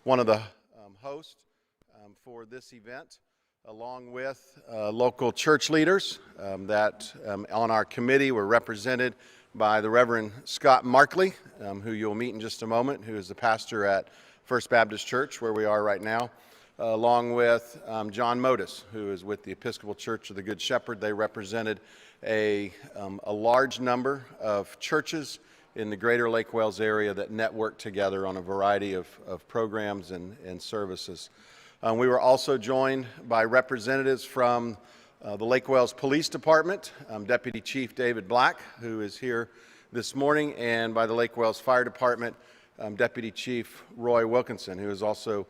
one of the hosts for this event, along with local church leaders that on our committee were represented by the Reverend Scott Markley, who you'll meet in just a moment, who is the pastor at First Baptist Church, where we are right now, along with John Modis, who is with the Episcopal Church of the Good Shepherd. They represented a large number of churches in the greater Lake Wales area that network together on a variety of programs and services. We were also joined by representatives from the Lake Wales Police Department, Deputy Chief David Black, who is here this morning, and by the Lake Wales Fire Department, Deputy Chief Roy Wilkinson, who is also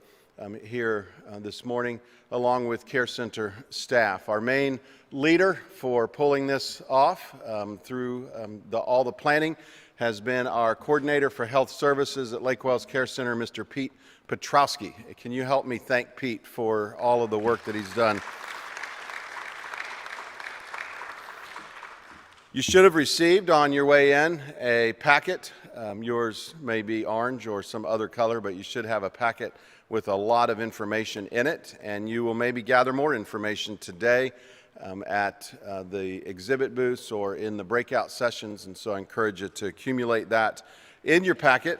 here this morning, along with Care Center staff. Our main leader for pulling this off through all the planning has been our coordinator for health services at Lake Wales Care Center, Mr. Pete Petrowski. Can you help me thank Pete for all of the work that he's done? You should have received on your way in a packet. Yours may be orange or some other color, but you should have a packet with a lot of information in it, and you will maybe gather more information today at the exhibit booths or in the breakout sessions, and so I encourage you to accumulate that. In your packet,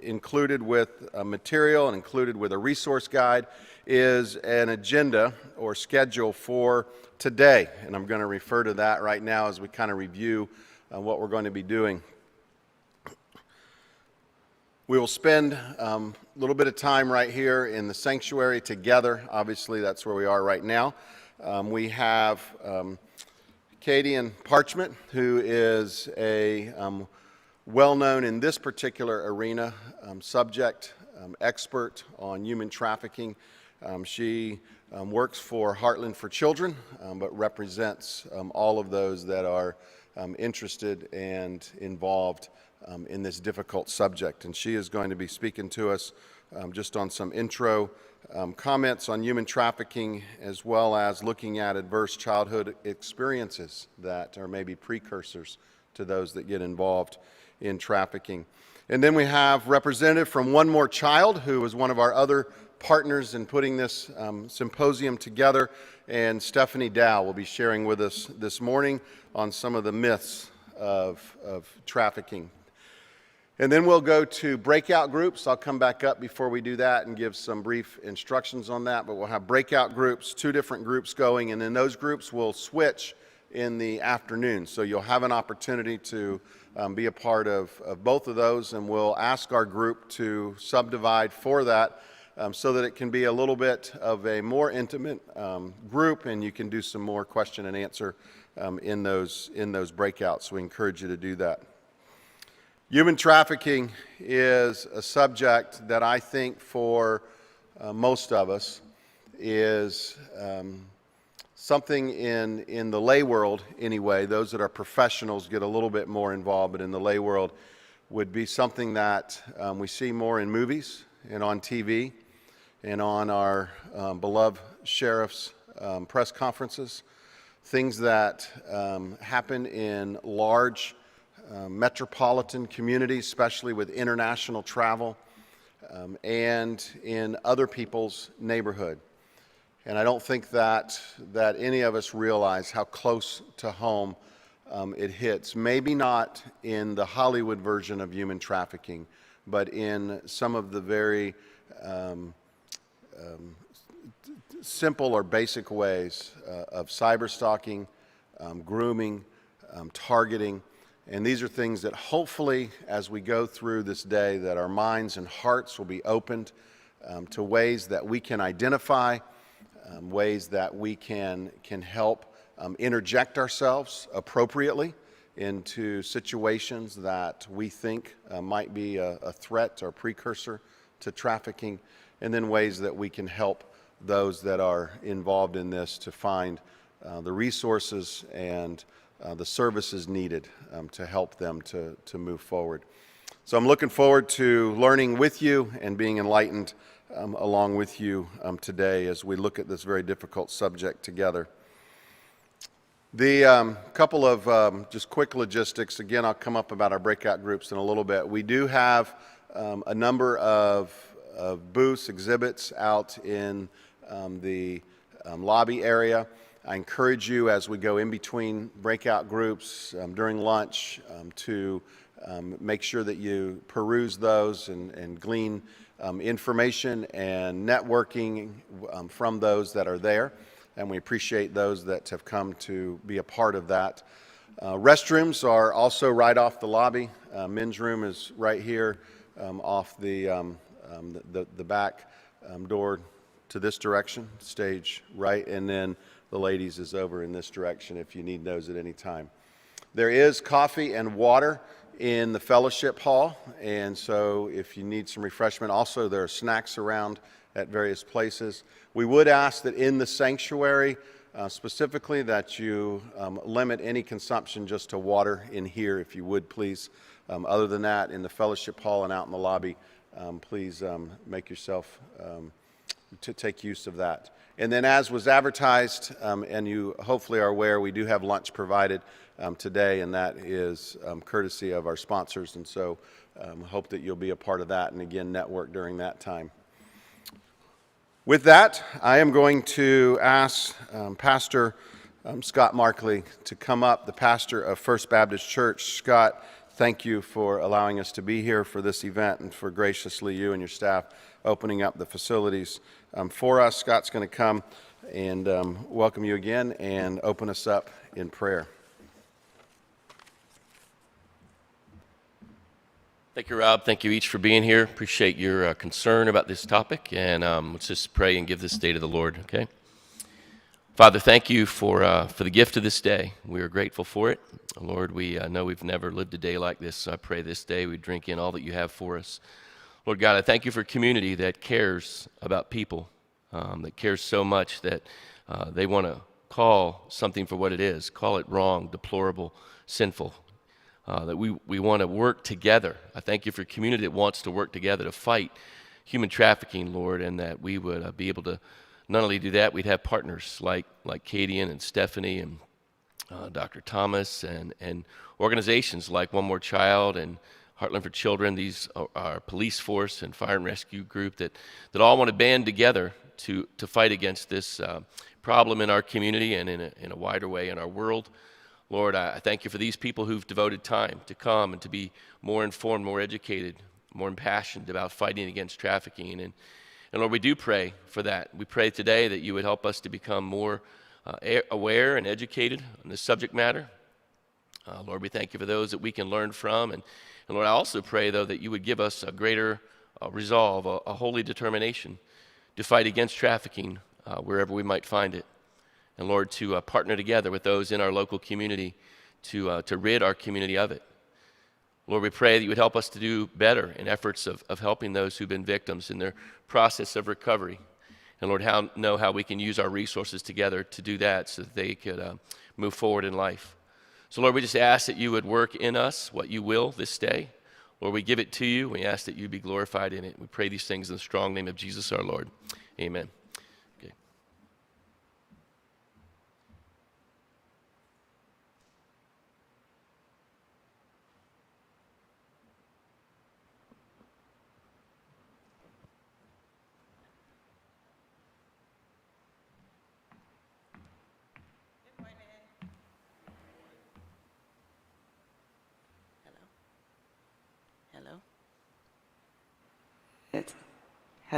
included with material and included with a resource guide, is an agenda or schedule for today, and I'm going to refer to that right now as we kind of review what we're going to be doing. We will spend a little bit of time right here in the sanctuary together. Obviously, that's where we are right now. We have Katie Parchment, who is a well-known in this particular arena subject expert on human trafficking. She works for Heartland for Children, but represents all of those that are interested and involved in this difficult subject. And she is going to be speaking to us just on some intro comments on human trafficking, as well as looking at adverse childhood experiences that are maybe precursors to those that get involved in trafficking. And then we have representative from One More Child, who is one of our other partners in putting this symposium together, and Stephanie Dow will be sharing with us this morning on some of the myths of trafficking. And then we'll go to breakout groups. I'll come back up before we do that and give some brief instructions on that, but we'll have breakout groups, 2 different groups going, and then those groups will switch in the afternoon. So you'll have an opportunity to be a part of both of those, and we'll ask our group to subdivide for that so that it can be a little bit of a more intimate group, and you can do some more question and answer in those breakouts. We encourage you to do that. Human trafficking is a subject that I think for most of us is something in the lay world anyway. Those that are professionals get a little bit more involved, but in the lay world would be something that we see more in movies and on TV and on our beloved sheriff's press conferences, things that happen in large metropolitan communities, especially with international travel, and in other people's neighborhood. And I don't think that any of us realize how close to home it hits. Maybe not in the Hollywood version of human trafficking, but in some of the very simple or basic ways of cyberstalking, grooming, targeting. And these are things that hopefully, as we go through this day, that our minds and hearts will be opened to ways that we can identify, ways that we can help interject ourselves appropriately into situations that we think might be a threat or precursor to trafficking, and then ways that we can help those that are involved in this to find the resources and the services needed to help them to move forward. So I'm looking forward to learning with you and being enlightened along with you today as we look at this very difficult subject together. The couple of just quick logistics. Again, I'll come up about our breakout groups in a little bit. We do have a number of of booths, exhibits out in the lobby area. I encourage you as we go in between breakout groups during lunch to make sure that you peruse those and glean information and networking from those that are there. And we appreciate those that have come to be a part of that. Restrooms are also right off the lobby. Men's room is right here off the back door to this direction, stage right, and then the ladies is over in this direction if you need those at any time. There is coffee and water in the fellowship hall, and so if you need some refreshment, also there are snacks around at various places. We would ask that in the sanctuary, specifically that you limit any consumption just to water in here, if you would, please. Other than that, in the fellowship hall and out in the lobby, please make yourself to take use of that. And then as was advertised, and you hopefully are aware, we do have lunch provided today, and that is courtesy of our sponsors, and so hope that you'll be a part of that, and again, network during that time. With that, I am going to ask Pastor Scott Markley to come up, the pastor of First Baptist Church. Scott, thank you for allowing us to be here for this event and for graciously you and your staff opening up the facilities for us. Scott's going to come and welcome you again and open us up in prayer. Thank you, Rob. Thank you each for being here. Appreciate your concern about this topic, and let's just pray and give this day to the Lord, okay? Father, thank you for the gift of this day. We are grateful for it. Lord, we know we've never lived a day like this, so I pray this day we drink in all that you have for us. Lord God, I thank you for a community that cares about people, that cares so much that they want to call something for what it is, call it wrong, deplorable, sinful, that we want to work together. I thank you for a community that wants to work together to fight human trafficking, Lord, and that we would be able to not only do that, we'd have partners like Cadian and Stephanie and Dr. Thomas and organizations like One More Child and Heartland for Children. These are police force and fire and rescue group that all want to band together to fight against this problem in our community and in a wider way in our world. Lord, I thank you for these people who've devoted time to come and to be more informed, more educated, more impassioned about fighting against trafficking. And Lord, we do pray for that. We pray today that you would help us to become more aware and educated on this subject matter. Lord, we thank you for those that we can learn from. And Lord, I also pray, though, that you would give us a greater resolve, a holy determination to fight against trafficking wherever we might find it. And Lord, to partner together with those in our local community to rid our community of it. Lord, we pray that you would help us to do better in efforts of helping those who've been victims in their process of recovery. And Lord, know how we can use our resources together to do that so that they could move forward in life. So Lord, we just ask that you would work in us what you will this day. Lord, we give it to you. We ask that you be glorified in it. We pray these things in the strong name of Jesus our Lord. Amen.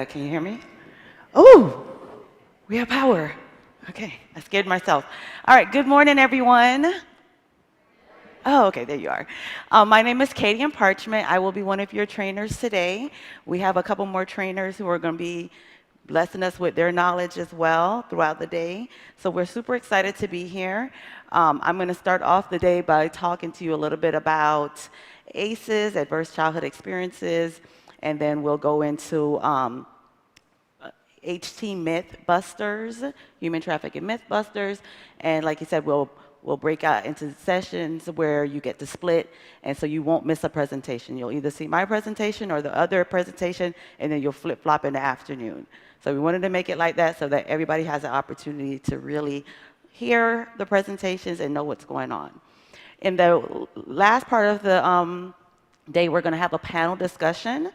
Can you hear me? Oh, we have power. Okay, I scared myself. All right, good morning, everyone. Oh, okay, there you are. My name is Katie and Parchment. I will be one of your trainers today. We have a couple more trainers who are going to be blessing us with their knowledge as well throughout the day. So we're super excited to be here. I'm going to start off the day by talking to you a little bit about ACEs, Adverse Childhood Experiences, and then we'll go into HT Mythbusters, Human Trafficking Mythbusters, and like you said, we'll break out into sessions where you get to split, and so you won't miss a presentation. You'll either see my presentation or the other presentation, and then you'll flip-flop in the afternoon. So we wanted to make it like that so that everybody has an opportunity to really hear the presentations and know what's going on. In the last part of the day, we're going to have a panel discussion.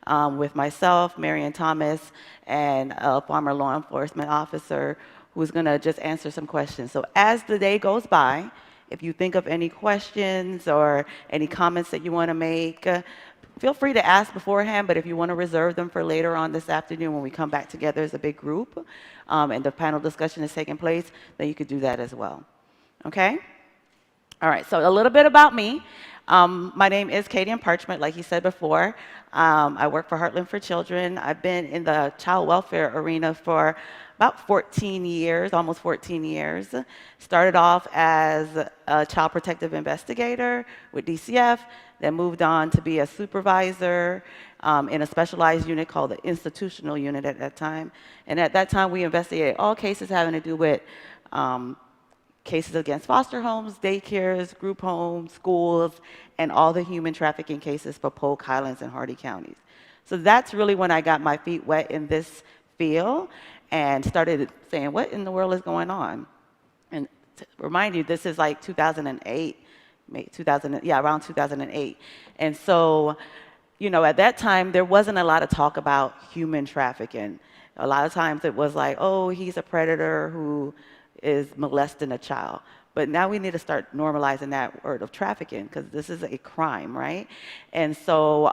with myself, Marion Thomas, and a former law enforcement officer who's going to just answer some questions. So as the day goes by, if you think of any questions or any comments that you want to make, feel free to ask beforehand, but if you want to reserve them for later on this afternoon when we come back together as a big group and the panel discussion is taking place, then you could do that as well. Okay? All right, so a little bit about me. My name is Katie Parchment, like he said before. I work for Heartland for Children. I've been in the child welfare arena for about 14 years, almost 14 years. Started off as a child protective investigator with DCF, then moved on to be a supervisor in a specialized unit called the institutional unit at that time. And at that time, we investigated all cases having to do with cases against foster homes, daycares, group homes, schools, and all the human trafficking cases for Polk, Highlands, and Hardy counties. So that's really when I got my feet wet in this field and started saying, what in the world is going on? And to remind you, this is like 2008, around 2008. And so, you know, at that time, there wasn't a lot of talk about human trafficking. A lot of times it was like, oh, he's a predator who is molesting a child. But now we need to start normalizing that word of trafficking because this is a crime, right? And so,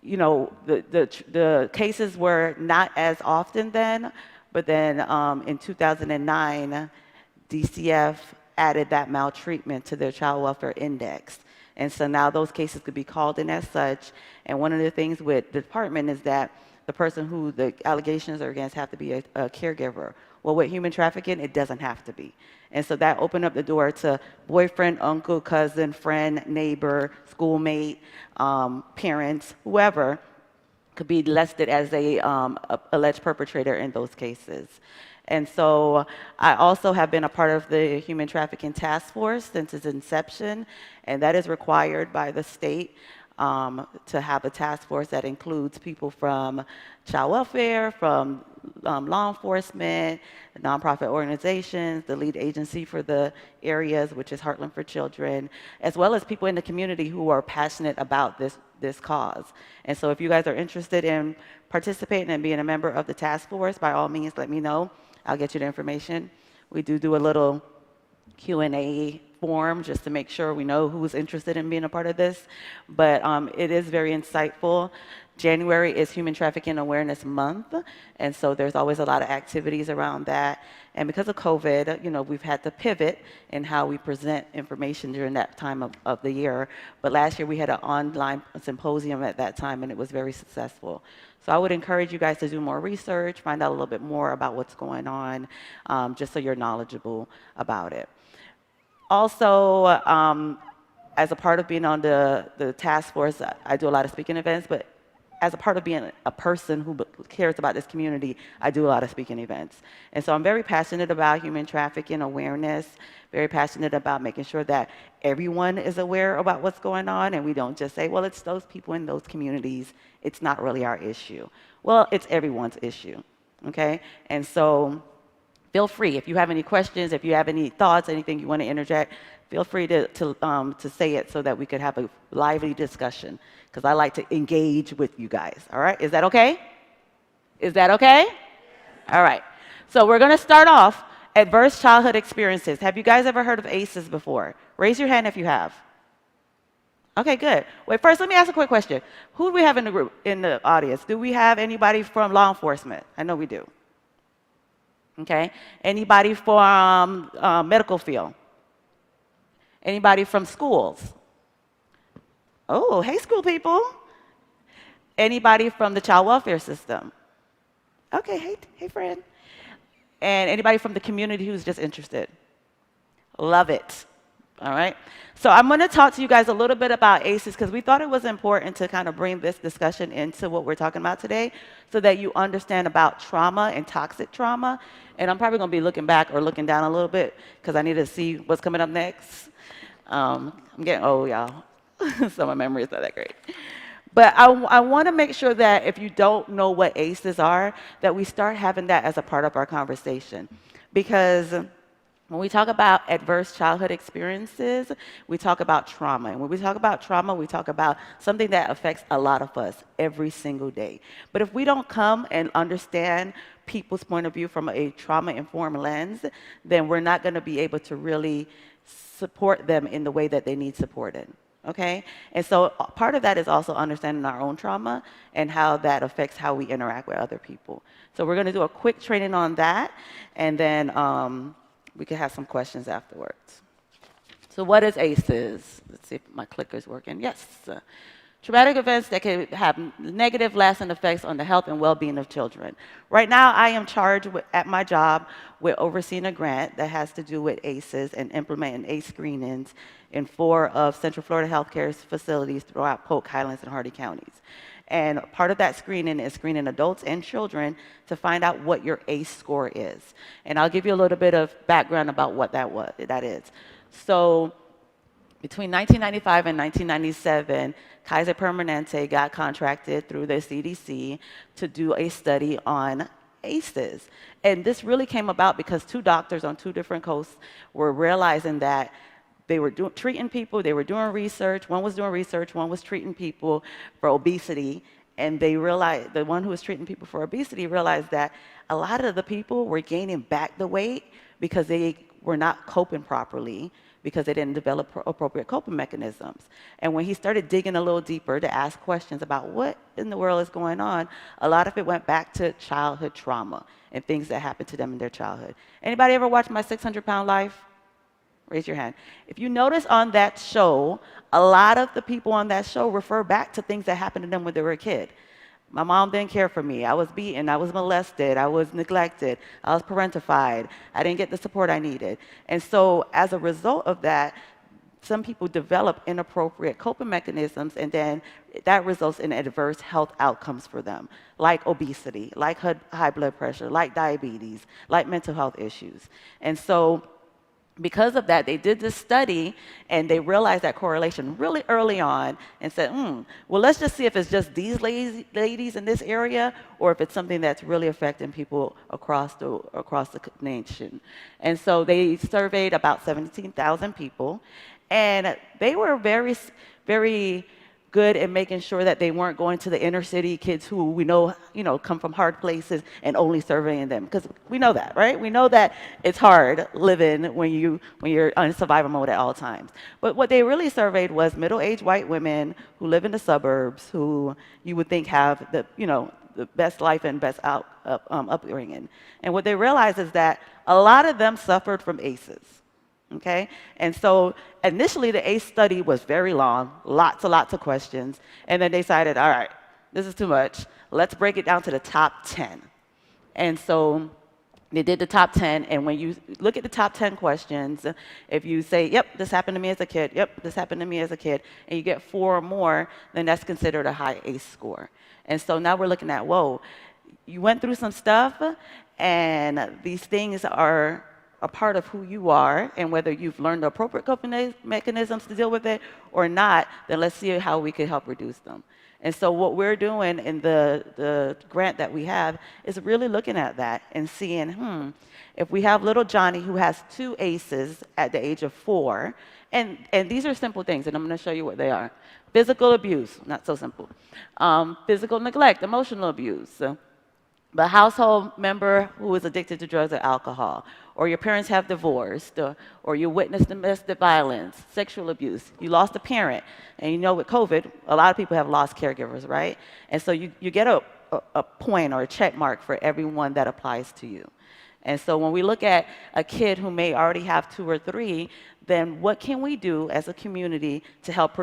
you know, the cases were not as often then, but then in 2009, DCF added that maltreatment to their child welfare index. And so now those cases could be called in as such. And one of the things with the department is that the person who the allegations are against have to be a caregiver. Well, with human trafficking, it doesn't have to be. And so that opened up the door to boyfriend, uncle, cousin, friend, neighbor, schoolmate, parents, whoever could be listed as a alleged perpetrator in those cases. And so I also have been a part of the Human Trafficking Task Force since its inception, and that is required by the state to have a task force that includes people from child welfare, from law enforcement, nonprofit organizations, the lead agency for the areas, which is Heartland for Children, as well as people in the community who are passionate about this cause. And so if you guys are interested in participating and being a member of the task force, by all means, let me know. I'll get you the information. We do a little Q&A form just to make sure we know who's interested in being a part of this. But it is very insightful. January is Human Trafficking Awareness Month, and so there's always a lot of activities around that. And because of COVID, you know, we've had to pivot in how we present information during that time of the year. But last year we had an online symposium at that time, and it was very successful. So I would encourage you guys to do more research, find out a little bit more about what's going on, just so you're knowledgeable about it. Also, as a part of being on the task force, I do a lot of speaking events, but as a part of being a person who cares about this community, I do a lot of speaking events. And so I'm very passionate about human trafficking awareness, very passionate about making sure that everyone is aware about what's going on, and we don't just say, well, it's those people in those communities. It's not really our issue. Well, it's everyone's issue, okay? And so feel free, if you have any questions, if you have any thoughts, anything you want to interject, feel free to say it so that we could have a lively discussion, because I like to engage with you guys, all right? Is that okay? Is that okay? All right. So we're going to start off adverse childhood experiences. Have you guys ever heard of ACEs before? Raise your hand if you have. Okay, good. Wait, first, let me ask a quick question. Who do we have in the group, in the audience? Do we have anybody from law enforcement? I know we do. Okay. Anybody from medical field? Anybody from schools? Oh, hey, school people. Anybody from the child welfare system? Okay, hey, friend. And anybody from the community who's just interested? Love it. All right. So I'm going to talk to you guys a little bit about ACEs because we thought it was important to kind of bring this discussion into what we're talking about today so that you understand about trauma and toxic trauma. And I'm probably going to be looking back or looking down a little bit because I need to see what's coming up next. I'm getting old, y'all. So my memory is not that great. But I want to make sure that if you don't know what ACEs are, that we start having that as a part of our conversation. Because When we talk about adverse childhood experiences, we talk about trauma. And when we talk about trauma, we talk about something that affects a lot of us every single day. But if we don't come and understand people's point of view from a trauma-informed lens, then we're not going to be able to really support them in the way that they need supported. Okay? And so part of that is also understanding our own trauma and how that affects how we interact with other people. So we're going to do a quick training on that, and then we can have some questions afterwards. So what is ACEs? Let's see if my clicker's working. Yes. Traumatic events that can have negative lasting effects on the health and well-being of children. Right now, I am charged at my job with overseeing a grant that has to do with ACEs and implementing ACE screenings in 4 of Central Florida Healthcare facilities throughout Polk, Highlands, and Hardee counties. And part of that screening is screening adults and children to find out what your ACE score is. And I'll give you a little bit of background about what that is. So between 1995 and 1997, Kaiser Permanente got contracted through the CDC to do a study on ACEs. And this really came about because 2 doctors on 2 different coasts were realizing that they were treating people, they were doing research. One was doing research, one was treating people for obesity. And they realized, the one who was treating people for obesity realized that a lot of the people were gaining back the weight because they were not coping properly, because they didn't develop appropriate coping mechanisms. And when he started digging a little deeper to ask questions about what in the world is going on, a lot of it went back to childhood trauma and things that happened to them in their childhood. Anybody ever watch My 600-Pound Life? Raise your hand. If you notice on that show, a lot of the people on that show refer back to things that happened to them when they were a kid. My mom didn't care for me. I was beaten. I was molested. I was neglected. I was parentified. I didn't get the support I needed. And so as a result of that, some people develop inappropriate coping mechanisms, and then that results in adverse health outcomes for them, like obesity, like high blood pressure, like diabetes, like mental health issues. And so because of that, they did this study, and they realized that correlation really early on and said, well, let's just see if it's just these ladies in this area or if it's something that's really affecting people across the nation. And so they surveyed about 17,000 people, and they were very, very good at making sure that they weren't going to the inner city kids who we know, come from hard places and only surveying them. Because we know that, right? We know that it's hard living when you're on survival mode at all times. But what they really surveyed was middle-aged white women who live in the suburbs, who you would think have the best life and best upbringing. And what they realized is that a lot of them suffered from ACEs. Okay? And so initially the ACE study was very long, lots of questions, and then they decided, all right, this is too much. Let's break it down to the top 10. And so they did the top 10, and when you look at the top 10 questions, if you say, yep, this happened to me as a kid, yep, this happened to me as a kid, and you get 4 or more, then that's considered a high ACE score. And so now we're looking at, whoa, you went through some stuff, and these things are a part of who you are, and whether you've learned the appropriate coping mechanisms to deal with it or not, then let's see how we can help reduce them. And so what we're doing in the grant that we have is really looking at that and seeing, if we have little Johnny who has 2 ACEs at the age of 4, and these are simple things, and I'm going to show you what they are. Physical abuse, not so simple. Physical neglect, emotional abuse. The household member who is addicted to drugs or alcohol, or your parents have divorced, or you witnessed domestic violence, sexual abuse, you lost a parent, and with COVID, a lot of people have lost caregivers, right? And so you get a point or a check mark for everyone that applies to you. And so when we look at a kid who may already have 2 or 3, then what can we do as a community to help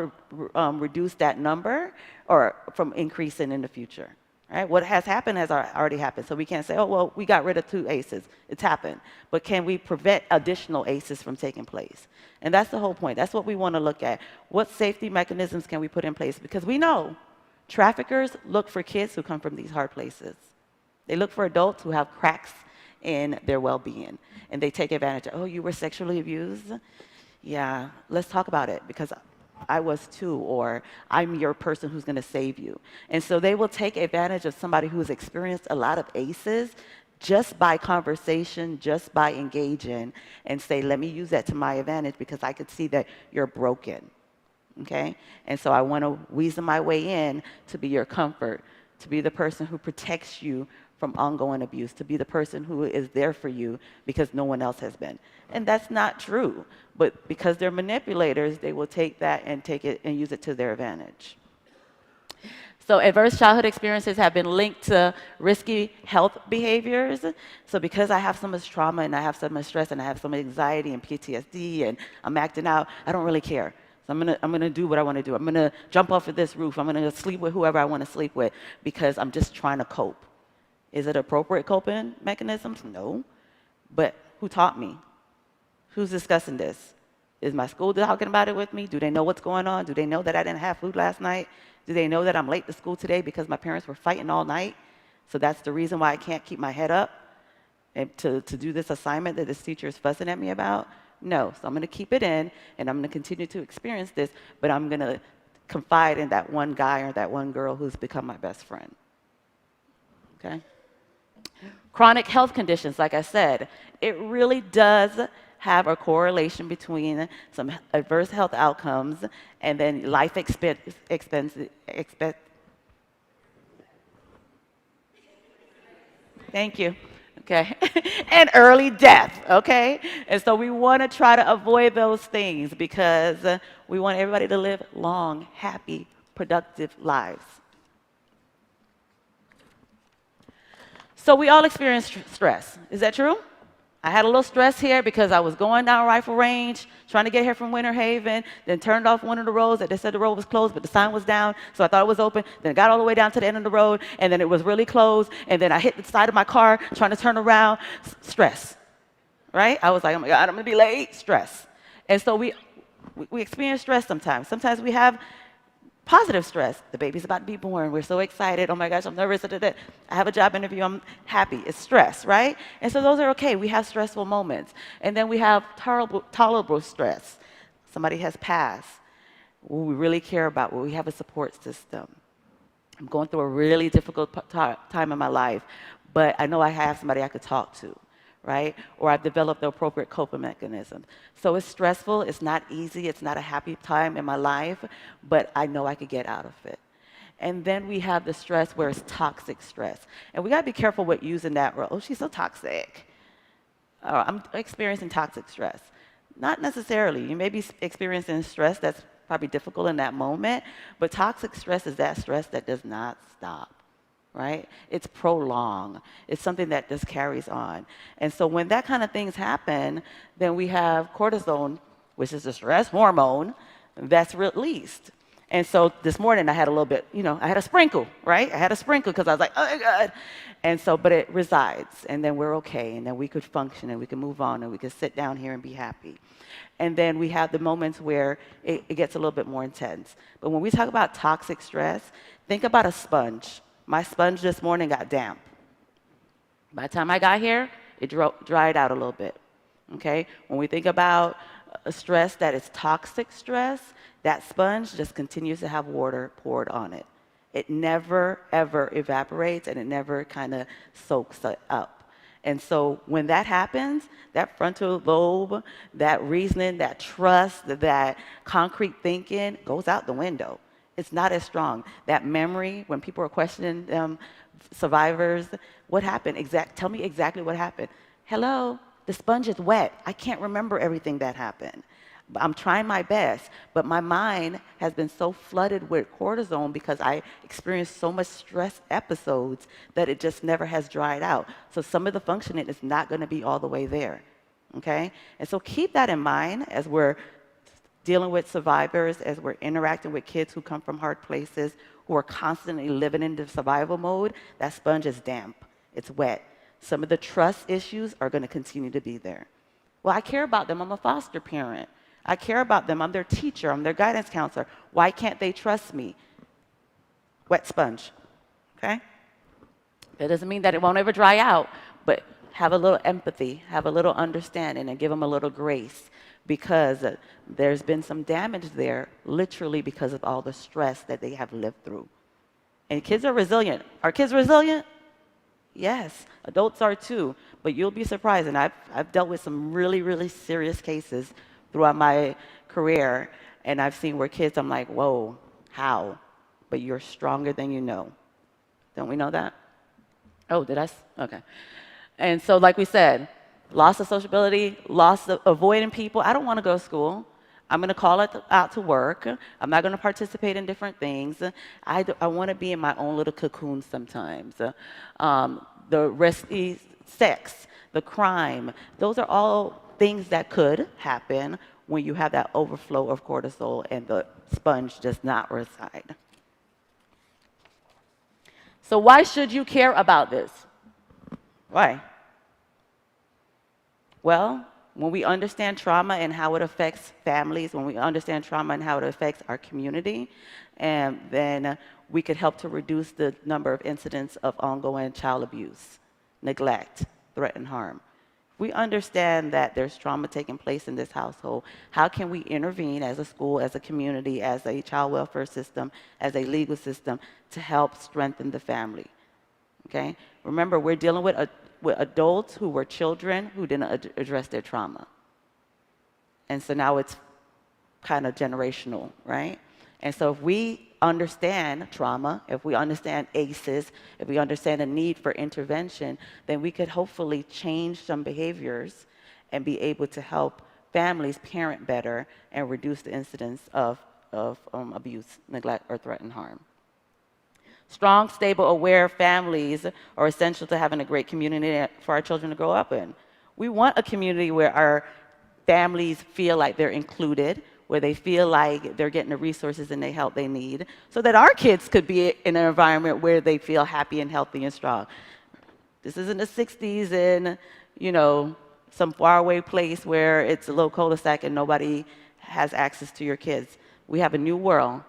reduce that number or from increasing in the future? Right? What has happened has already happened. So we can't say, oh, well, we got rid of 2 ACEs. It's happened. But can we prevent additional ACEs from taking place? And that's the whole point. That's what we want to look at. What safety mechanisms can we put in place? Because we know traffickers look for kids who come from these hard places. They look for adults who have cracks in their well-being. And they take advantage of, oh, you were sexually abused? Yeah, let's talk about it, because I was too, or I'm your person who's going to save you. And so they will take advantage of somebody who's experienced a lot of ACEs just by conversation, just by engaging, and say, let me use that to my advantage because I could see that you're broken. Okay? And so I want to weasel my way in to be your comfort, to be the person who protects you from ongoing abuse, to be the person who is there for you because no one else has been. And that's not true. But because they're manipulators, they will take that and take it and use it to their advantage. So adverse childhood experiences have been linked to risky health behaviors. So because I have so much trauma and I have so much stress and I have so much anxiety and PTSD and I'm acting out, I don't really care. So I'm gonna do what I want to do. I'm gonna jump off of this roof. I'm gonna sleep with whoever I want to sleep with because I'm just trying to cope. Is it appropriate coping mechanisms? No. But who taught me? Who's discussing this? Is my school talking about it with me? Do they know what's going on? Do they know that I didn't have food last night? Do they know that I'm late to school today because my parents were fighting all night? So that's the reason why I can't keep my head up and to do this assignment that this teacher is fussing at me about? No. So I'm going to keep it in, and I'm going to continue to experience this, but I'm going to confide in that one guy or that one girl who's become my best friend. Okay? Chronic health conditions, like I said, it really does have a correlation between some adverse health outcomes and then life Thank you. Okay. And early death, okay? And so we want to try to avoid those things because we want everybody to live long, happy, productive lives. So we all experience stress. Is that true? I had a little stress here because I was going down rifle range, trying to get here from Winter Haven, then turned off one of the roads that they said the road was closed, but the sign was down, so I thought it was open. Then I got all the way down to the end of the road, and then it was really closed, and then I hit the side of my car trying to turn around. Stress, right? I was like, oh my God, I'm going to be late. Stress. And so we experience stress sometimes. Sometimes we have positive stress. The baby's about to be born. We're so excited. Oh my gosh, I'm nervous. I have a job interview. I'm happy. It's stress, right? And so those are okay. We have stressful moments. And then we have tolerable stress. Somebody has passed. What we really care about, where we have a support system. I'm going through a really difficult time in my life, but I know I have somebody I could talk to, right? Or I've developed the appropriate coping mechanism. So it's stressful, it's not easy, it's not a happy time in my life, but I know I could get out of it. And then we have the stress where it's toxic stress. And we gotta be careful with using that word. Oh, she's so toxic. I'm experiencing toxic stress. Not necessarily. You may be experiencing stress that's probably difficult in that moment, but toxic stress is that stress that does not stop. Right? It's prolonged. It's something that just carries on. And so when that kind of things happen, then we have cortisol, which is the stress hormone, that's released. And so this morning I had a little bit, I had a sprinkle, right? I had a sprinkle because I was like, oh my God. And so, but it resides, and then we're okay, and then we could function, and we can move on, and we can sit down here and be happy. And then we have the moments where it gets a little bit more intense. But when we talk about toxic stress, think about a sponge. My sponge this morning got damp. By the time I got here, it dried out a little bit, okay? When we think about a stress that is toxic stress, that sponge just continues to have water poured on it. It never, ever evaporates, and it never kind of soaks up. And so when that happens, that frontal lobe, that reasoning, that trust, that concrete thinking goes out the window. It's not as strong. That memory, when people are questioning survivors, what happened? Tell me exactly what happened. Hello, the sponge is wet. I can't remember everything that happened. I'm trying my best, but my mind has been so flooded with cortisone because I experienced so much stress episodes that it just never has dried out. So some of the functioning is not going to be all the way there, okay? And so keep that in mind as we're dealing with survivors, as we're interacting with kids who come from hard places, who are constantly living in the survival mode. That sponge is damp. It's wet. Some of the trust issues are going to continue to be there. Well, I care about them. I'm a foster parent. I care about them. I'm their teacher. I'm their guidance counselor. Why can't they trust me? Wet sponge, okay? That doesn't mean that it won't ever dry out, but have a little empathy, have a little understanding, and give them a little grace, because there's been some damage there, literally because of all the stress that they have lived through. And kids are resilient. Are kids resilient? Yes, adults are too, but you'll be surprised. And I've dealt with some really, really serious cases throughout my career, and I've seen where kids, I'm like, whoa, how? But you're stronger than you know. Don't we know that? Oh, did I? Okay. And so, like we said, loss of sociability, loss of avoiding people. I don't want to go to school. I'm going to call it out to work. I'm not going to participate in different things. I want to be in my own little cocoon sometimes. The risky sex, the crime, those are all things that could happen when you have that overflow of cortisol and the sponge does not reside. So why should you care about this? Why? Well, when we understand trauma and how it affects families, when we understand trauma and how it affects our community, and then we could help to reduce the number of incidents of ongoing child abuse, neglect, threat, and harm. We understand that there's trauma taking place in this household. How can we intervene as a school, as a community, as a child welfare system, as a legal system to help strengthen the family? Okay? Remember, we're dealing with adults who were children who didn't address their trauma. And so now it's kind of generational, right? And so if we understand trauma, if we understand ACEs, if we understand the need for intervention, then we could hopefully change some behaviors and be able to help families parent better and reduce the incidence of abuse, neglect, or threat and harm. Strong, stable, aware families are essential to having a great community for our children to grow up in. We want a community where our families feel like they're included, where they feel like they're getting the resources and the help they need, so that our kids could be in an environment where they feel happy and healthy and strong. This isn't the 60s in, some faraway place where it's a little cul-de-sac and nobody has access to your kids. We have a new world.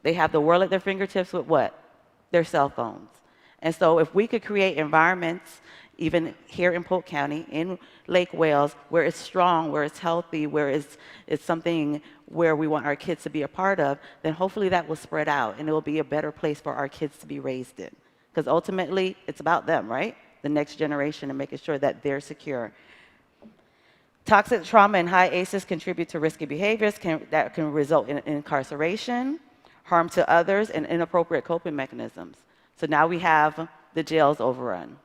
They have the world at their fingertips with what? Their cell phones. And so if we could create environments, even here in Polk County, in Lake Wales, where it's strong, where it's healthy, where it's something where we want our kids to be a part of, then hopefully that will spread out and it will be a better place for our kids to be raised in. Because ultimately, it's about them, right? The next generation and making sure that they're secure. Toxic trauma and high ACEs contribute to risky behaviors that can result in incarceration, harm to others, and inappropriate coping mechanisms. So now we have the jails overrun.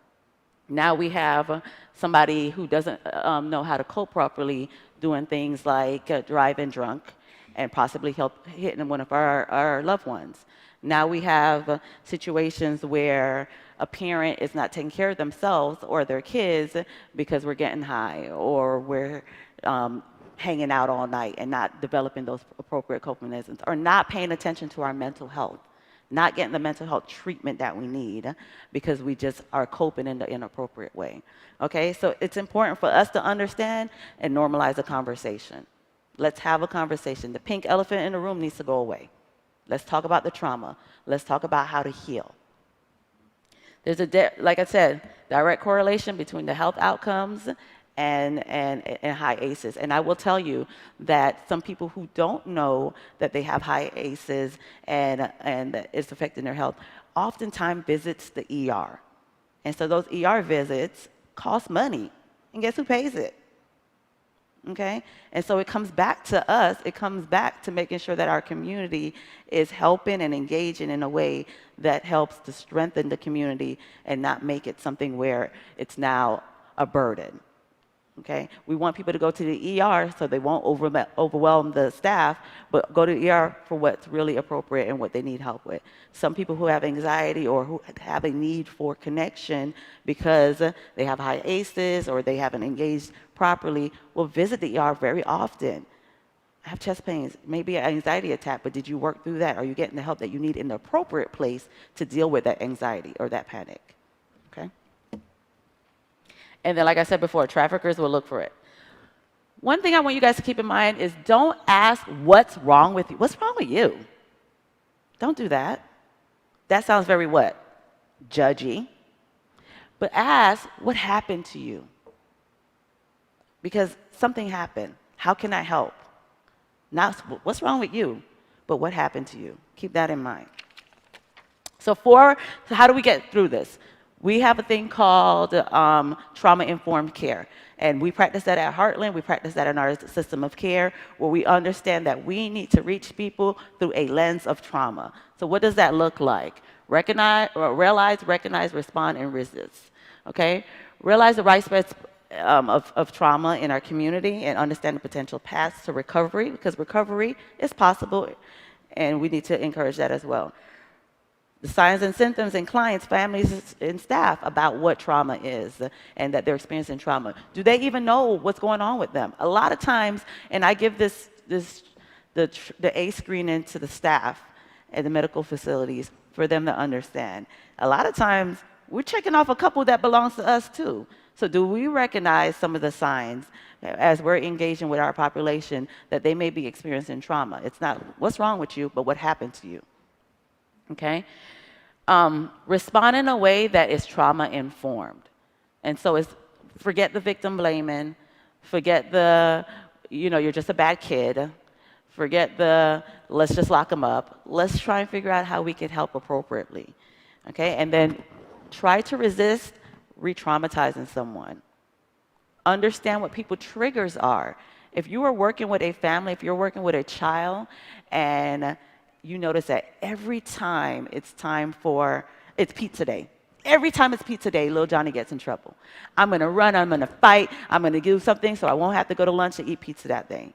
Now we have somebody who doesn't know how to cope properly doing things like driving drunk and possibly hitting one of our loved ones. Now we have situations where a parent is not taking care of themselves or their kids because we're getting high or we're hanging out all night and not developing those appropriate coping mechanisms, or not paying attention to our mental health, not getting the mental health treatment that we need because we just are coping in the inappropriate way. Okay, so it's important for us to understand and normalize a conversation. Let's have a conversation. The pink elephant in the room needs to go away. Let's talk about the trauma. Let's talk about how to heal. There's like I said, direct correlation between the health outcomes and high ACEs. And I will tell you that some people who don't know that they have high ACEs and that it's affecting their health oftentimes visits the ER. And so those ER visits cost money. And guess who pays it? Okay? And so it comes back to us. It comes back to making sure that our community is helping and engaging in a way that helps to strengthen the community and not make it something where it's now a burden. Okay? We want people to go to the ER so they won't overwhelm the staff, but go to the ER for what's really appropriate and what they need help with. Some people who have anxiety or who have a need for connection because they have high ACEs or they haven't engaged properly will visit the ER very often. I have chest pains, maybe an anxiety attack, but did you work through that? Are you getting the help that you need in the appropriate place to deal with that anxiety or that panic? Okay? And then, like I said before, traffickers will look for it. One thing I want you guys to keep in mind is don't ask what's wrong with you. What's wrong with you? Don't do that. That sounds very what? Judgy. But ask what happened to you. Because something happened. How can I help? Not what's wrong with you, but what happened to you. Keep that in mind. So how do we get through this? We have a thing called trauma-informed care. And we practice that at Heartland. We practice that in our system of care, where we understand that we need to reach people through a lens of trauma. So what does that look like? Realize, recognize, respond, and resist. Okay? Realize the right steps of trauma in our community and understand the potential paths to recovery, because recovery is possible, and we need to encourage that as well. The signs and symptoms in clients, families, and staff about what trauma is and that they're experiencing trauma. Do they even know what's going on with them? A lot of times, and I give the ACE screening to the staff at the medical facilities for them to understand. A lot of times, we're checking off a couple that belongs to us too. So do we recognize some of the signs as we're engaging with our population that they may be experiencing trauma? It's not what's wrong with you, but what happened to you. Okay? Respond in a way that is trauma informed. And so it's forget the victim blaming, forget the, you're just a bad kid, forget the, let's just lock them up. Let's try and figure out how we can help appropriately. Okay? And then try to resist re-traumatizing someone. Understand what people's triggers are. If you are working with a family, if you're working with a child, and you notice that every time it's pizza day. Every time it's pizza day, little Johnny gets in trouble. I'm gonna run, I'm gonna fight, I'm gonna do something so I won't have to go to lunch and eat pizza that day.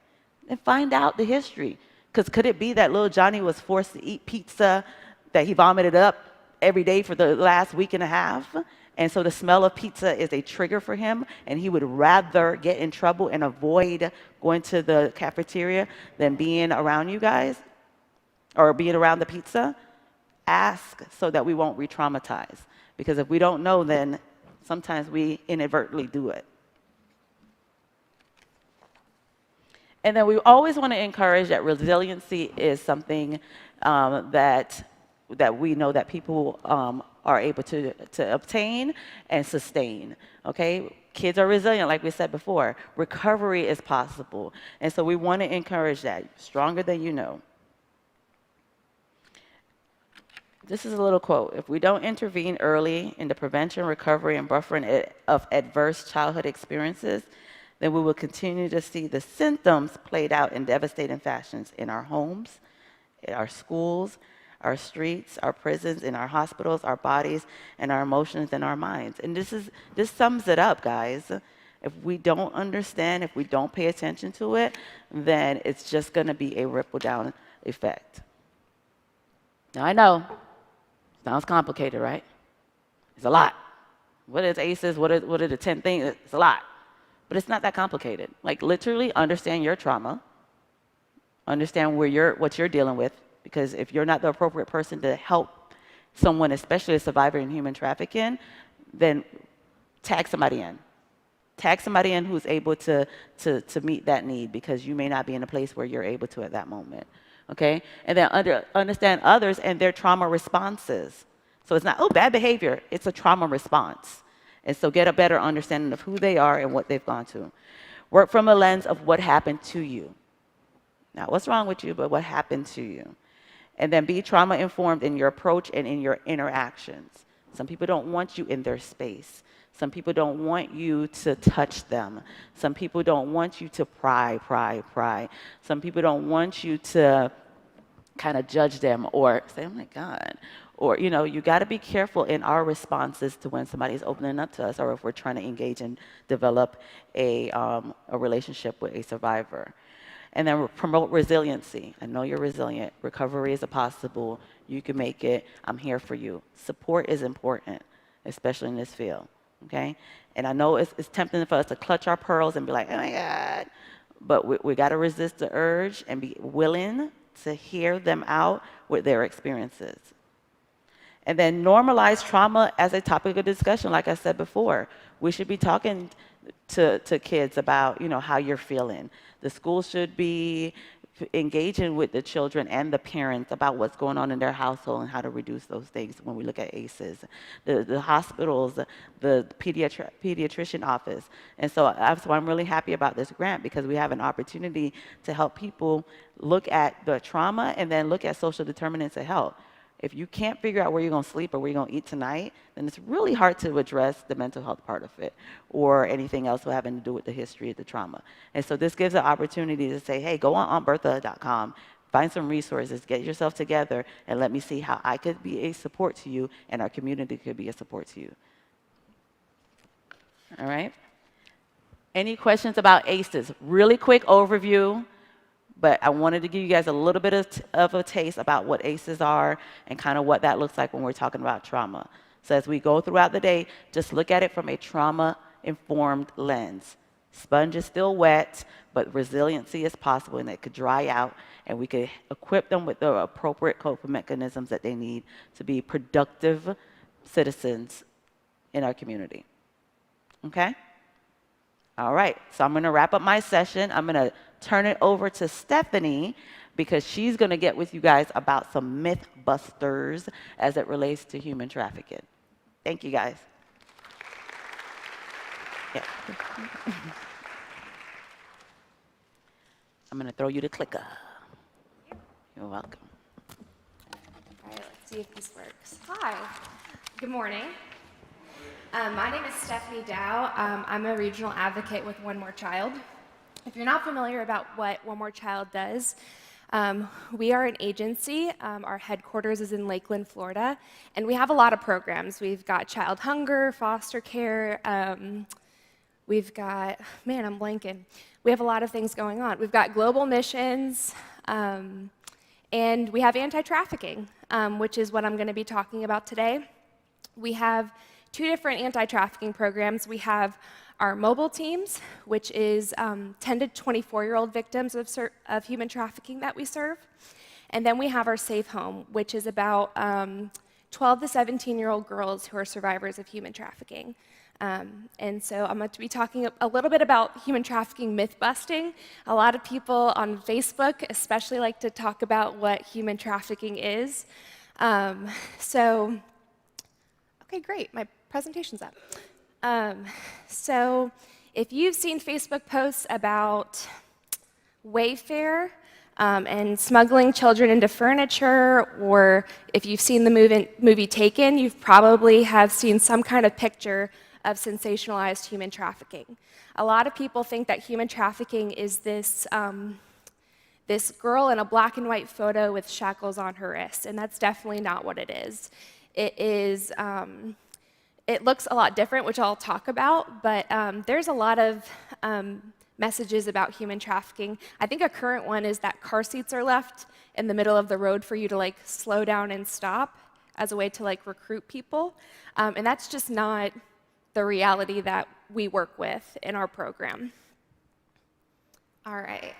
And find out the history. Because could it be that little Johnny was forced to eat pizza that he vomited up every day for the last week and a half? And so the smell of pizza is a trigger for him, and he would rather get in trouble and avoid going to the cafeteria than being around you guys? Or being around the pizza. Ask so that we won't re-traumatize. Because if we don't know, then sometimes we inadvertently do it. And then we always want to encourage that resiliency is something that we know that people are able to obtain and sustain. Okay? Kids are resilient, like we said before. Recovery is possible. And so we want to encourage that. Stronger than you know. This is a little quote. If we don't intervene early in the prevention, recovery, and buffering of adverse childhood experiences, then we will continue to see the symptoms played out in devastating fashions in our homes, in our schools, our streets, our prisons, in our hospitals, our bodies, and our emotions and our minds. And this sums it up, guys. If we don't understand, if we don't pay attention to it, then it's just going to be a ripple down effect. Now, I know. Sounds complicated, right? It's a lot. What is ACEs? What are the 10 things? It's a lot. But it's not that complicated. Like, literally understand your trauma. Understand what you're dealing with. Because if you're not the appropriate person to help someone, especially a survivor in human trafficking, then tag somebody in. Tag somebody in who's able to meet that need, because you may not be in a place where you're able to at that moment. Okay? And then understand others and their trauma responses. So it's not, oh, bad behavior. It's a trauma response. And so get a better understanding of who they are and what they've gone to. Work from a lens of what happened to you. Not what's wrong with you, but what happened to you. And then be trauma informed in your approach and in your interactions. Some people don't want you in their space. Some people don't want you to touch them. Some people don't want you to pry. Some people don't want you to kind of judge them or say, oh my God. Or, you got to be careful in our responses to when somebody's opening up to us, or if we're trying to engage and develop a relationship with a survivor. And then promote resiliency. I know you're resilient. Recovery is possible. You can make it. I'm here for you. Support is important, especially in this field. Okay? And I know it's tempting for us to clutch our pearls and be like, oh my God. But we got to resist the urge and be willing to hear them out with their experiences. And then normalize trauma as a topic of discussion, like I said before. We should be talking to kids about, how you're feeling. The school should be engaging with the children and the parents about what's going on in their household and how to reduce those things when we look at ACEs. The hospitals, the pediatrician office. And so I'm really happy about this grant, because we have an opportunity to help people look at the trauma and then look at social determinants of health. If you can't figure out where you're going to sleep or where you're going to eat tonight, then it's really hard to address the mental health part of it or anything else having to do with the history of the trauma. And so this gives an opportunity to say, hey, go on auntbertha.com, find some resources, get yourself together, and let me see how I could be a support to you and our community could be a support to you. All right? Any questions about ACEs? Really quick overview, but I wanted to give you guys a little bit of a taste about what ACEs are and kind of what that looks like when we're talking about trauma. So as we go throughout the day, just look at it from a trauma-informed lens. Sponge is still wet, but resiliency is possible, and it could dry out, and we could equip them with the appropriate coping mechanisms that they need to be productive citizens in our community. Okay? All right, so I'm going to wrap up my session. I'm going to turn it over to Stephanie because she's going to get with you guys about some myth busters as it relates to human trafficking. Thank you, guys. Yeah. I'm going to throw you the clicker. You're welcome. All right, let's see if this works. Hi, good morning. My name is Stephanie Dow. I'm a regional advocate with One More Child. If you're not familiar about what One More Child does, we are an agency. Our headquarters is in Lakeland, Florida, and we have a lot of programs. We've got child hunger, foster care. We've got, man, I'm blanking. We have a lot of things going on. We've got global missions, and we have anti-trafficking, which is what I'm going to be talking about today. We have 2 different anti-trafficking programs. We have our mobile teams, which is 10 to 24-year-old victims of human trafficking that we serve. And then we have our Safe Home, which is about 12 to 17-year-old girls who are survivors of human trafficking. And so I'm going to be talking a little bit about human trafficking myth busting. A lot of people on Facebook especially like to talk about what human trafficking is. Okay, great, my presentation's up. So if you've seen Facebook posts about Wayfair and smuggling children into furniture, or if you've seen the movie Taken, you've probably have seen some kind of picture of sensationalized human trafficking. A lot of people think that human trafficking is this girl in a black and white photo with shackles on her wrists, and that's definitely not what it is. It looks a lot different, which I'll talk about, but there's a lot of messages about human trafficking. I think a current one is that car seats are left in the middle of the road for you to slow down and stop as a way to recruit people, and that's just not the reality that we work with in our program. All right.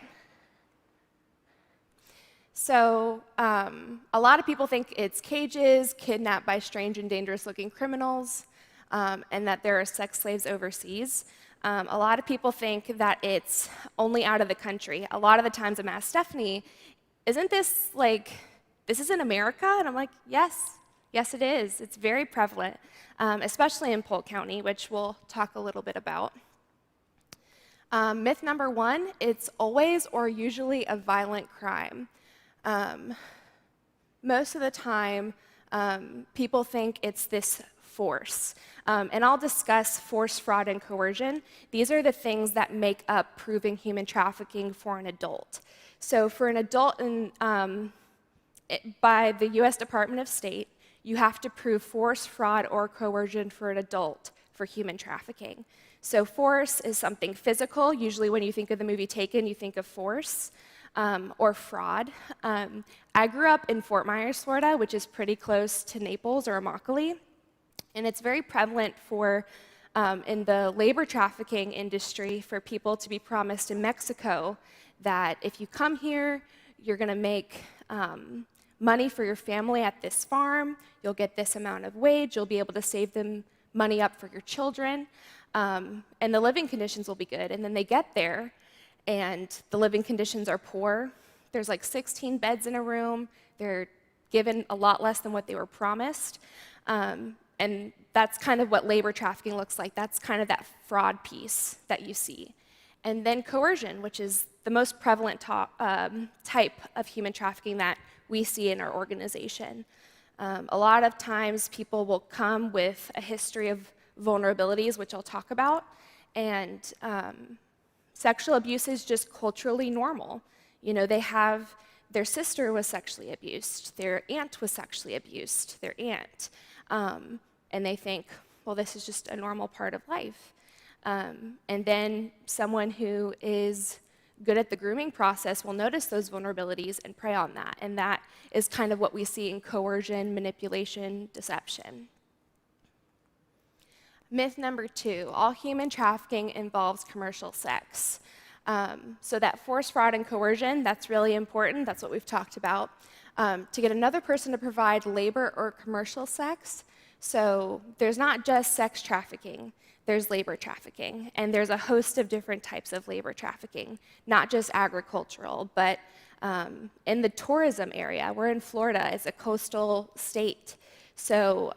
So a lot of people think it's cages, kidnapped by strange and dangerous-looking criminals, and that there are sex slaves overseas. A lot of people think that it's only out of the country. A lot of the times I'm asked, Stephanie, isn't this this is in America? And I'm like, yes, it is. It's very prevalent, especially in Polk County, which we'll talk a little bit about. Myth number 1, it's always or usually a violent crime. Most of the time, people think it's this force. And I'll discuss force, fraud, and coercion. These are the things that make up proving human trafficking for an adult. So for an adult by the US Department of State, you have to prove force, fraud, or coercion for an adult for human trafficking. So force is something physical. Usually when you think of the movie Taken, you think of force. Or fraud. I grew up in Fort Myers, Florida, which is pretty close to Naples or Immokalee, and it's very prevalent in the labor trafficking industry for people to be promised in Mexico that if you come here, you're going to make money for your family at this farm, you'll get this amount of wage, you'll be able to save them money up for your children, and the living conditions will be good. And then they get there, and the living conditions are poor. There's 16 beds in a room. They're given a lot less than what they were promised. And that's kind of what labor trafficking looks like. That's kind of that fraud piece that you see. And then coercion, which is the most prevalent type of human trafficking that we see in our organization. A lot of times people will come with a history of vulnerabilities, which I'll talk about, and sexual abuse is just culturally normal. You know, their sister was sexually abused, their aunt was sexually abused, their aunt, and they think, well, this is just a normal part of life. And then someone who is good at the grooming process will notice those vulnerabilities and prey on that. And that is kind of what we see in coercion, manipulation, deception. Myth number 2, all human trafficking involves commercial sex. So that force, fraud, and coercion, that's really important. That's what we've talked about. To get another person to provide labor or commercial sex, so there's not just sex trafficking. There's labor trafficking, and there's a host of different types of labor trafficking, not just agricultural, but in the tourism area. We're in Florida, it's a coastal state, so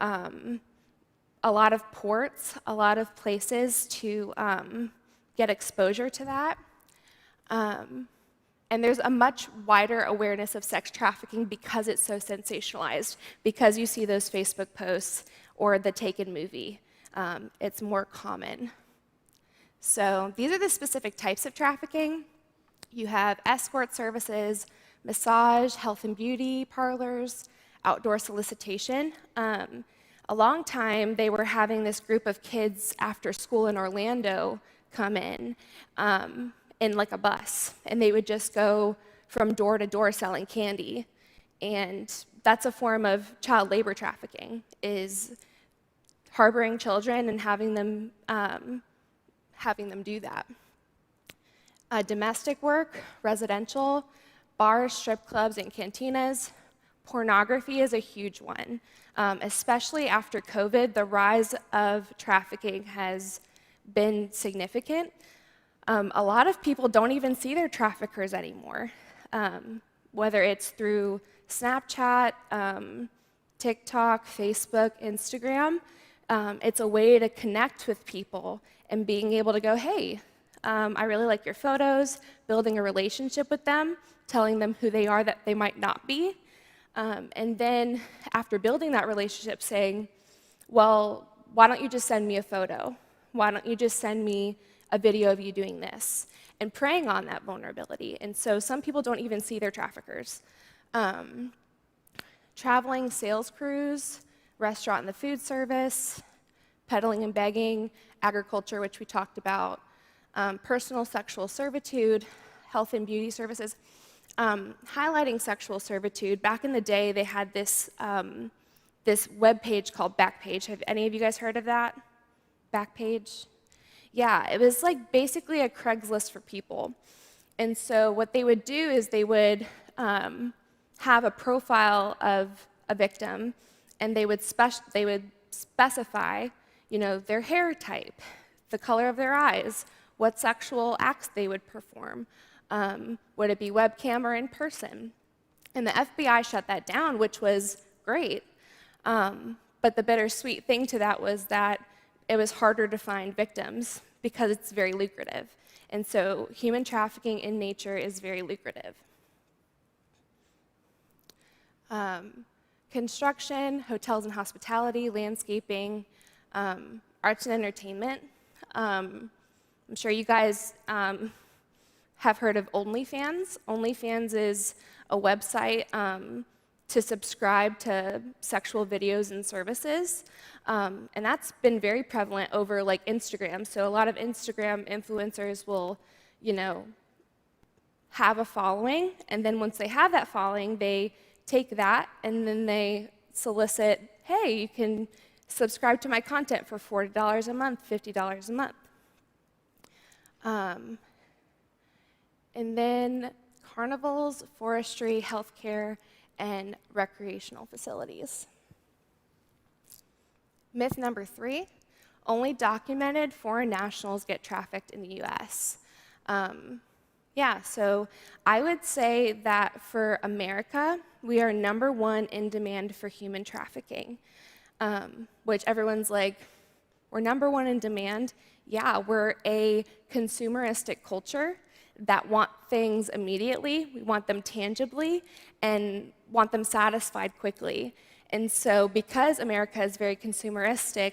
a lot of ports, a lot of places to get exposure to that. And there's a much wider awareness of sex trafficking because it's so sensationalized, because you see those Facebook posts or the Taken movie. It's more common. So these are the specific types of trafficking. You have escort services, massage, health and beauty parlors, outdoor solicitation. A long time, they were having this group of kids after school in Orlando come in like a bus, and they would just go from door to door selling candy. And that's a form of child labor trafficking, is harboring children and having them do that. Domestic work, residential, bars, strip clubs, and cantinas. Pornography is a huge one. Especially after COVID, the rise of trafficking has been significant. A lot of people don't even see their traffickers anymore, whether it's through Snapchat, TikTok, Facebook, Instagram. It's a way to connect with people and being able to go, hey, I really like your photos, building a relationship with them, telling them who they are that they might not be. And then after building that relationship, saying, well, why don't you just send me a photo? Why don't you just send me a video of you doing this? And preying on that vulnerability. And so some people don't even see their traffickers. Traveling sales crews, restaurant and the food service, peddling and begging, agriculture, which we talked about, personal sexual servitude, health and beauty services. Highlighting sexual servitude, back in the day, they had this web page called Backpage. Have any of you guys heard of that? Backpage? Yeah, it was like basically a Craigslist for people. And so what they would do is they would have a profile of a victim, and they would specify, you know, their hair type, the color of their eyes, what sexual acts they would perform. Would it be webcam or in person? And the FBI shut that down, which was great. But the bittersweet thing to that was that it was harder to find victims because it's very lucrative. And so human trafficking in nature is very lucrative. Construction, hotels and hospitality, landscaping, arts and entertainment. I'm sure you guys have heard of OnlyFans. OnlyFans is a website to subscribe to sexual videos and services. And that's been very prevalent over like Instagram. So a lot of Instagram influencers will, you know, have a following, and then once they have that following, they take that and then they solicit, hey, you can subscribe to my content for $40 a month, $50 a month. And then carnivals, forestry, healthcare, and recreational facilities. Myth number 3, only documented foreign nationals get trafficked in the US. Yeah, so I would say that for America, we are #1 in demand for human trafficking, which everyone's like, we're #1 in demand. Yeah, we're a consumeristic culture that want things immediately, we want them tangibly, and want them satisfied quickly. And so because America is very consumeristic,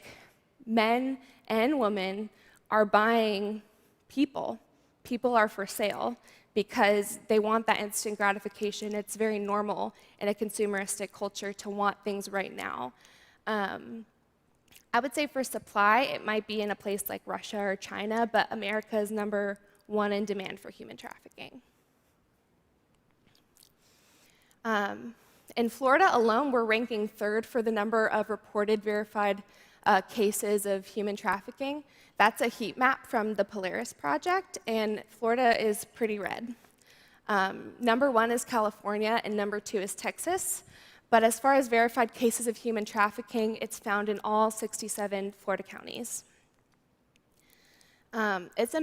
men and women are buying people. People are for sale because they want that instant gratification. It's very normal in a consumeristic culture to want things right now. I would say for supply, it might be in a place like Russia or China, but America is #1 in demand for human trafficking. In Florida alone, we're ranking 3rd for the number of reported verified cases of human trafficking. That's a heat map from the Polaris Project, and Florida is pretty red. #1 is California, and #2 is Texas. But as far as verified cases of human trafficking, it's found in all 67 Florida counties. It's a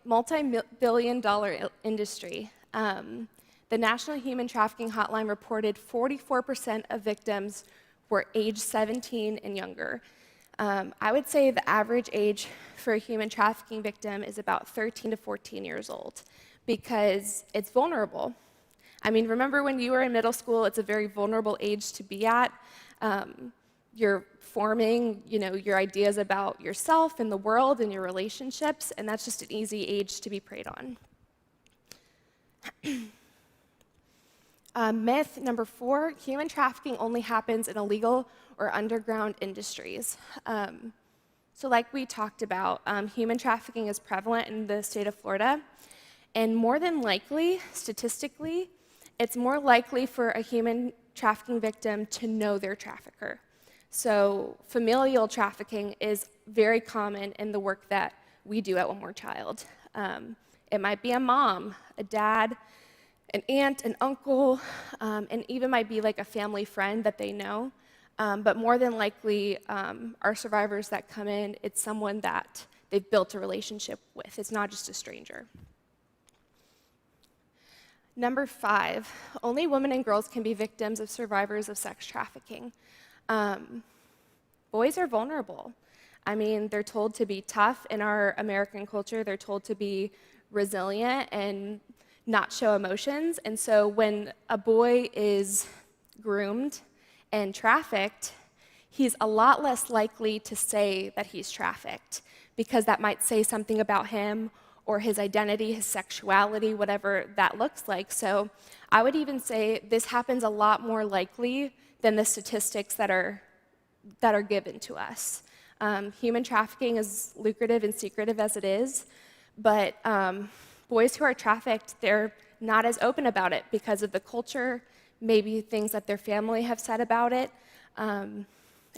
multi-billion-dollar industry. The National Human Trafficking Hotline reported 44% of victims were age 17 and younger. I would say the average age for a human trafficking victim is about 13 to 14 years old because it's vulnerable. I mean, remember when you were in middle school, it's a very vulnerable age to be at. You're forming, your ideas about yourself and the world and your relationships, and that's just an easy age to be preyed on. Myth #4, human trafficking only happens in illegal or underground industries. So like we talked about, human trafficking is prevalent in the state of Florida, and more than likely, statistically, it's more likely for a human trafficking victim to know their trafficker. So familial trafficking is very common in the work that we do at One More Child. It might be a mom, a dad, an aunt, an uncle, and even might be like a family friend that they know. But more than likely, our survivors that come in, it's someone that they've built a relationship with. It's not just a stranger. #5, only women and girls can be victims of survivors of sex trafficking. Boys are vulnerable. I mean, they're told to be tough in our American culture. They're told to be resilient and not show emotions. And so when a boy is groomed and trafficked, he's a lot less likely to say that he's trafficked because that might say something about him or his identity, his sexuality, whatever that looks like. So I would even say this happens a lot more likely than the statistics that are given to us. Human trafficking is lucrative and secretive as it is, but boys who are trafficked, they're not as open about it because of the culture, maybe things that their family have said about it, and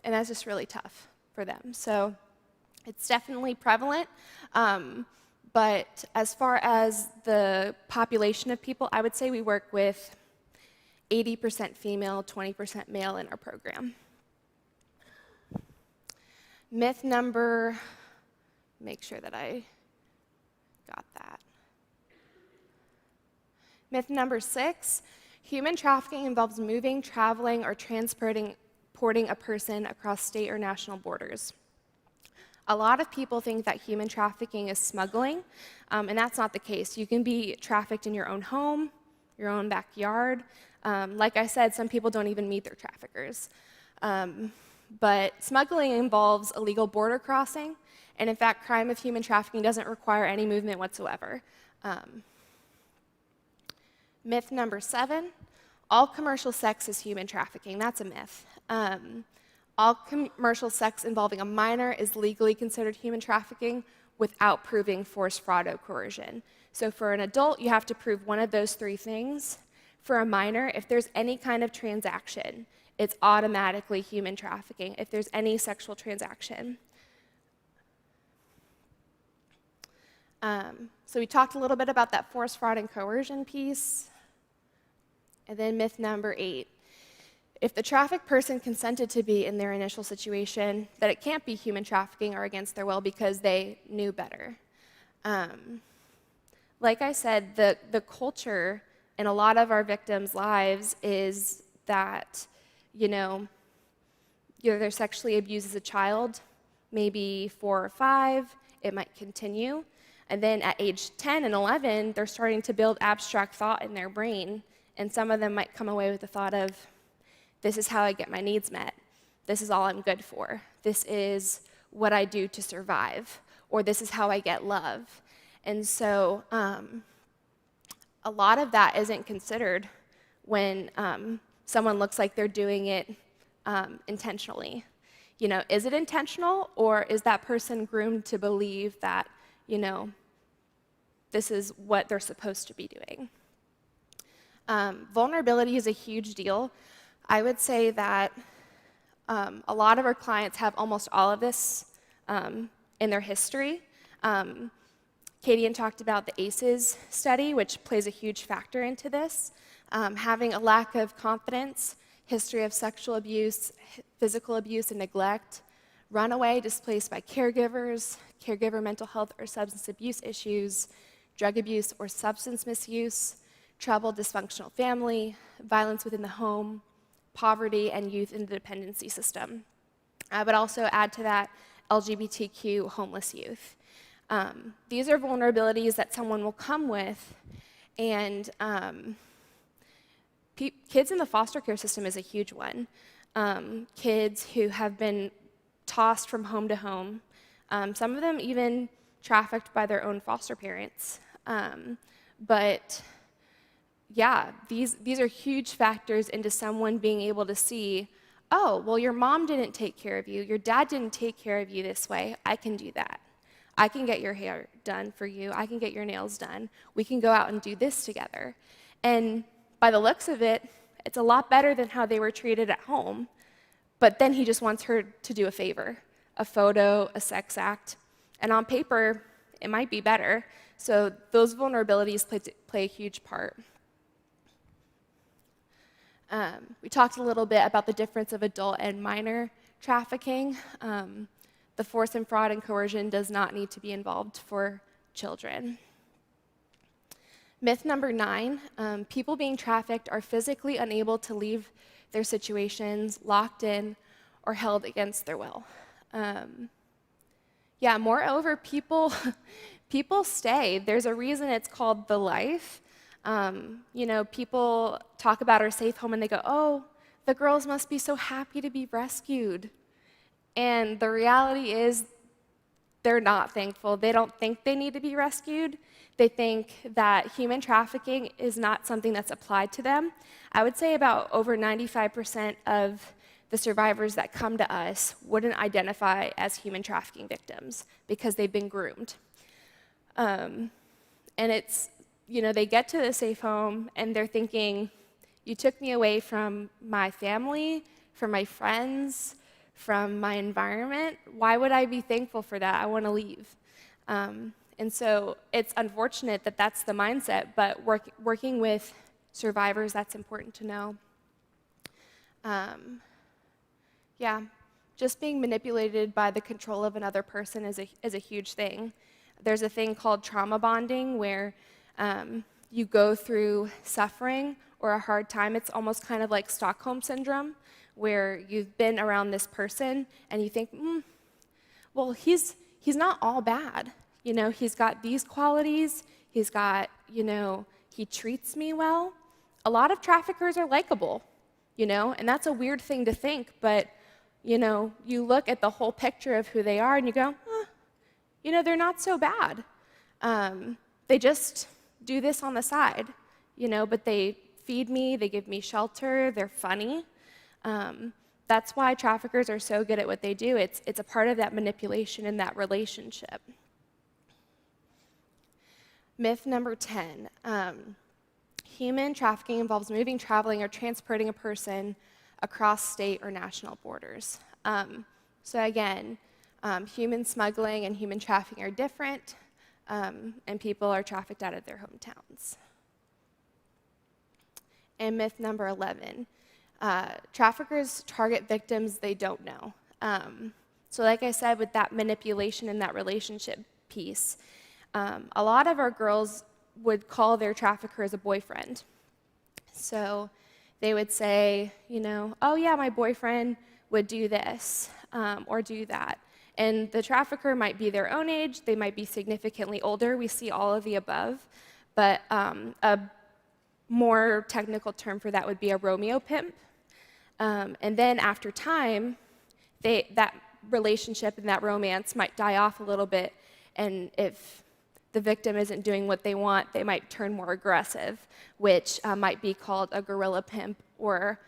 that's just really tough for them. So it's definitely prevalent. But as far as the population of people, I would say we work with 80% female, 20% male in our program. Myth make sure that I got that. Myth #6, human trafficking involves moving, traveling, or transporting a person across state or national borders. A lot of people think that human trafficking is smuggling, and that's not the case. You can be trafficked in your own home, your own backyard. Like I said, some people don't even meet their traffickers. But smuggling involves illegal border crossing, and in fact, crime of human trafficking doesn't require any movement whatsoever. Myth #7, all commercial sex is human trafficking. That's a myth. All commercial sex involving a minor is legally considered human trafficking without proving force, fraud, or coercion. So for an adult, you have to prove one of those 3 things. For a minor, if there's any kind of transaction, it's automatically human trafficking if there's any sexual transaction. So we talked a little bit about that force, fraud, and coercion piece. And then myth #8. If the trafficked person consented to be in their initial situation, that it can't be human trafficking or against their will because they knew better. Like I said, the culture in a lot of our victims' lives is that, they're sexually abused as a child, maybe 4 or 5, it might continue. And then at age 10 and 11, they're starting to build abstract thought in their brain, and some of them might come away with the thought of, this is how I get my needs met. This is all I'm good for. This is what I do to survive, or this is how I get love. And so a lot of that isn't considered when someone looks like they're doing it intentionally. You know, is it intentional, or is that person groomed to believe that, you know, this is what they're supposed to be doing? Vulnerability is a huge deal. I would say that a lot of our clients have almost all of this in their history. Katie talked about the ACEs study, which plays a huge factor into this. Having a lack of confidence, history of sexual abuse, physical abuse and neglect, runaway, displaced by caregivers, caregiver mental health or substance abuse issues, drug abuse or substance misuse, troubled dysfunctional family, violence within the home, poverty, and youth in the dependency system. But also add to that LGBTQ homeless youth. These are vulnerabilities that someone will come with, and kids in the foster care system is a huge one. Kids who have been tossed from home to home, some of them even trafficked by their own foster parents. But yeah, these are huge factors into someone being able to see, oh, well, your mom didn't take care of you, your dad didn't take care of you this way, I can do that. I can get your hair done for you, I can get your nails done, we can go out and do this together. And by the looks of it, it's a lot better than how they were treated at home, but then he just wants her to do a favor, a photo, a sex act, and on paper, it might be better. So those vulnerabilities play a huge part. We talked a little bit about the difference of adult and minor trafficking. The force and fraud and coercion does not need to be involved for children. Myth number 9, people being trafficked are physically unable to leave their situations, locked in, or held against their will. Yeah, moreover, people stay. There's a reason it's called the life. You know, people talk about our safe home and they go, oh, the girls must be so happy to be rescued. And the reality is they're not thankful. They don't think they need to be rescued. They think that human trafficking is not something that's applied to them. I would say about over 95% of the survivors that come to us wouldn't identify as human trafficking victims because they've been groomed. And it's, you know, they get to the safe home and they're thinking, you took me away from my family, from my friends, from my environment. Why would I be thankful for that? I want to leave. And so it's unfortunate that that's the mindset, but working with survivors, that's important to know. Yeah, just being manipulated by the control of another person is a huge thing. There's a thing called trauma bonding where you go through suffering or a hard time. It's almost kind of like Stockholm syndrome, where you've been around this person and you think, well, he's not all bad. You know, he's got these qualities, he's got, you know, he treats me well. A lot of traffickers are likable, you know, and that's a weird thing to think, but, you know, you look at the whole picture of who they are and you go, you know, they're not so bad. They just do this on the side, you know, but they feed me, they give me shelter, they're funny. That's why traffickers are so good at what they do. It's a part of that manipulation in that relationship. Myth number 10, human trafficking involves moving, traveling, or transporting a person across state or national borders. So again, human smuggling and human trafficking are different, and people are trafficked out of their hometowns. And myth number 11, traffickers target victims they don't know. So like I said, with that manipulation and that relationship piece, a lot of our girls would call their traffickers a boyfriend. So they would say, you know, oh yeah, my boyfriend would do this or do that. And the trafficker might be their own age, they might be significantly older, we see all of the above, but a more technical term for that would be a Romeo pimp. And then after time, that relationship and that romance might die off a little bit, and if the victim isn't doing what they want, they might turn more aggressive, which might be called a guerrilla pimp or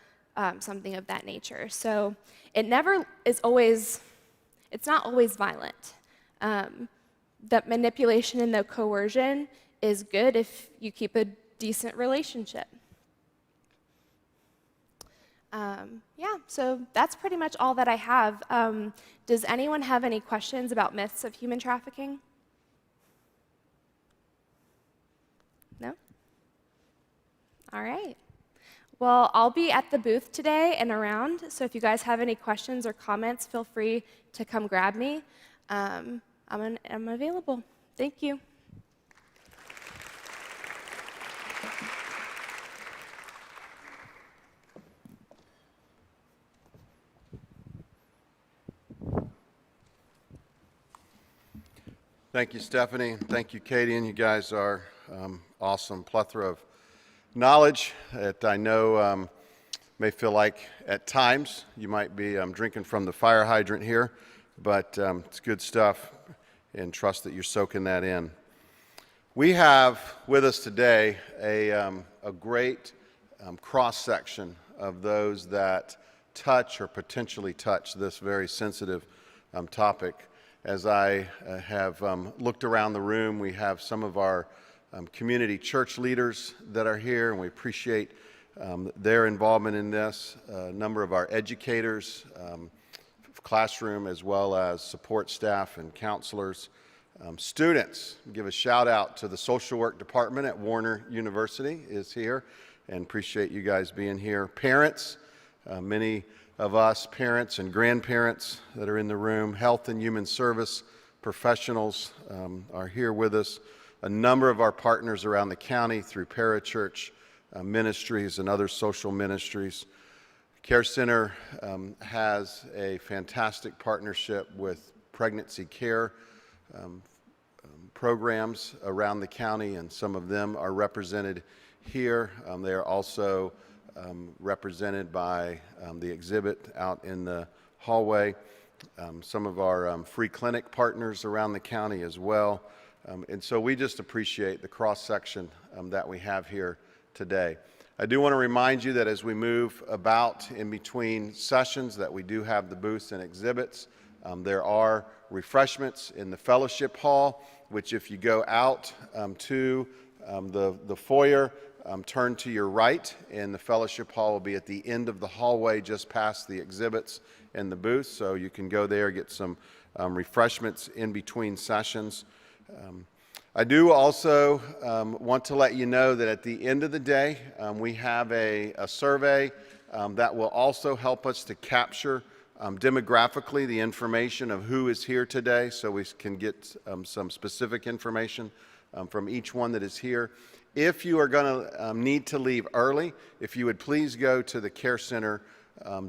something of that nature. So it never is always, it's not always violent. The manipulation and the coercion is good if you keep a decent relationship. Yeah, so that's pretty much all that I have. Does anyone have any questions about myths of human trafficking? No? All right. Well, I'll be at the booth today and around, so if you guys have any questions or comments, feel free to come grab me. I'm available. Thank you. Thank you, Stephanie. Thank you, Katie. And you guys are awesome. Plethora of knowledge that I know may feel like at times you might be drinking from the fire hydrant here, but it's good stuff, and trust that you're soaking that in. We have with us today a great cross-section of those that touch or potentially touch this very sensitive topic. As I have looked around the room, we have some of our community church leaders that are here, and we appreciate their involvement in this. A number of our educators, classroom, as well as support staff and counselors. Students, give a shout out to the social work department at Warner University is here, and appreciate you guys being here. Parents, many of us parents and grandparents that are in the room, health and human service professionals are here with us. A number of our partners around the county through parachurch ministries and other social ministries. Care Center has a fantastic partnership with pregnancy care programs around the county, and some of them are represented here. They are also represented by the exhibit out in the hallway. Some of our free clinic partners around the county as well. And so we just appreciate the cross-section that we have here today. I do want to remind you that as we move about in between sessions that we do have the booths and exhibits. There are refreshments in the fellowship hall, which if you go out to the foyer, turn to your right, and the fellowship hall will be at the end of the hallway just past the exhibits and the booth, so you can go there, get some refreshments in between sessions. I do also want to let you know that at the end of the day, we have a survey that will also help us to capture demographically the information of who is here today, so we can get some specific information from each one that is here. If you are going to need to leave early, if you would please go to the Care Center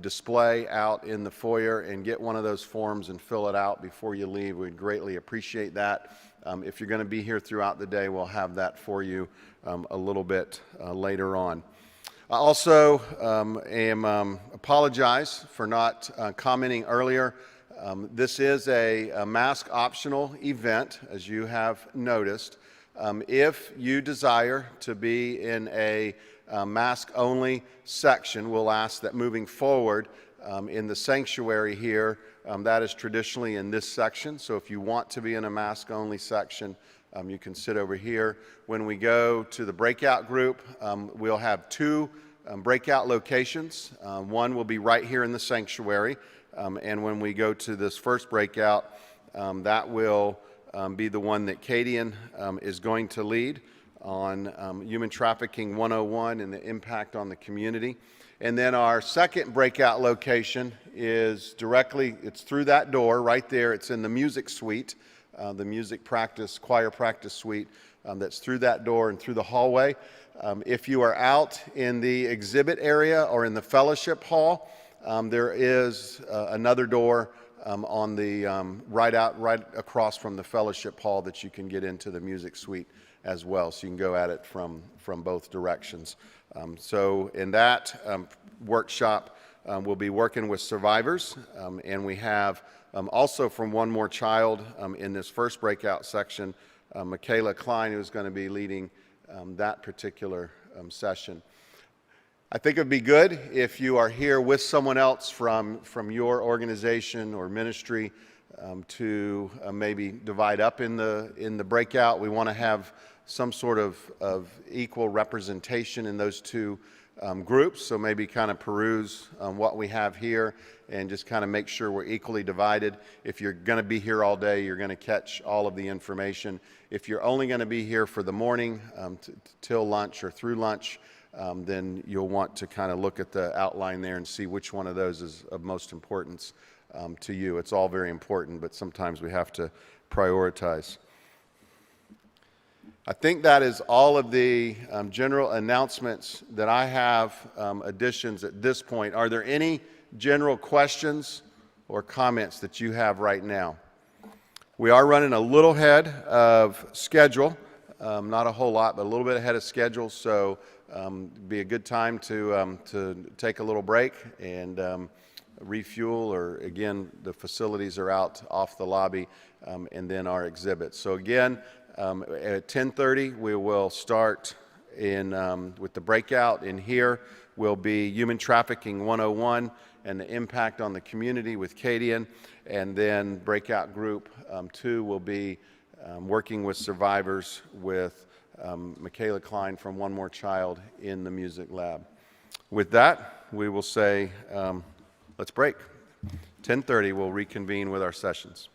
display out in the foyer and get one of those forms and fill it out before you leave. We'd greatly appreciate that. If you're going to be here throughout the day, we'll have that for you a little bit later on. I also apologize for not commenting earlier. This is a mask optional event, as you have noticed. If you desire to be in a mask-only section, we'll ask that moving forward in the sanctuary here, that is traditionally in this section. So if you want to be in a mask-only section, you can sit over here. When we go to the breakout group, we'll have two breakout locations. One will be right here in the sanctuary, and when we go to this first breakout, that will be the one that Cadian is going to lead on Human Trafficking 101 and the impact on the community. And then our second breakout location is directly, it's through that door right there. It's in the music suite, the music practice, choir practice suite that's through that door and through the hallway. If you are out in the exhibit area or in the fellowship hall, there is another door on the right across from the fellowship hall that you can get into the music suite as well. So you can go at it from both directions. So in that workshop, will be working with survivors, and we have also from One More Child in this first breakout section, Michaela Klein, who's going to be leading that particular session. I think it would be good if you are here with someone else from your organization or ministry to maybe divide up in the breakout. We want to have some sort of equal representation in those two groups, so maybe kind of peruse what we have here and just kind of make sure we're equally divided. If you're going to be here all day, you're going to catch all of the information. If you're only going to be here for the morning till lunch or through lunch, then you'll want to kind of look at the outline there and see which one of those is of most importance to you. It's all very important, but sometimes we have to prioritize. I think that is all of the general announcements that I have, additions at this point. Are there any general questions or comments that you have right now? We are running a little ahead of schedule, not a whole lot, but a little bit ahead of schedule, so be a good time to take a little break and refuel, or again, the facilities are out off the lobby, and then our exhibits. So again, at 10:30, we will start with the breakout. In here will be Human Trafficking 101 and the impact on the community with Cadian, and then breakout group 2 will be working with survivors with Michaela Klein from One More Child in the music lab. With that, we will say, let's break. 10:30, we'll reconvene with our sessions.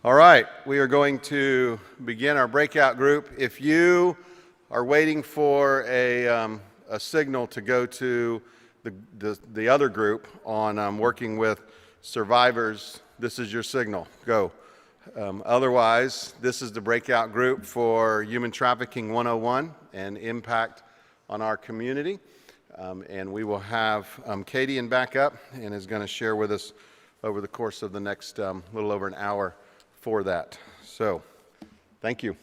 All right, we are going to begin our breakout group. If you are waiting for a signal to go to the other group on working with survivors, this is your signal. Go. Otherwise, this is the breakout group for Human Trafficking 101 and impact on our community. And we will have Katie back up and is going to share with us over the course of the next little over an hour for that. So, thank you.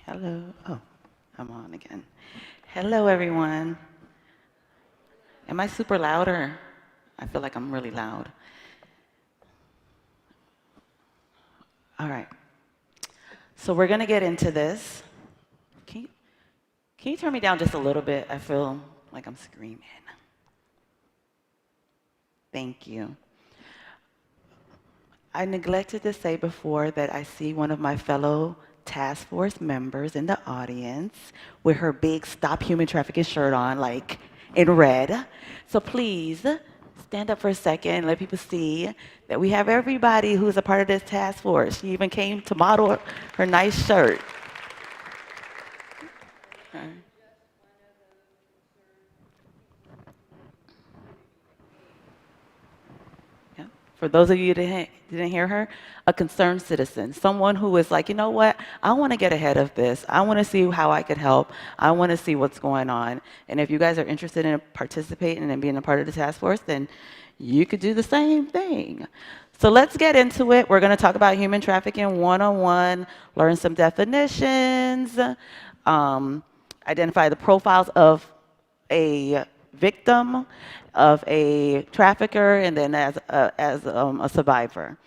Hello. Oh, I'm on again. Hello, everyone. Am I super loud or I feel like I'm really loud? All right. So we're going to get into this. Can you turn me down just a little bit? I feel like I'm screaming. Thank you. I neglected to say before that I see one of my fellow task force members in the audience with her big Stop Human Trafficking shirt on, like in red. So please stand up for a second, let people see that we have everybody who's a part of this task force. She even came to model her nice shirt. Yeah. For those of you that didn't hear her, a concerned citizen, someone who is like, you know what, I want to get ahead of this. I want to see how I could help. I want to see what's going on. And if you guys are interested in participating and being a part of the task force, then you could do the same thing. So let's get into it. We're going to talk about human trafficking 101, learn some definitions, identify the profiles of a victim, of a trafficker, and then as a survivor.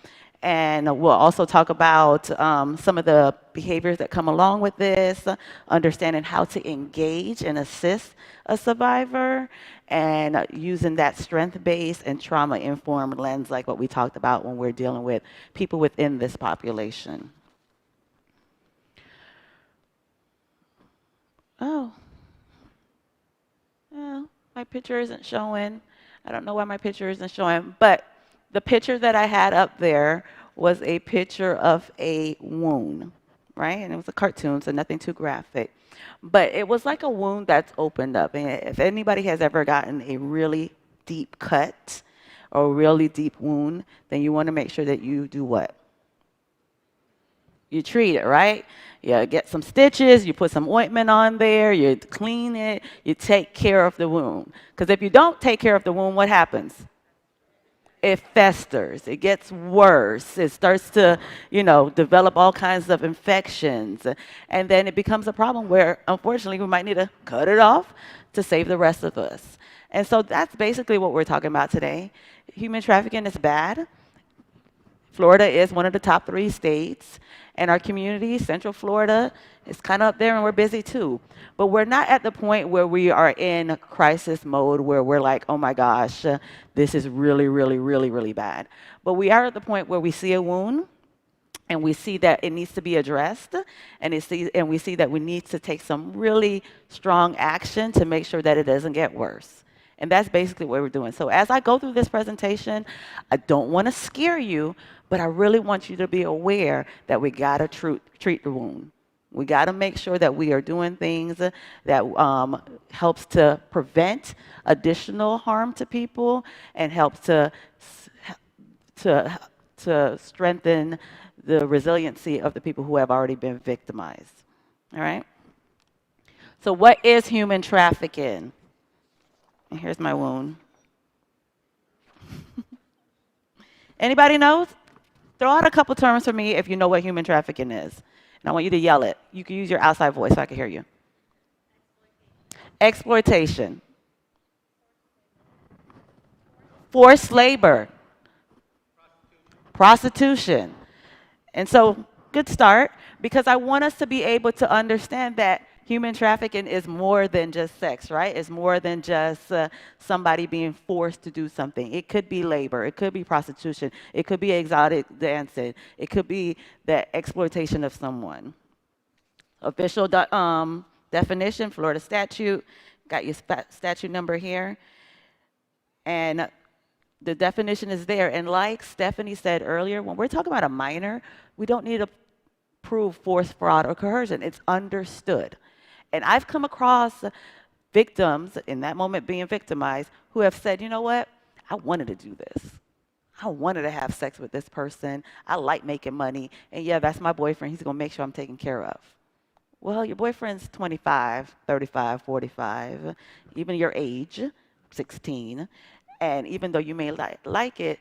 And we'll also talk about some of the behaviors that come along with this, understanding how to engage and assist a survivor, and using that strength-based and trauma-informed lens like what we talked about when we're dealing with people within this population. Oh. Well, my picture isn't showing. I don't know why my picture isn't showing, but the picture that I had up there was a picture of a wound, right? And it was a cartoon, so nothing too graphic. But it was like a wound that's opened up. And if anybody has ever gotten a really deep cut or a really deep wound, then you want to make sure that you do what? You treat it, right? You get some stitches, you put some ointment on there, you clean it, you take care of the wound. Because if you don't take care of the wound, what happens? It festers, it gets worse, it starts to, develop all kinds of infections. And then it becomes a problem where, unfortunately, we might need to cut it off to save the rest of us. And so that's basically what we're talking about today. Human trafficking is bad. Florida is one of the top 3 states, and our community, Central Florida, is kind of up there, and we're busy too. But we're not at the point where we are in crisis mode, where we're like, oh my gosh, this is really, really, really, really bad. But we are at the point where we see a wound, and we see that it needs to be addressed, and we see that we need to take some really strong action to make sure that it doesn't get worse. And that's basically what we're doing. So as I go through this presentation, I don't want to scare you, but I really want you to be aware that we got to treat the wound. We got to make sure that we are doing things that helps to prevent additional harm to people and helps to strengthen the resiliency of the people who have already been victimized. All right? So what is human trafficking? And here's my wound. Anybody knows? Throw out a couple terms for me if you know what human trafficking is. And I want you to yell it. You can use your outside voice so I can hear you. Exploitation. Forced labor. Prostitution. And so, good start, because I want us to be able to understand that human trafficking is more than just sex, right? It's more than just somebody being forced to do something. It could be labor. It could be prostitution. It could be exotic dancing. It could be the exploitation of someone. official definition, Florida statute. Got your statute number here. And the definition is there. And like Stephanie said earlier, when we're talking about a minor, we don't need to prove force, fraud, or coercion. It's understood. And I've come across victims, in that moment being victimized, who have said, you know what, I wanted to do this. I wanted to have sex with this person. I like making money. And yeah, that's my boyfriend. He's going to make sure I'm taken care of. Well, your boyfriend's 25, 35, 45, even your age, 16. And even though you may like it,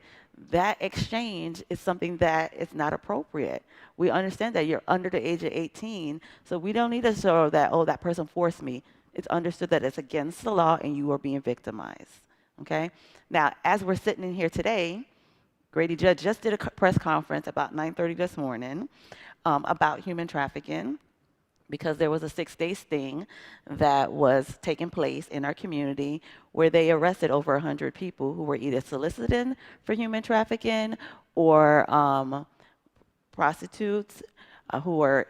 that exchange is something that is not appropriate. We understand that you're under the age of 18, so we don't need to show that, oh, that person forced me. It's understood that it's against the law and you are being victimized, okay? Now, as we're sitting in here today, Grady Judge just did a press conference about 9:30 this morning about human trafficking, because there was a 6-day sting that was taking place in our community where they arrested over 100 people who were either soliciting for human trafficking or prostitutes who were,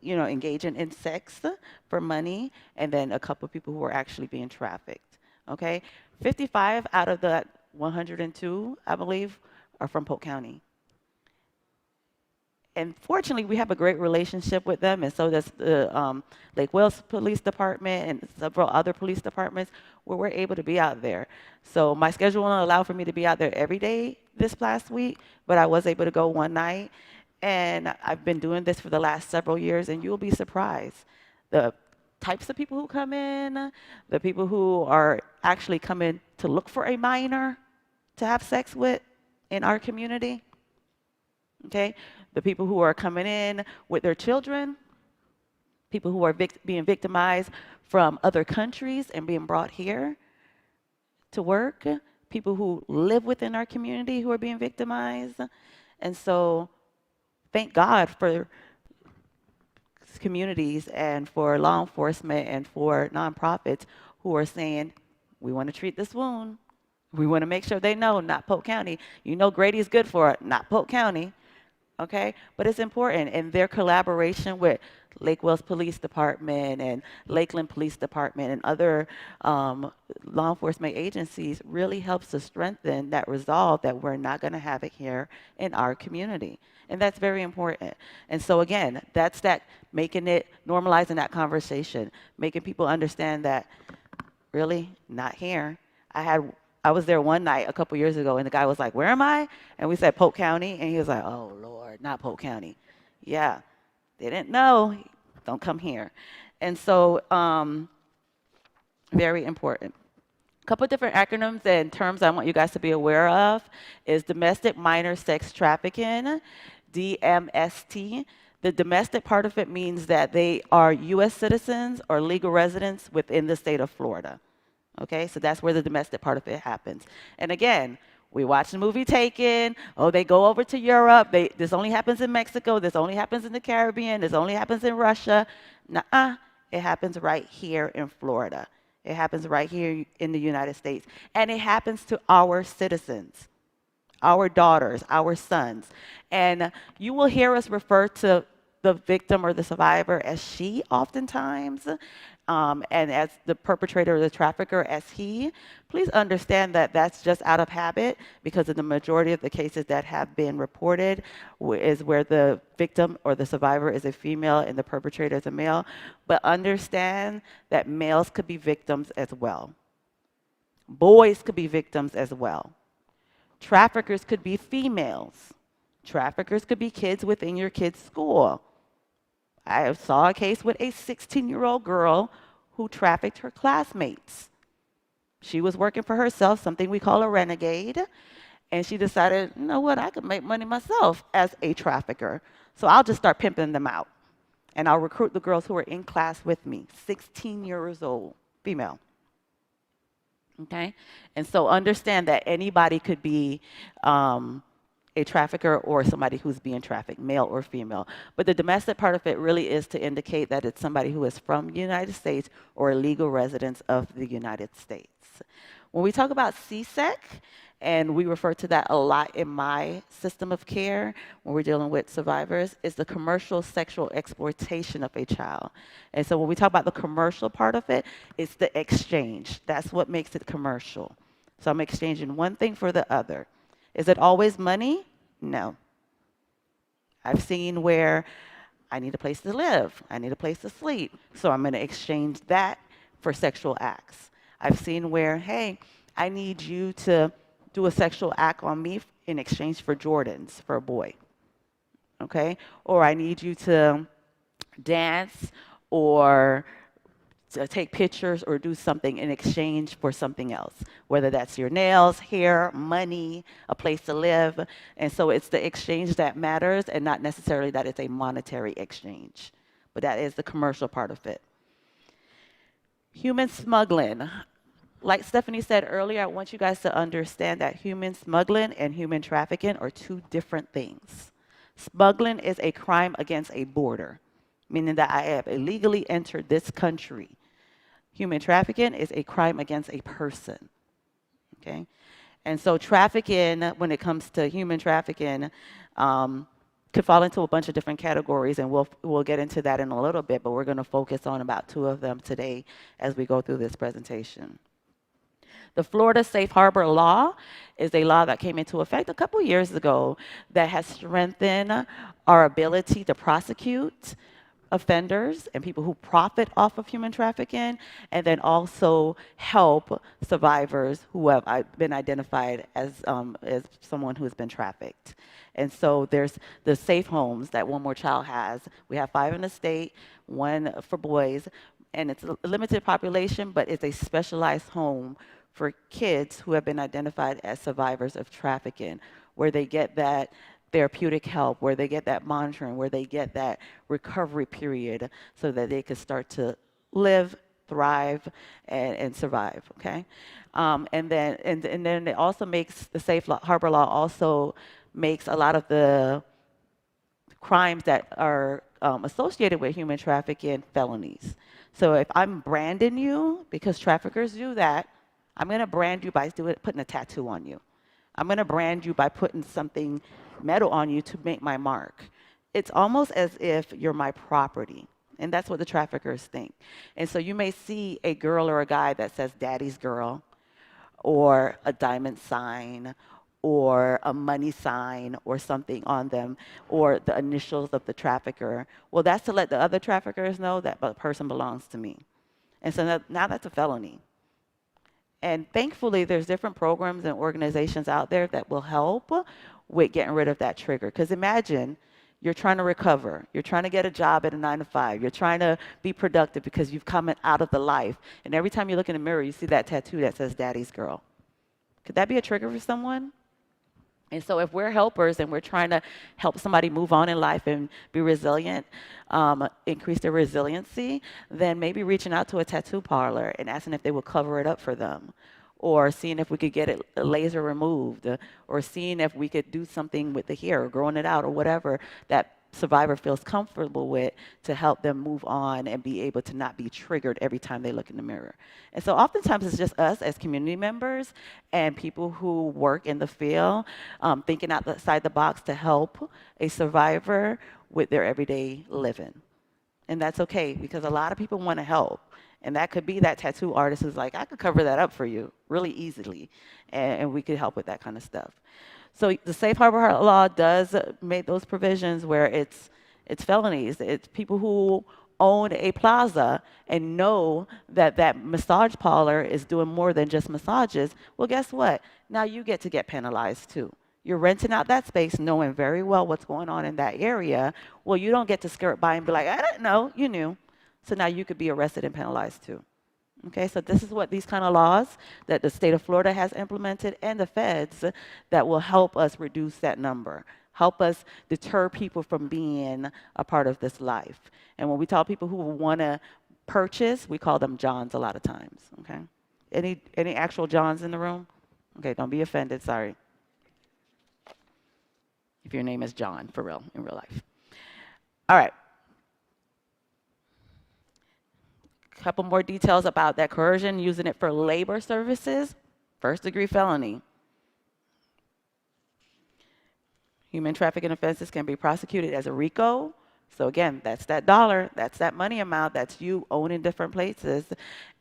engaging in sex for money, and then a couple of people who were actually being trafficked, okay? 55 out of the 102, I believe, are from Polk County. And fortunately, we have a great relationship with them, and so does the Lake Wales Police Department and several other police departments where we're able to be out there. So my schedule won't allow for me to be out there every day this past week, but I was able to go one night. And I've been doing this for the last several years, and you'll be surprised. The types of people who come in, the people who are actually coming to look for a minor to have sex with in our community, okay? The people who are coming in with their children, people who are being victimized from other countries and being brought here to work, people who live within our community who are being victimized. And so thank God for communities and for law enforcement and for nonprofits who are saying, we want to treat this wound. We want to make sure they know, not Polk County. You know Grady's good for it, not Polk County. Okay, but it's important, and their collaboration with Lake Wales Police Department and Lakeland Police Department and other law enforcement agencies really helps to strengthen that resolve that we're not going to have it here in our community. And that's very important. And so again, that's that making it, normalizing that conversation, making people understand that really not here. I was there one night a couple years ago, and the guy was like, where am I? And we said Polk County, and he was like, oh, Lord, not Polk County. Yeah, they didn't know. Don't come here. And so very important. A couple different acronyms and terms I want you guys to be aware of is domestic minor sex trafficking, DMST. The domestic part of it means that they are U.S. citizens or legal residents within the state of Florida. Okay, so that's where the domestic part of it happens. And again, we watch the movie Taken. Oh, they go over to Europe. This only happens in Mexico. This only happens in the Caribbean. This only happens in Russia. Nuh-uh. It happens right here in Florida. It happens right here in the United States. And it happens to our citizens, our daughters, our sons. And you will hear us refer to the victim or the survivor as she oftentimes. And as the perpetrator or the trafficker as he. Please understand that that's just out of habit, because of the majority of the cases that have been reported is where the victim or the survivor is a female and the perpetrator is a male. But understand that males could be victims as well. Boys could be victims as well. Traffickers could be females. Traffickers could be kids within your kid's school. I saw a case with a 16-year-old girl who trafficked her classmates. She was working for herself, something we call a renegade, and she decided, you know what, I could make money myself as a trafficker, so I'll just start pimping them out, and I'll recruit the girls who are in class with me, 16 years old, female. Okay? And so understand that anybody could be a trafficker or somebody who's being trafficked, male or female. But the domestic part of it really is to indicate that it's somebody who is from the United States or legal residents of the United States. When we talk about CSEC and we refer to that a lot in my system of care when we're dealing with survivors, is the commercial sexual exploitation of a child. And so when we talk about the commercial part of it, it's the exchange. That's what makes it commercial. So I'm exchanging one thing for the other. Is it always money? No. I've seen where I need a place to live, I need a place to sleep, so I'm going to exchange that for sexual acts. I've seen where, hey, I need you to do a sexual act on me in exchange for Jordans for a boy, okay? Or I need you to dance or to take pictures or do something in exchange for something else, whether that's your nails, hair, money, a place to live. And so it's the exchange that matters and not necessarily that it's a monetary exchange, but that is the commercial part of it. Human smuggling. Like Stephanie said earlier, I want you guys to understand that human smuggling and human trafficking are two different things. Smuggling is a crime against a border, meaning that I have illegally entered this country. Human trafficking is a crime against a person, okay? And so trafficking, when it comes to human trafficking, could fall into a bunch of different categories, and we'll get into that in a little bit, but we're going to focus on about two of them today as we go through this presentation. The Florida Safe Harbor Law is a law that came into effect a couple years ago that has strengthened our ability to prosecute offenders and people who profit off of human trafficking, and then also help survivors who have been identified as someone who has been trafficked. And so there's the safe homes that One More Child has. We have 5 in the state, 1 for boys, and it's a limited population, but it's a specialized home for kids who have been identified as survivors of trafficking, where they get that therapeutic help, where they get that monitoring, where they get that recovery period so that they can start to live, thrive, and survive, okay? And then it also makes, the Safe Harbor Law also makes a lot of the crimes that are associated with human trafficking felonies. So if I'm branding you, because traffickers do that, I'm gonna brand you by putting a tattoo on you. I'm gonna brand you by putting something metal on you to make my mark. It's almost as if you're my property. And that's what the traffickers think. And so you may see a girl or a guy that says daddy's girl, or a diamond sign, or a money sign, or something on them, or the initials of the trafficker. Well, that's to let the other traffickers know that the person belongs to me. And so now that's a felony. And thankfully, there's different programs and organizations out there that will help with getting rid of that trigger. Because imagine you're trying to recover. You're trying to get a job at a 9 to 5. You're trying to be productive because you've come out of the life. And every time you look in the mirror, you see that tattoo that says daddy's girl. Could that be a trigger for someone? And so if we're helpers and we're trying to help somebody move on in life and be resilient, increase their resiliency, then maybe reaching out to a tattoo parlor and asking if they will cover it up for them, or seeing if we could get it laser removed, or seeing if we could do something with the hair, or growing it out, or whatever that survivor feels comfortable with to help them move on and be able to not be triggered every time they look in the mirror. And so oftentimes it's just us as community members and people who work in the field thinking outside the box to help a survivor with their everyday living. And that's okay, because a lot of people want to help. And that could be that tattoo artist who's like, I could cover that up for you really easily, and we could help with that kind of stuff. So the Safe Harbor Law does make those provisions where it's felonies. It's people who own a plaza and know that that massage parlor is doing more than just massages. Well, guess what? Now you get to get penalized too. You're renting out that space knowing very well what's going on in that area. Well, you don't get to skirt by and be like, I didn't know, you knew. So now you could be arrested and penalized too. Okay, so this is what these kind of laws that the state of Florida has implemented, and the feds, that will help us reduce that number, help us deter people from being a part of this life. And when we tell people who want to purchase, we call them Johns a lot of times, okay? Any actual Johns in the room? Okay, don't be offended, sorry. If your name is John, for real, in real life. All right. Couple more details about that coercion, using it for labor services, first-degree felony. Human trafficking offenses can be prosecuted as a RICO. So again, that's that dollar, that's that money amount, that's you owning different places.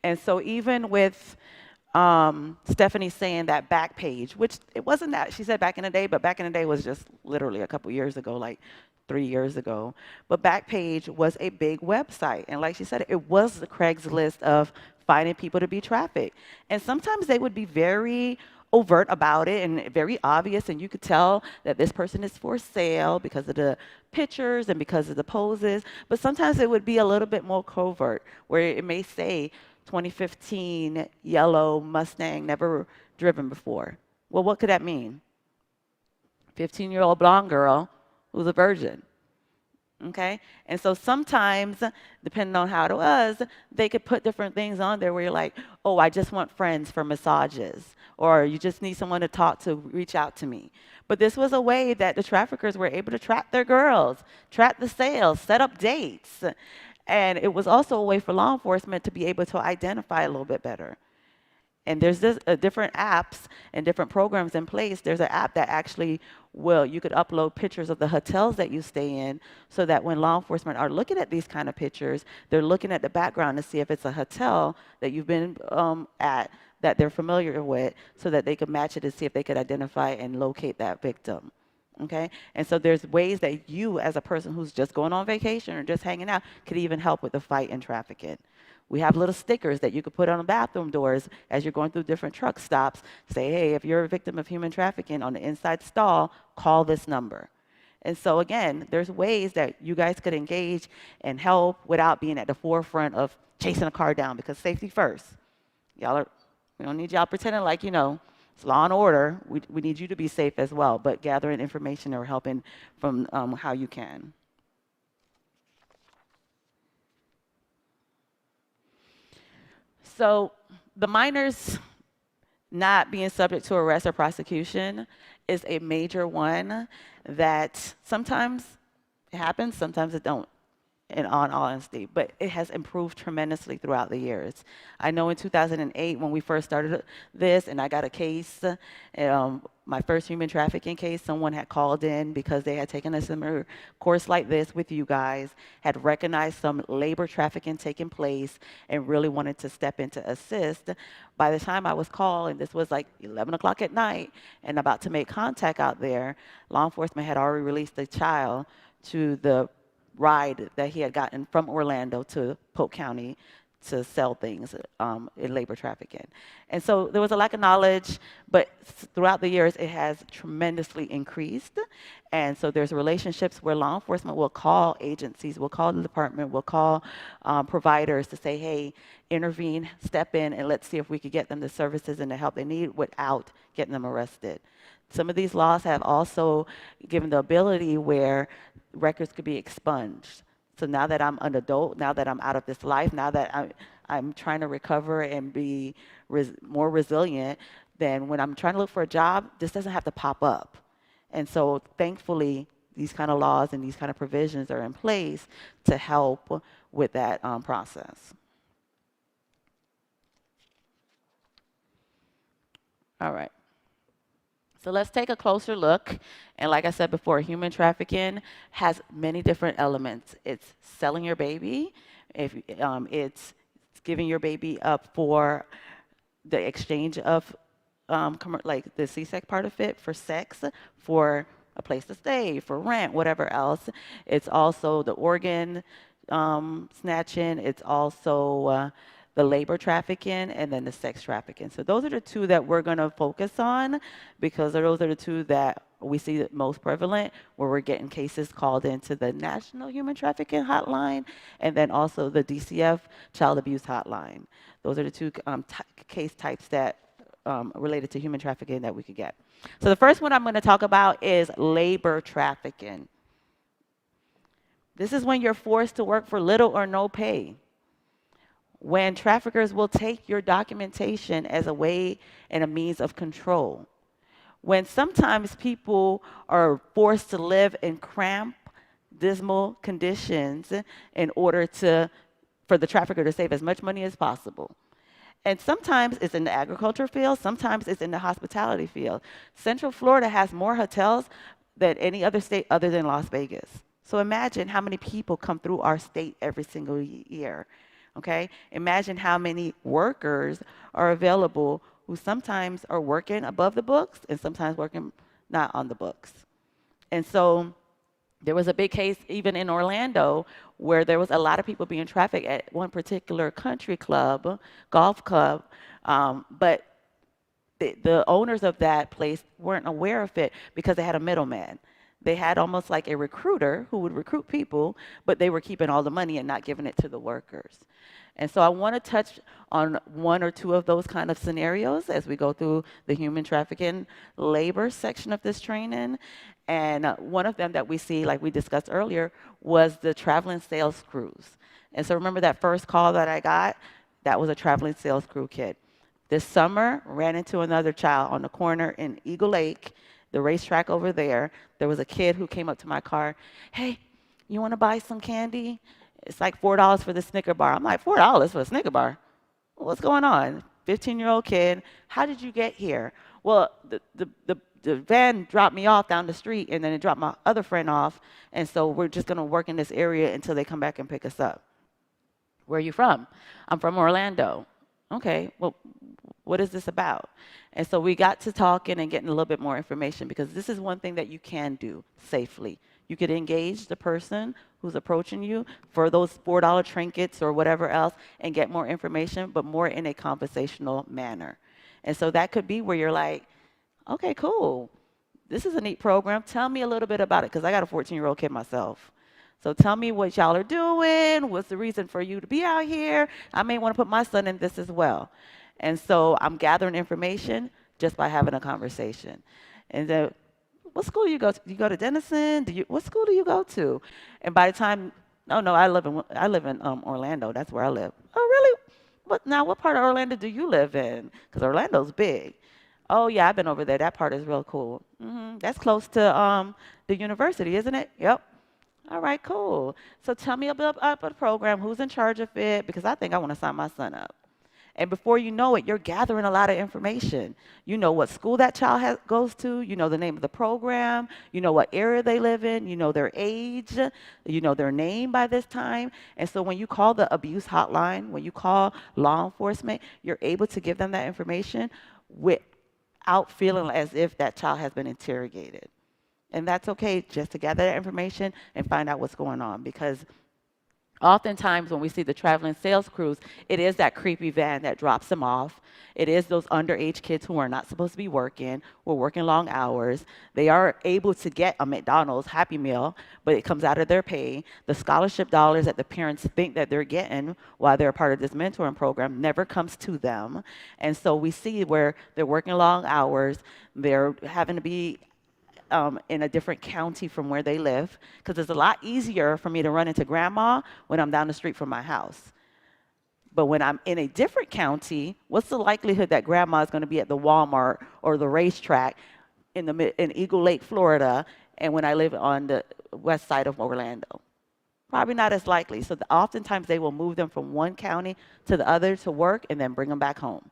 And so even with Stephanie saying that back page, which it wasn't that she said back in the day, but back in the day was just literally a couple years ago, like 3 years ago. But Backpage was a big website. And like she said, it was the Craigslist of finding people to be trafficked. And sometimes they would be very overt about it and very obvious, and you could tell that this person is for sale because of the pictures and because of the poses. But sometimes it would be a little bit more covert, where it may say 2015 yellow Mustang, never driven before. Well, what could that mean? 15-year-old blonde girl who's a virgin. Okay? And so sometimes, depending on how it was, they could put different things on there where you're like, oh, I just want friends for massages, or you just need someone to talk to, reach out to me. But this was a way that the traffickers were able to trap their girls, track the sales, set up dates. And it was also a way for law enforcement to be able to identify a little bit better. And there's different apps and different programs in place. There's an app that actually you could upload pictures of the hotels that you stay in, so that when law enforcement are looking at these kind of pictures, they're looking at the background to see if it's a hotel that you've been at that they're familiar with, so that they could match it to see if they could identify and locate that victim. Okay? And so there's ways that you, as a person who's just going on vacation or just hanging out, could even help with the fight in trafficking. We have little stickers that you could put on the bathroom doors as you're going through different truck stops. Say, hey, if you're a victim of human trafficking on the inside stall, call this number. And so again, there's ways that you guys could engage and help without being at the forefront of chasing a car down, because safety first. We don't need y'all pretending like, it's law and order. We need you to be safe as well, but gathering information or helping from how you can. So the minors not being subject to arrest or prosecution is a major one that sometimes it happens, sometimes it don't, in all honesty, but it has improved tremendously throughout the years. I know in 2008 when we first started this and I got a case, my first human trafficking case, someone had called in because they had taken a similar course like this with you guys, had recognized some labor trafficking taking place and really wanted to step in to assist. By the time I was called, and this was like 11 o'clock at night, and about to make contact out there, law enforcement had already released the child to the ride that he had gotten from Orlando to Polk County to sell things in labor trafficking. And so there was a lack of knowledge, but throughout the years it has tremendously increased. And so there's relationships where law enforcement will call agencies, will call the department, will call providers to say, hey, intervene, step in, and let's see if we could get them the services and the help they need without getting them arrested. Some of these laws have also given the ability where records could be expunged. So now that I'm an adult, now that I'm out of this life, now that I'm trying to recover and be more resilient, then when I'm trying to look for a job, this doesn't have to pop up. And so thankfully, these kind of laws and these kind of provisions are in place to help with that process. All right. So let's take a closer look. And like I said before, human trafficking has many different elements. It's selling your baby. It's giving your baby up for the exchange of, like the C-sex part of it, for sex, for a place to stay, for rent, whatever else. It's also the organ snatching. It's also the labor trafficking, and then the sex trafficking. So those are the two that we're going to focus on, because those are the two that we see the most prevalent, where we're getting cases called into the National Human Trafficking Hotline, and then also the DCF Child Abuse Hotline. Those are the two case types that related to human trafficking that we could get. So the first one I'm going to talk about is labor trafficking. This is when you're forced to work for little or no pay, when traffickers will take your documentation as a way and a means of control, when sometimes people are forced to live in cramped, dismal conditions in order for the trafficker to save as much money as possible. And sometimes it's in the agriculture field, sometimes it's in the hospitality field. Central Florida has more hotels than any other state other than Las Vegas. So imagine how many people come through our state every single year. Okay? Imagine how many workers are available who sometimes are working above the books and sometimes working not on the books. And so there was a big case even in Orlando where there was a lot of people being trafficked at one particular country club, golf club, but the owners of that place weren't aware of it because they had a middleman. They had almost like a recruiter who would recruit people, but they were keeping all the money and not giving it to the workers. And so I want to touch on one or two of those kind of scenarios as we go through the human trafficking labor section of this training. And one of them that we see, like we discussed earlier, was the traveling sales crews. And so remember that first call that I got? That was a traveling sales crew kid. This summer, ran into another child on the corner in Eagle Lake, the racetrack over there. There was a kid who came up to my car. Hey, you want to buy some candy? It's like $4 for the Snicker bar. I'm like, $4 for a Snicker bar? What's going on? 15-year-old kid. How did you get here? Well, the van dropped me off down the street, and then it dropped my other friend off. And so we're just going to work in this area until they come back and pick us up. Where are you from? I'm from Orlando. Okay, well, what is this about? And so we got to talking and getting a little bit more information, because this is one thing that you can do safely. You could engage the person who's approaching you for those $4 trinkets or whatever else and get more information, but more in a conversational manner. And so that could be where you're like, okay, cool. This is a neat program. Tell me a little bit about it, because I got a 14-year-old kid myself. So tell me what y'all are doing. What's the reason for you to be out here? I may want to put my son in this as well. And so I'm gathering information just by having a conversation. And then, what school do you go to? You go to Denison? What school do you go to? And by the time, oh no, I live in Orlando. That's where I live. Oh really? What part of Orlando do you live in? Because Orlando's big. Oh yeah, I've been over there. That part is real cool. That's close to the university, isn't it? Yep. All right, cool. So tell me about the program. Who's in charge of it? Because I think I want to sign my son up. And before you know it, you're gathering a lot of information. You know what school that child goes to. You know the name of the program. You know what area they live in. You know their age. You know their name by this time. And so when you call the abuse hotline, when you call law enforcement, you're able to give them that information without feeling as if that child has been interrogated. And that's okay, just to gather that information and find out what's going on, because oftentimes when we see the traveling sales crews, it is that creepy van that drops them off. It is those underage kids who are not supposed to be working, who are working long hours. They are able to get a McDonald's Happy Meal, but it comes out of their pay. The scholarship dollars that the parents think that they're getting while they're a part of this mentoring program never comes to them. And so we see where they're working long hours, they're having to be in a different county from where they live, because it's a lot easier for me to run into grandma when I'm down the street from my house. But when I'm in a different county, what's the likelihood that grandma is going to be at the Walmart or the racetrack in Eagle Lake, Florida, and when I live on the west side of Orlando? Probably not as likely. So oftentimes they will move them from one county to the other to work and then bring them back home.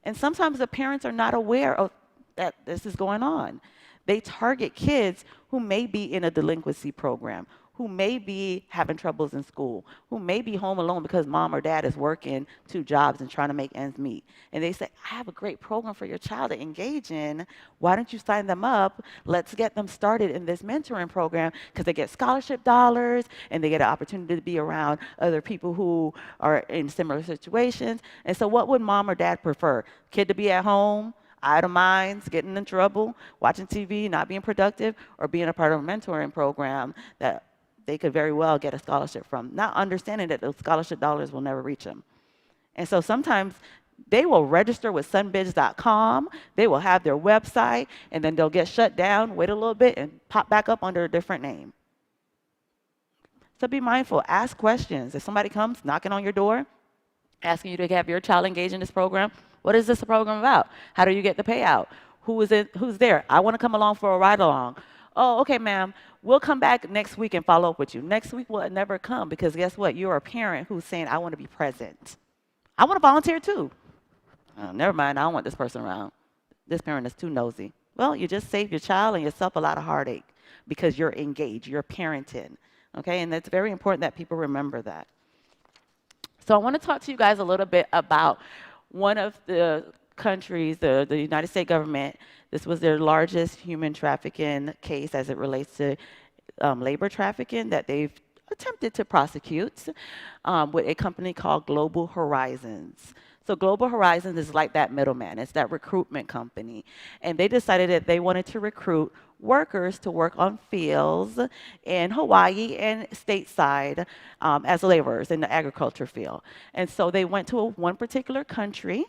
And sometimes the parents are not aware of that this is going on. They target kids who may be in a delinquency program, who may be having troubles in school, who may be home alone because mom or dad is working 2 jobs and trying to make ends meet. And they say, I have a great program for your child to engage in. Why don't you sign them up? Let's get them started in this mentoring program, because they get scholarship dollars and they get an opportunity to be around other people who are in similar situations. And so what would mom or dad prefer? Kid to be at home, idle minds, getting in trouble, watching TV, not being productive, or being a part of a mentoring program that they could very well get a scholarship from, not understanding that those scholarship dollars will never reach them. And so sometimes they will register with sunbiz.com, they will have their website, and then they'll get shut down, wait a little bit, and pop back up under a different name. So be mindful, ask questions. If somebody comes knocking on your door, asking you to have your child engage in this program, what is this program about? How do you get the payout? Who's there? I want to come along for a ride along. Oh, okay, ma'am. We'll come back next week and follow up with you. Next week will never come, because guess what? You're a parent who's saying, I want to be present. I want to volunteer too. Oh, never mind, I don't want this person around. This parent is too nosy. Well, you just saved your child and yourself a lot of heartache. because you're engaged, you're parenting, okay? And that's very important that people remember that. So I want to talk to you guys a little bit about one of the countries, the United States government. This was their largest human trafficking case as it relates to labor trafficking that they've attempted to prosecute with a company called Global Horizons. So Global Horizons is like that middleman. It's that recruitment company. And they decided that they wanted to recruit workers to work on fields in Hawaii and stateside as laborers in the agriculture field. And so they went to one particular country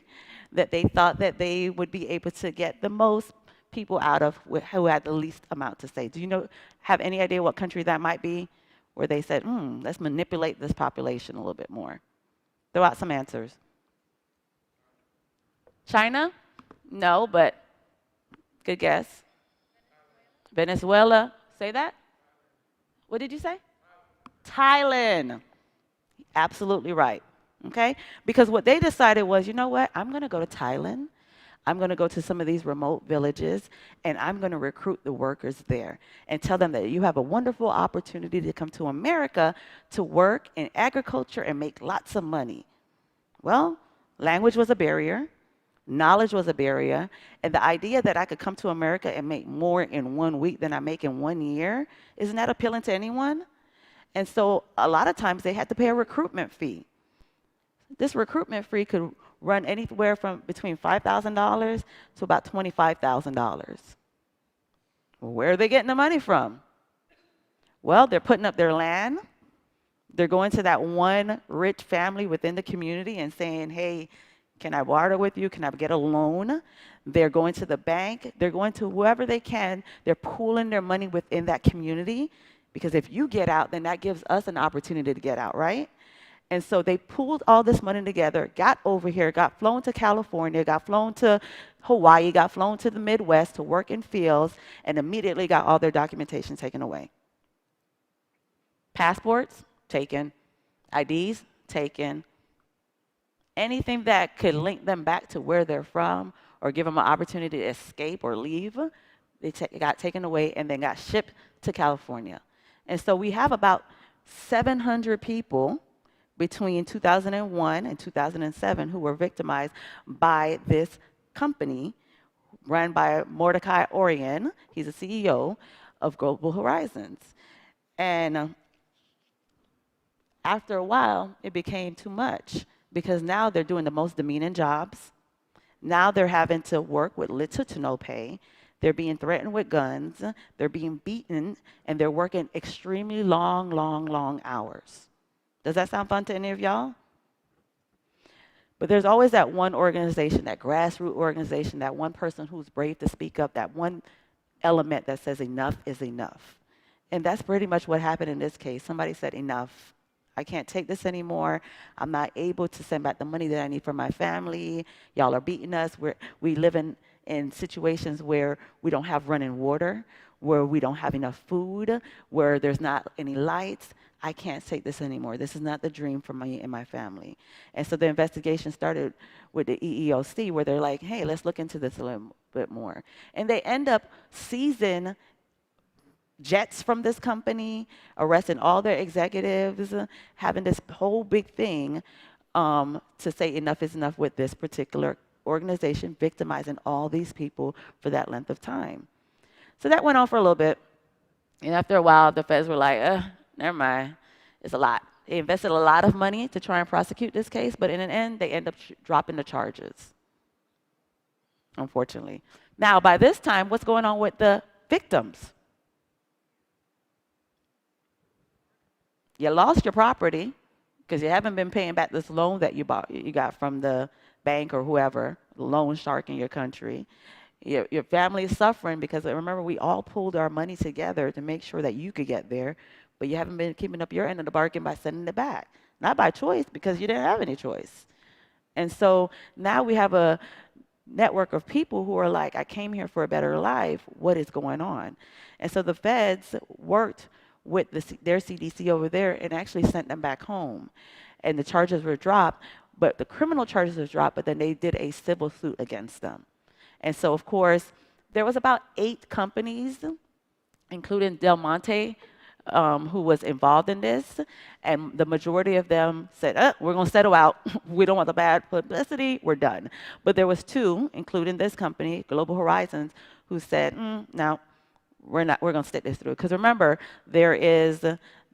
that they thought that they would be able to get the most people out of who had the least amount to say. Do you have any idea what country that might be? Where they said, let's manipulate this population a little bit more. Throw out some answers. China? No, but good guess. Venezuela? Say that? What did you say? Thailand. Absolutely right. Okay? Because what they decided was, you know what? I'm going to go to Thailand. I'm going to go to some of these remote villages, and I'm going to recruit the workers there and tell them that you have a wonderful opportunity to come to America to work in agriculture and make lots of money. Well, language was a barrier. Knowledge was a barrier. And the idea that I could come to America and make more in 1 week than I make in 1 year, isn't that appealing to anyone? And so a lot of times they had to pay a recruitment fee. This recruitment fee could run anywhere from between $5,000 to about $25,000. Well, where are they getting the money from? Well, they're putting up their land. They're going to that one rich family within the community and saying, hey, can I barter with you? Can I get a loan? They're going to the bank. They're going to whoever they can. They're pooling their money within that community, because if you get out, then that gives us an opportunity to get out, right? And so they pooled all this money together, got over here, got flown to California, got flown to Hawaii, got flown to the Midwest to work in fields, and immediately got all their documentation taken away. Passports, taken. IDs, taken. Anything that could link them back to where they're from or give them an opportunity to escape or leave, they got taken away and then got shipped to California. And so we have about 700 people between 2001 and 2007 who were victimized by this company run by Mordecai Orion. He's a CEO of Global Horizons. And after a while, it became too much, because now they're doing the most demeaning jobs. Now they're having to work with little to no pay. They're being threatened with guns. They're being beaten, and they're working extremely long hours. Does that sound fun to any of y'all? But there's always that one organization, that grassroots organization, that one person who's brave to speak up, that one element that says enough is enough. And that's pretty much what happened in this case. Somebody said, enough. I can't take this anymore. I'm not able to send back the money that I need for my family. Y'all are beating us. We live in situations where we don't have running water, where we don't have enough food, where there's not any lights. I can't take this anymore. This is not the dream for me and my family. And so the investigation started with the EEOC, where they're like, hey, let's look into this a little bit more. And they end up seizing jets from this company, arresting all their executives, having this whole big thing to say enough is enough with this particular organization, victimizing all these people for that length of time. So that went on for a little bit. And after a while, the feds were like, never mind, it's a lot. They invested a lot of money to try and prosecute this case, but in the end, they end up dropping the charges, unfortunately. Now, by this time, what's going on with the victims? You lost your property because you haven't been paying back this loan that you got from the bank or whoever, the loan shark in your country. Your family is suffering because, remember, we all pulled our money together to make sure that you could get there, but you haven't been keeping up your end of the bargain by sending it back. Not by choice, because you didn't have any choice. And so now we have a network of people who are like, I came here for a better life. What is going on? And so the feds worked with their CDC over there and actually sent them back home. And the charges were dropped, but the criminal charges were dropped, but then they did a civil suit against them. And so, of course, there was about 8 companies including Del Monte, who was involved in this, and the majority of them said, we're going to settle out. We don't want the bad publicity. We're done. But there was two, including this company, Global Horizons, who said, no, we're not. We're going to stick this through. Because remember, there is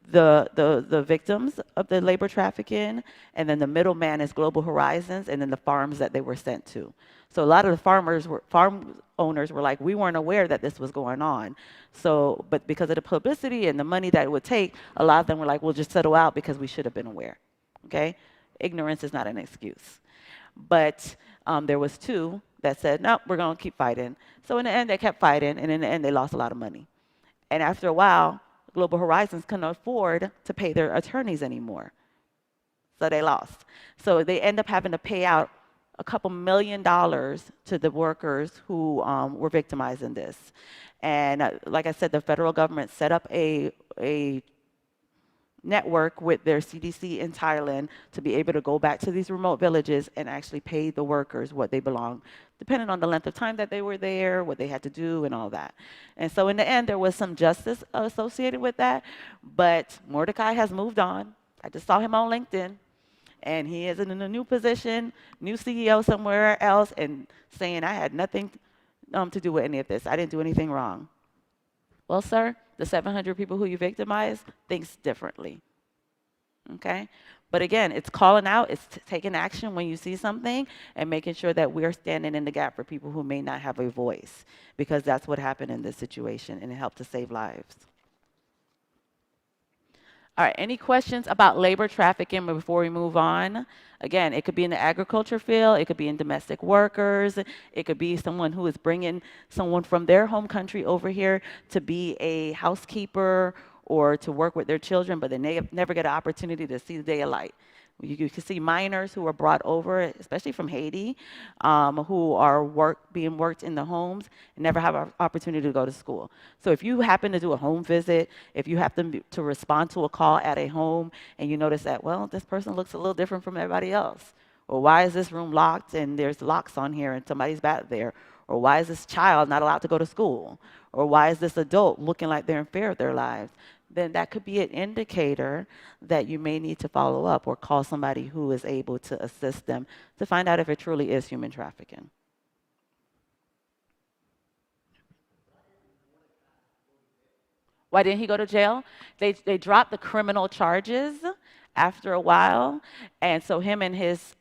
the victims of the labor trafficking, and then the middleman is Global Horizons, and then the farms that they were sent to. So a lot of the farm owners were like, we weren't aware that this was going on. So, but because of the publicity and the money that it would take, a lot of them were like, we'll just settle out because we should have been aware. Okay? Ignorance is not an excuse. But there was two that said, no, we're going to keep fighting. So in the end, they kept fighting, and in the end, they lost a lot of money. And after a while, Global Horizons couldn't afford to pay their attorneys anymore. So they lost. So they end up having to pay out a couple $1 million to the workers who were victimized in this. And like I said, the federal government set up a network with their CDC in Thailand to be able to go back to these remote villages and actually pay the workers what they belong, depending on the length of time that they were there, what they had to do, and all that. And so in the end, there was some justice associated with that, but Mordecai has moved on. I just saw him on LinkedIn, and he is in a new position, new CEO somewhere else, and saying, I had nothing to do with any of this. I didn't do anything wrong. Well, sir, the 700 people who you victimized thinks differently, okay? But again, it's calling out, it's taking action when you see something and making sure that we're standing in the gap for people who may not have a voice, because that's what happened in this situation, and it helped to save lives. All right, any questions about labor trafficking before we move on? Again, it could be in the agriculture field, it could be in domestic workers, it could be someone who is bringing someone from their home country over here to be a housekeeper or to work with their children, but they never get an opportunity to see the day of light. You can see minors who are brought over, especially from Haiti, who are being worked in the homes and never have an opportunity to go to school. So if you happen to do a home visit, if you happen to respond to a call at a home and you notice that, well, this person looks a little different from everybody else, or why is this room locked and there's locks on here and somebody's back there, or why is this child not allowed to go to school, or why is this adult looking like they're in fear of their lives, then that could be an indicator that you may need to follow up or call somebody who is able to assist them to find out if it truly is human trafficking. Why didn't he go to jail? They dropped the criminal charges after a while, and so him and his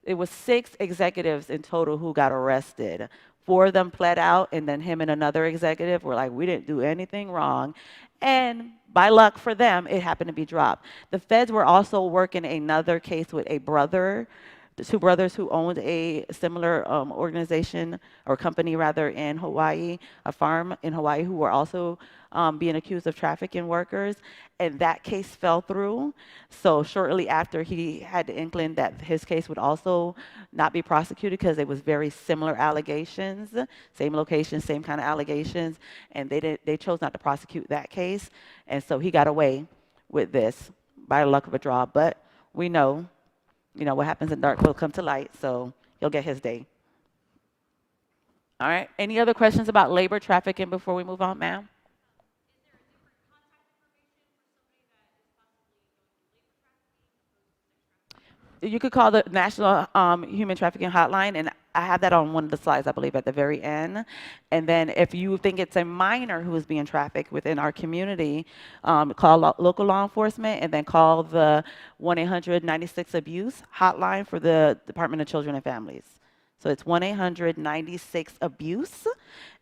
it was 6 executives in total who got arrested. 4 of them pled out, and then him and another executive were like, we didn't do anything wrong. And by luck for them, it happened to be dropped. The feds were also working another case with a brother, the 2 brothers who owned a similar organization or company rather in Hawaii, a farm in Hawaii, who were also being accused of trafficking workers, and that case fell through. So shortly after, he had the inkling that his case would also not be prosecuted because it was very similar allegations, same location, same kind of allegations, and they chose not to prosecute that case, and so he got away with this by the luck of a draw. But we know, what happens in dark will come to light, so he'll get his day. All right, any other questions about labor trafficking before we move on, ma'am? You could call the National Human Trafficking Hotline, and I have that on one of the slides, I believe, at the very end. And then if you think it's a minor who is being trafficked within our community, call local law enforcement, and then call the 1-800-96-ABUSE hotline for the Department of Children and Families. So it's 1-800-96-ABUSE,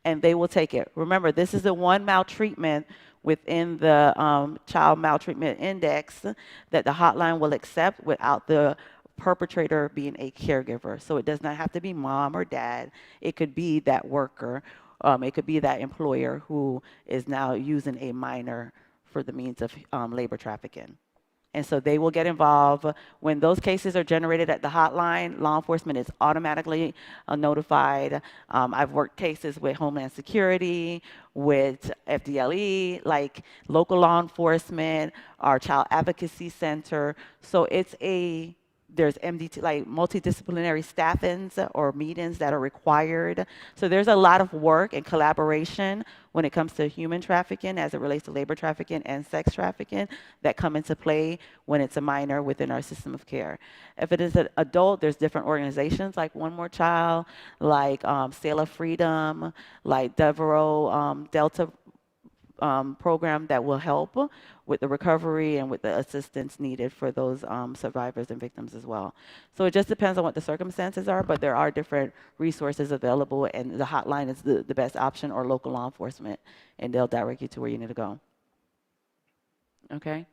and they will take it. Remember, this is the one maltreatment within the child maltreatment index that the hotline will accept without the perpetrator being a caregiver. So it does not have to be mom or dad. It could be that worker. It could be that employer who is now using a minor for the means of labor trafficking. And so they will get involved. When those cases are generated at the hotline, law enforcement is automatically notified. I've worked cases with Homeland Security, with FDLE, like local law enforcement, our Child Advocacy Center. So it's a There's MDT, like multidisciplinary staff-ins or meetings that are required. So there's a lot of work and collaboration when it comes to human trafficking as it relates to labor trafficking and sex trafficking that come into play when it's a minor within our system of care. If it is an adult, there's different organizations like One More Child, like Sail of Freedom, like Devereaux, Delta program that will help with the recovery and with the assistance needed for those survivors and victims as well. So it just depends on what the circumstances are, but there are different resources available, and the hotline is the best option, or local law enforcement, and they'll direct you to where you need to go. Okay?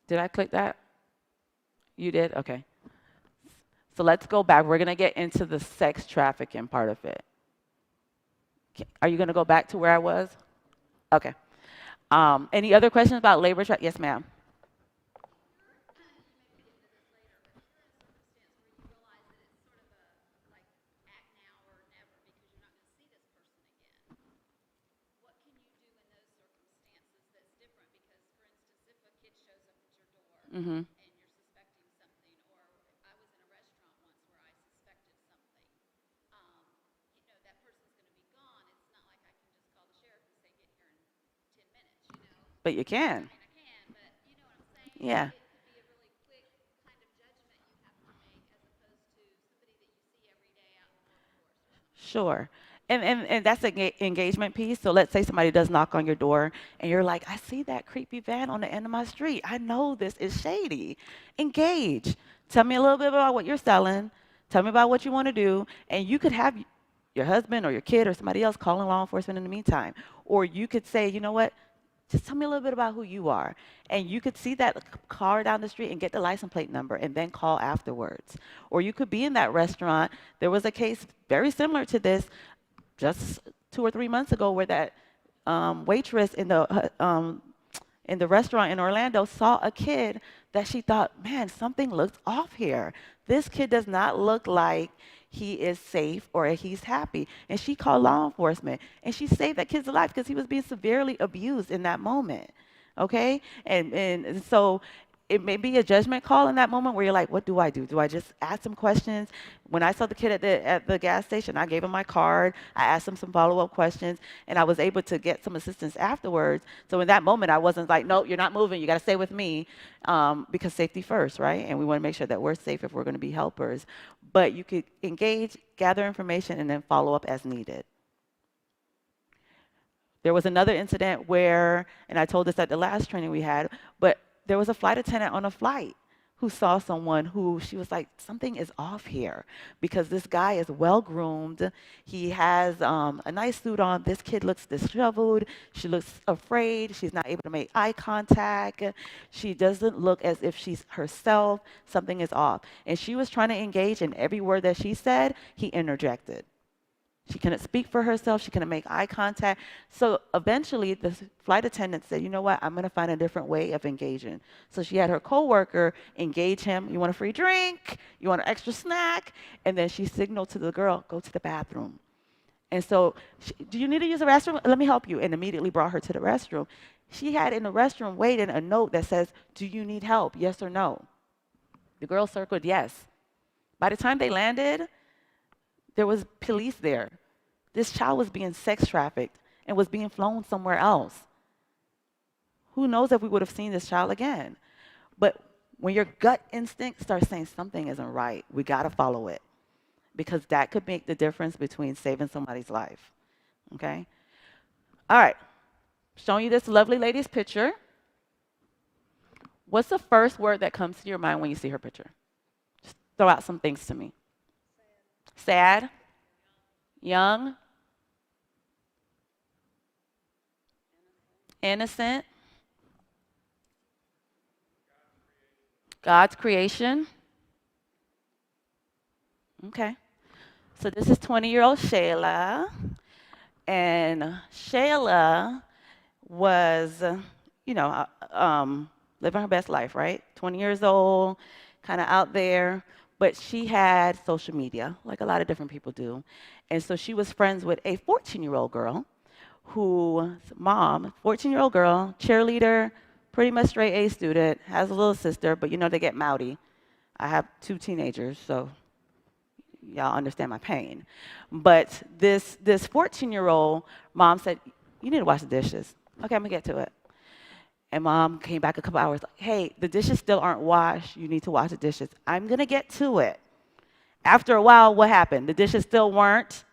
Did I click that? You did? Okay. So let's go back. We're going to get into the sex trafficking part of it. Are you going to go back to where I was? Okay. Any other questions about labor trafficking? Yes, ma'am. Mm-hmm. But you can. Yeah. Sure. And that's an engagement piece. So let's say somebody does knock on your door and you're like, I see that creepy van on the end of my street. I know this is shady. Engage. Tell me a little bit about what you're selling. Tell me about what you want to do. And you could have your husband or your kid or somebody else calling law enforcement in the meantime. Or you could say, you know what? Just tell me a little bit about who you are. And you could see that car down the street and get the license plate number and then call afterwards. Or you could be in that restaurant. There was a case very similar to this just 2 or 3 months ago where that waitress in the restaurant in Orlando saw a kid that she thought, man, something looks off here. This kid does not look like he is safe or he's happy. And she called law enforcement, and she saved that kid's life because he was being severely abused in that moment. Okay? And so it may be a judgment call in that moment where you're like, what do I do? Do I just ask some questions? When I saw the kid at the gas station, I gave him my card. I asked him some follow-up questions, and I was able to get some assistance afterwards. So in that moment, I wasn't like, no, you're not moving. You got to stay with me, because safety first, right? And we want to make sure that we're safe if we're going to be helpers. But you could engage, gather information, and then follow up as needed. There was another incident where, and I told this at the last training we had, but there was a flight attendant on a flight who saw someone who she was like, something is off here because this guy is well groomed. He has a nice suit on. This kid looks disheveled. She looks afraid. She's not able to make eye contact. She doesn't look as if she's herself. Something is off. And she was trying to engage, and every word that she said, he interjected. She couldn't speak for herself. She couldn't make eye contact. So eventually, the flight attendant said, you know what? I'm going to find a different way of engaging. So she had her coworker engage him. You want a free drink? You want an extra snack? And then she signaled to the girl, go to the bathroom. And so, do you need to use the restroom? Let me help you. And immediately brought her to the restroom. She had in the restroom waiting a note that says, do you need help? Yes or no? The girl circled yes. By the time they landed, there was police there. This child was being sex trafficked and was being flown somewhere else. Who knows if we would have seen this child again? But when your gut instinct starts saying something isn't right, we got to follow it, because that could make the difference between saving somebody's life. Okay? All right. Showing you this lovely lady's picture. What's the first word that comes to your mind when you see her picture? Just throw out some things to me. Sad. Young. Innocent. God's creation. Okay. So this is 20-year-old Shayla. And Shayla was, living her best life, right? 20 years old, kind of out there. But she had social media, like a lot of different people do. And so she was friends with a 14-year-old girl whose mom, 14-year-old girl, cheerleader, pretty much straight A student, has a little sister, but you know they get mouthy. I have 2 teenagers, so y'all understand my pain. But this 14-year-old, mom said, you need to wash the dishes. Okay, I'm gonna get to it. And mom came back a couple hours, like, hey, the dishes still aren't washed. You need to wash the dishes. I'm gonna get to it. After a while, what happened? The dishes still weren't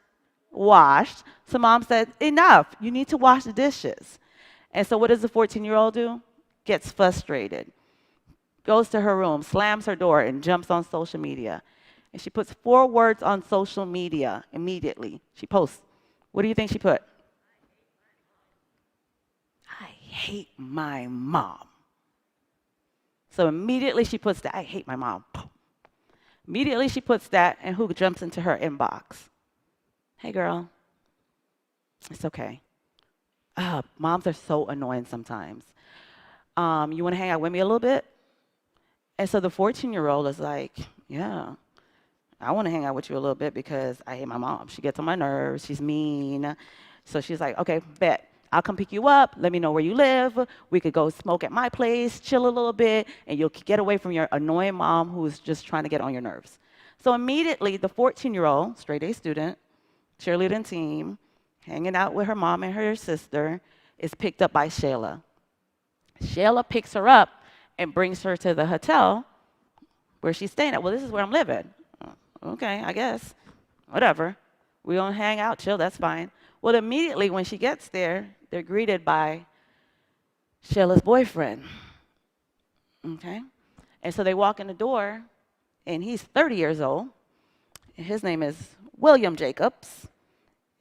washed. So mom said, enough, you need to wash the dishes. And so what does the 14-year-old do? Gets frustrated, goes to her room, slams her door, and jumps on social media. And she puts 4 words on social media immediately. She posts. What do you think she put? I hate my mom. So immediately she puts that, I hate my mom. Immediately she puts that, and who jumps into her inbox? Hey, girl. It's okay. Moms are so annoying sometimes. You want to hang out with me a little bit? And so the 14-year-old is like, yeah, I want to hang out with you a little bit because I hate my mom. She gets on my nerves. She's mean. So she's like, okay, bet. I'll come pick you up. Let me know where you live. We could go smoke at my place, chill a little bit, and you'll get away from your annoying mom who's just trying to get on your nerves. So immediately, the 14-year-old, straight A student, cheerleading team, hanging out with her mom and her sister, is picked up by Shayla. Shayla picks her up and brings her to the hotel where she's staying at. Well, this is where I'm living. Okay, I guess. Whatever. We don't hang out, chill, that's fine. Well, immediately when she gets there, they're greeted by Shayla's boyfriend. Okay? And so they walk in the door, and he's 30 years old. And his name is William Jacobs.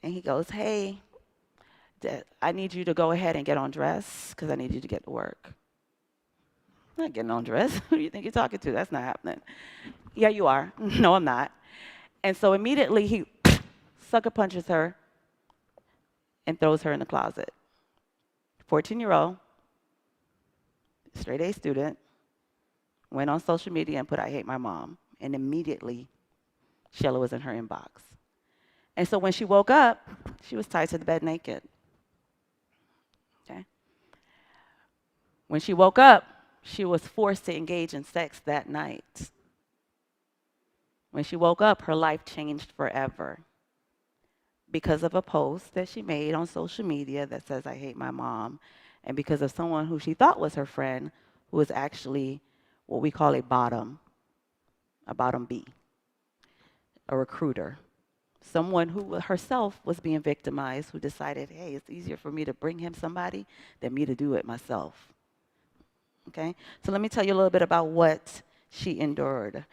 And he goes, hey, I need you to go ahead and get undressed because I need you to get to work. I'm not getting undressed. Who do you think you're talking to? That's not happening. Yeah, you are. No, I'm not. And so immediately he sucker punches her and throws her in the closet. 14-year-old, straight A student, went on social media and put, I hate my mom. And immediately, Shayla was in her inbox. And so when she woke up, she was tied to the bed naked. Okay? When she woke up, she was forced to engage in sex that night. When she woke up, her life changed forever because of a post that she made on social media that says, I hate my mom, and because of someone who she thought was her friend who was actually what we call a bottom B, a recruiter. Someone who herself was being victimized, who decided, hey, it's easier for me to bring him somebody than me to do it myself. Okay? So let me tell you a little bit about what she endured.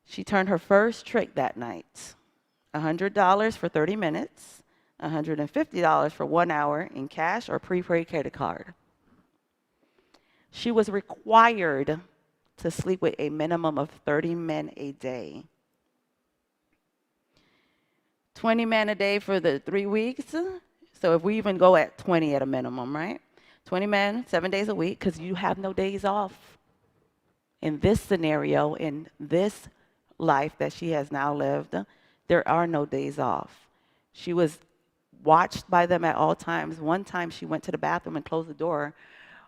She turned her first trick that night. $100 for 30 minutes, $150 for 1 hour in cash or prepaid credit card. She was required to sleep with a minimum of 30 men a day. 20 men a day for the 3 weeks. So if we even go at 20 at a minimum, right? 20 men, 7 days a week, because you have no days off. In this scenario, in this life that she has now lived, there are no days off. She was watched by them at all times. One time she went to the bathroom and closed the door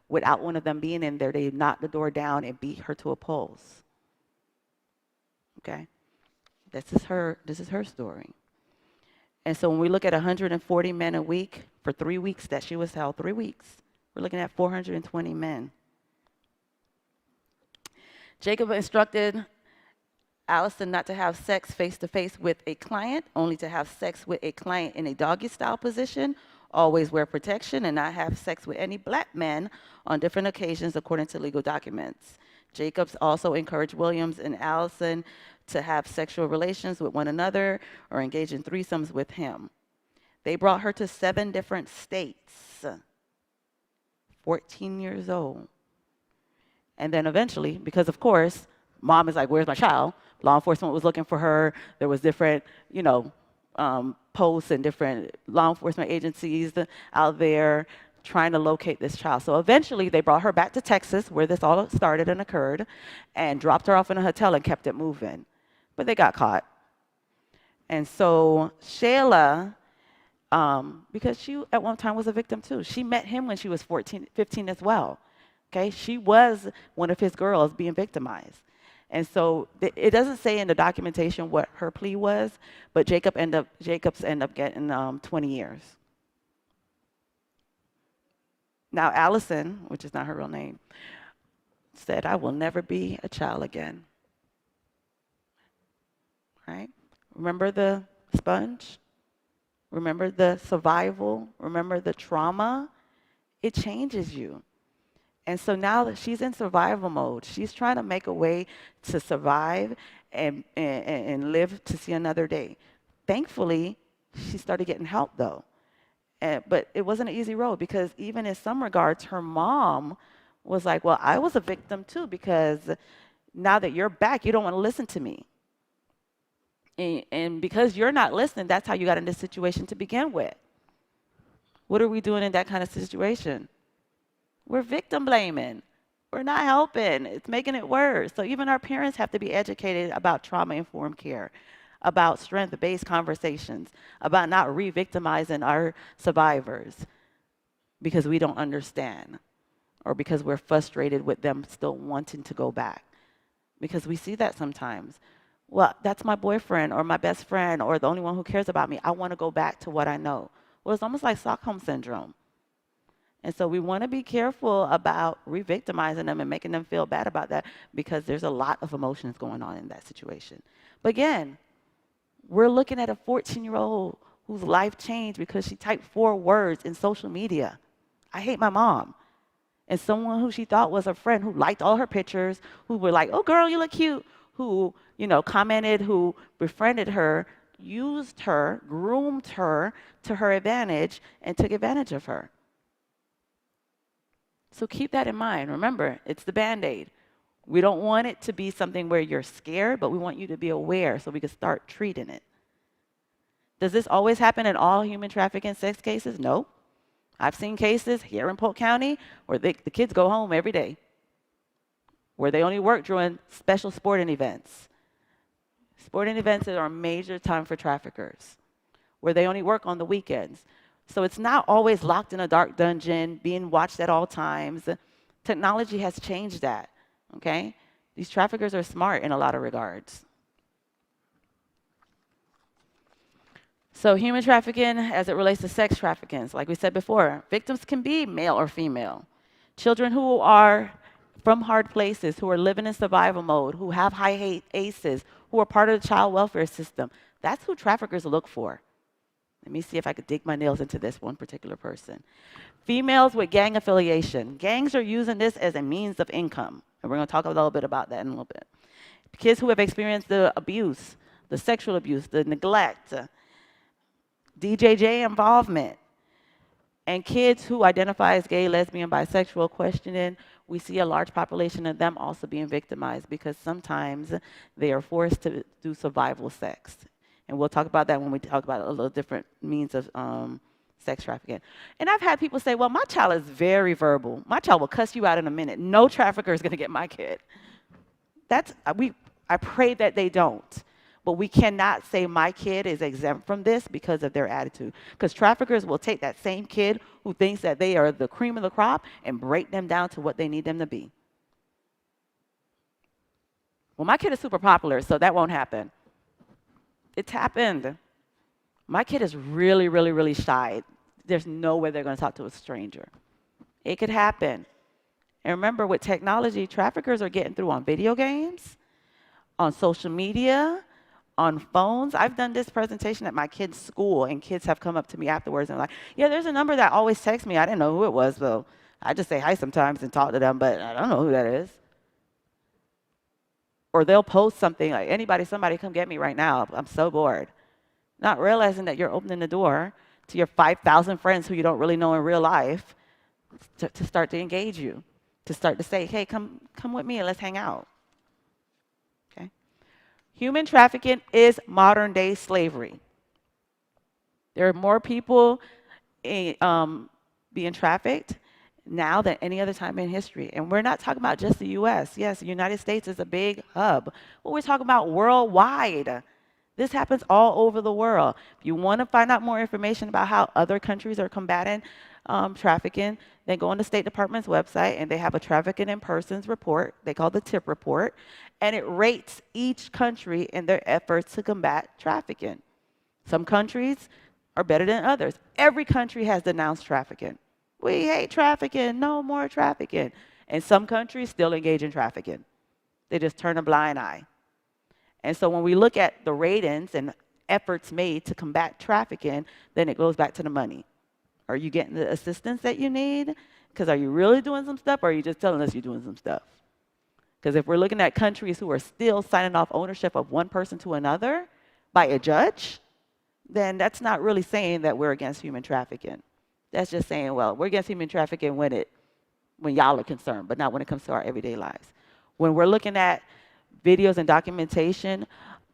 without one of them being in there. They knocked the door down and beat her to a pulse. Okay? This is her story. And so when we look at 140 men a week for 3 weeks that she was held, 3 weeks, we're looking at 420 men. Jacob instructed Allison not to have sex face-to-face with a client, only to have sex with a client in a doggy-style position, always wear protection, and not have sex with any black men on different occasions according to legal documents. Jacobs also encouraged Williams and Allison to have sexual relations with one another or engage in threesomes with him. They brought her to 7 different states, 14 years old. And then eventually, because of course, mom is like, where's my child? Law enforcement was looking for her. There was different, posts and different law enforcement agencies out there trying to locate this child. So eventually, they brought her back to Texas, where this all started and occurred, and dropped her off in a hotel and kept it moving. But they got caught. And so Shayla, because she at one time was a victim too, she met him when she was 15 as well. Okay, she was one of his girls being victimized. And so it doesn't say in the documentation what her plea was, but Jacobs end up getting 20 years. Now, Allison, which is not her real name, said, I will never be a child again. Right? Remember the sponge? Remember the survival? Remember the trauma? It changes you. And so now that she's in survival mode, she's trying to make a way to survive and live to see another day. Thankfully, she started getting help, though. But it wasn't an easy road, because even in some regards, her mom was like, well, I was a victim too, because now that you're back, you don't want to listen to me. And because you're not listening, that's how you got in this situation to begin with. What are we doing in that kind of situation? We're victim blaming. We're not helping. It's making it worse. So even our parents have to be educated about trauma-informed care, about strength-based conversations, about not re-victimizing our survivors because we don't understand, or because we're frustrated with them still wanting to go back. Because we see that sometimes. Well, that's my boyfriend or my best friend or the only one who cares about me. I want to go back to what I know. Well, it's almost like Stockholm Syndrome. And so we want to be careful about re-victimizing them and making them feel bad about that, because there's a lot of emotions going on in that situation. But again, we're looking at a 14-year-old whose life changed because she typed 4 words in social media. I hate my mom. And someone who she thought was a friend, who liked all her pictures, who were like, oh, girl, you look cute, who, commented, who befriended her, used her, groomed her to her advantage, and took advantage of her. So keep that in mind. Remember, it's the Band-Aid. We don't want it to be something where you're scared, but we want you to be aware so we can start treating it. Does this always happen in all human trafficking sex cases? No. I've seen cases here in Polk County where the kids go home every day, where they only work during special sporting events. Sporting events are a major time for traffickers, where they only work on the weekends. So it's not always locked in a dark dungeon, being watched at all times. Technology has changed that, okay? These traffickers are smart in a lot of regards. So human trafficking, as it relates to sex trafficking, like we said before, victims can be male or female. Children who are from hard places, who are living in survival mode, who have high ACEs, who are part of the child welfare system, that's who traffickers look for. Let me see if I could dig my nails into this one particular person. Females with gang affiliation. Gangs are using this as a means of income. And we're going to talk a little bit about that in a little bit. Kids who have experienced the abuse, the sexual abuse, the neglect, DJJ involvement, and kids who identify as gay, lesbian, bisexual, questioning, we see a large population of them also being victimized, because sometimes they are forced to do survival sex. And we'll talk about that when we talk about a little different means of sex trafficking. And I've had people say, well, my child is very verbal. My child will cuss you out in a minute. No trafficker is going to get my kid. I pray that they don't. But we cannot say my kid is exempt from this because of their attitude. Because traffickers will take that same kid who thinks that they are the cream of the crop and break them down to what they need them to be. Well, my kid is super popular, so that won't happen. It's happened. My kid is really, really, really shy. There's no way they're going to talk to a stranger. It could happen. And remember, with technology, traffickers are getting through on video games, on social media, on phones. I've done this presentation at my kids' school, and kids have come up to me afterwards and like, yeah, there's a number that always texts me. I didn't know who it was, though. I just say hi sometimes and talk to them, but I don't know who that is. Or they'll post something like, somebody come get me right now. I'm so bored. Not realizing that you're opening the door to your 5,000 friends who you don't really know in real life to start to engage you, to start to say, hey, come with me and let's hang out. Okay? Human trafficking is modern day slavery. There are more people being trafficked now than any other time in history. And we're not talking about just the US. Yes, the United States is a big hub, but we're talking about worldwide. This happens all over the world. If you want to find out more information about how other countries are combating trafficking, then go on the State Department's website, and they have a trafficking in persons report. They call the TIP report, and it rates each country in their efforts to combat trafficking. Some countries are better than others. Every country has denounced trafficking. We hate trafficking, no more trafficking. And some countries still engage in trafficking. They just turn a blind eye. And so when we look at the ratings and efforts made to combat trafficking, then it goes back to the money. Are you getting the assistance that you need? Because are you really doing some stuff, or are you just telling us you're doing some stuff? Because if we're looking at countries who are still signing off ownership of one person to another by a judge, then that's not really saying that we're against human trafficking. That's just saying, well, we're against human trafficking when y'all are concerned, but not when it comes to our everyday lives. When we're looking at videos and documentation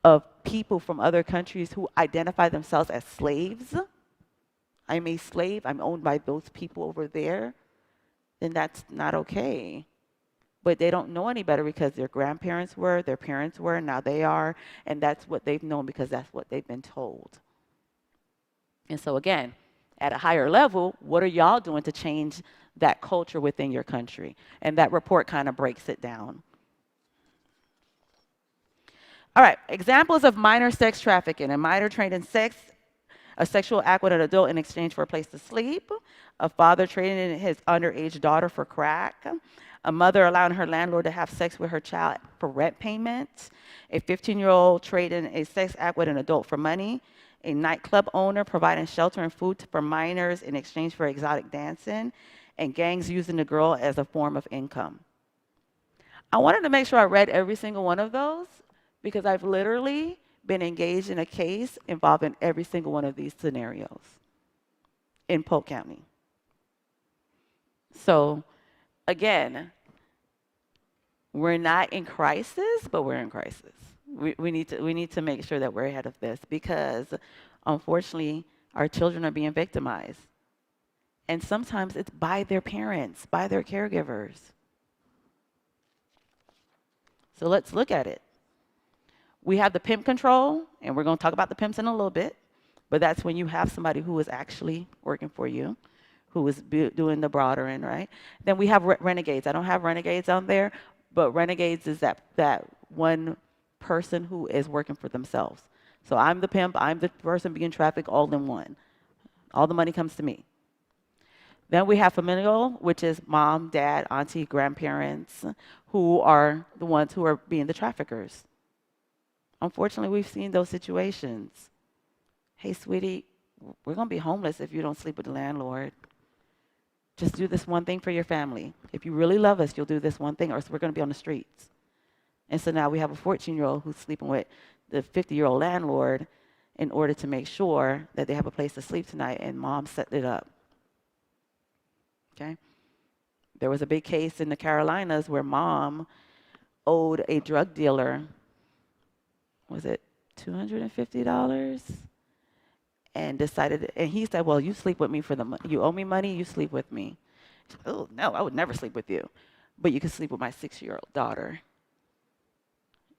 of people from other countries who identify themselves as slaves, I'm a slave, I'm owned by those people over there, then that's not okay. But they don't know any better because their grandparents were, their parents were, now they are, and that's what they've known because that's what they've been told. And so again, at a higher level, what are y'all doing to change that culture within your country? And that report kind of breaks it down. All right, examples of minor sex trafficking. A minor trained in sex, a sexual act with an adult in exchange for a place to sleep, a father trading his underage daughter for crack, a mother allowing her landlord to have sex with her child for rent payment, a 15-year-old trading a sex act with an adult for money, a nightclub owner providing shelter and food for minors in exchange for exotic dancing, and gangs using the girl as a form of income. I wanted to make sure I read every single one of those because I've literally been engaged in a case involving every single one of these scenarios in Polk County. So again, we're not in crisis, but we're in crisis. We need to make sure that we're ahead of this because unfortunately our children are being victimized. And sometimes it's by their parents, by their caregivers. So let's look at it. We have the pimp control, and we're going to talk about the pimps in a little bit, but that's when you have somebody who is actually working for you, who is doing the broadering, right? Then we have renegades. I don't have renegades on there, but renegades is that one person who is working for themselves. So I'm the pimp, I'm the person being trafficked, all in one. All the money comes to me. Then we have familial, which is mom, dad, auntie, grandparents, who are the ones who are being the traffickers. Unfortunately, we've seen those situations. Hey, sweetie, we're going to be homeless if you don't sleep with the landlord. Just do this one thing for your family. If you really love us, you'll do this one thing, or else we're going to be on the streets. And so now we have a 14-year-old who's sleeping with the 50-year-old landlord in order to make sure that they have a place to sleep tonight, and mom set it up. Okay? There was a big case in the Carolinas where mom owed a drug dealer, was it $250? And decided, and he said, well, you sleep with me for the money. You owe me money, you sleep with me. Oh, no, I would never sleep with you. But you can sleep with my 6-year-old daughter.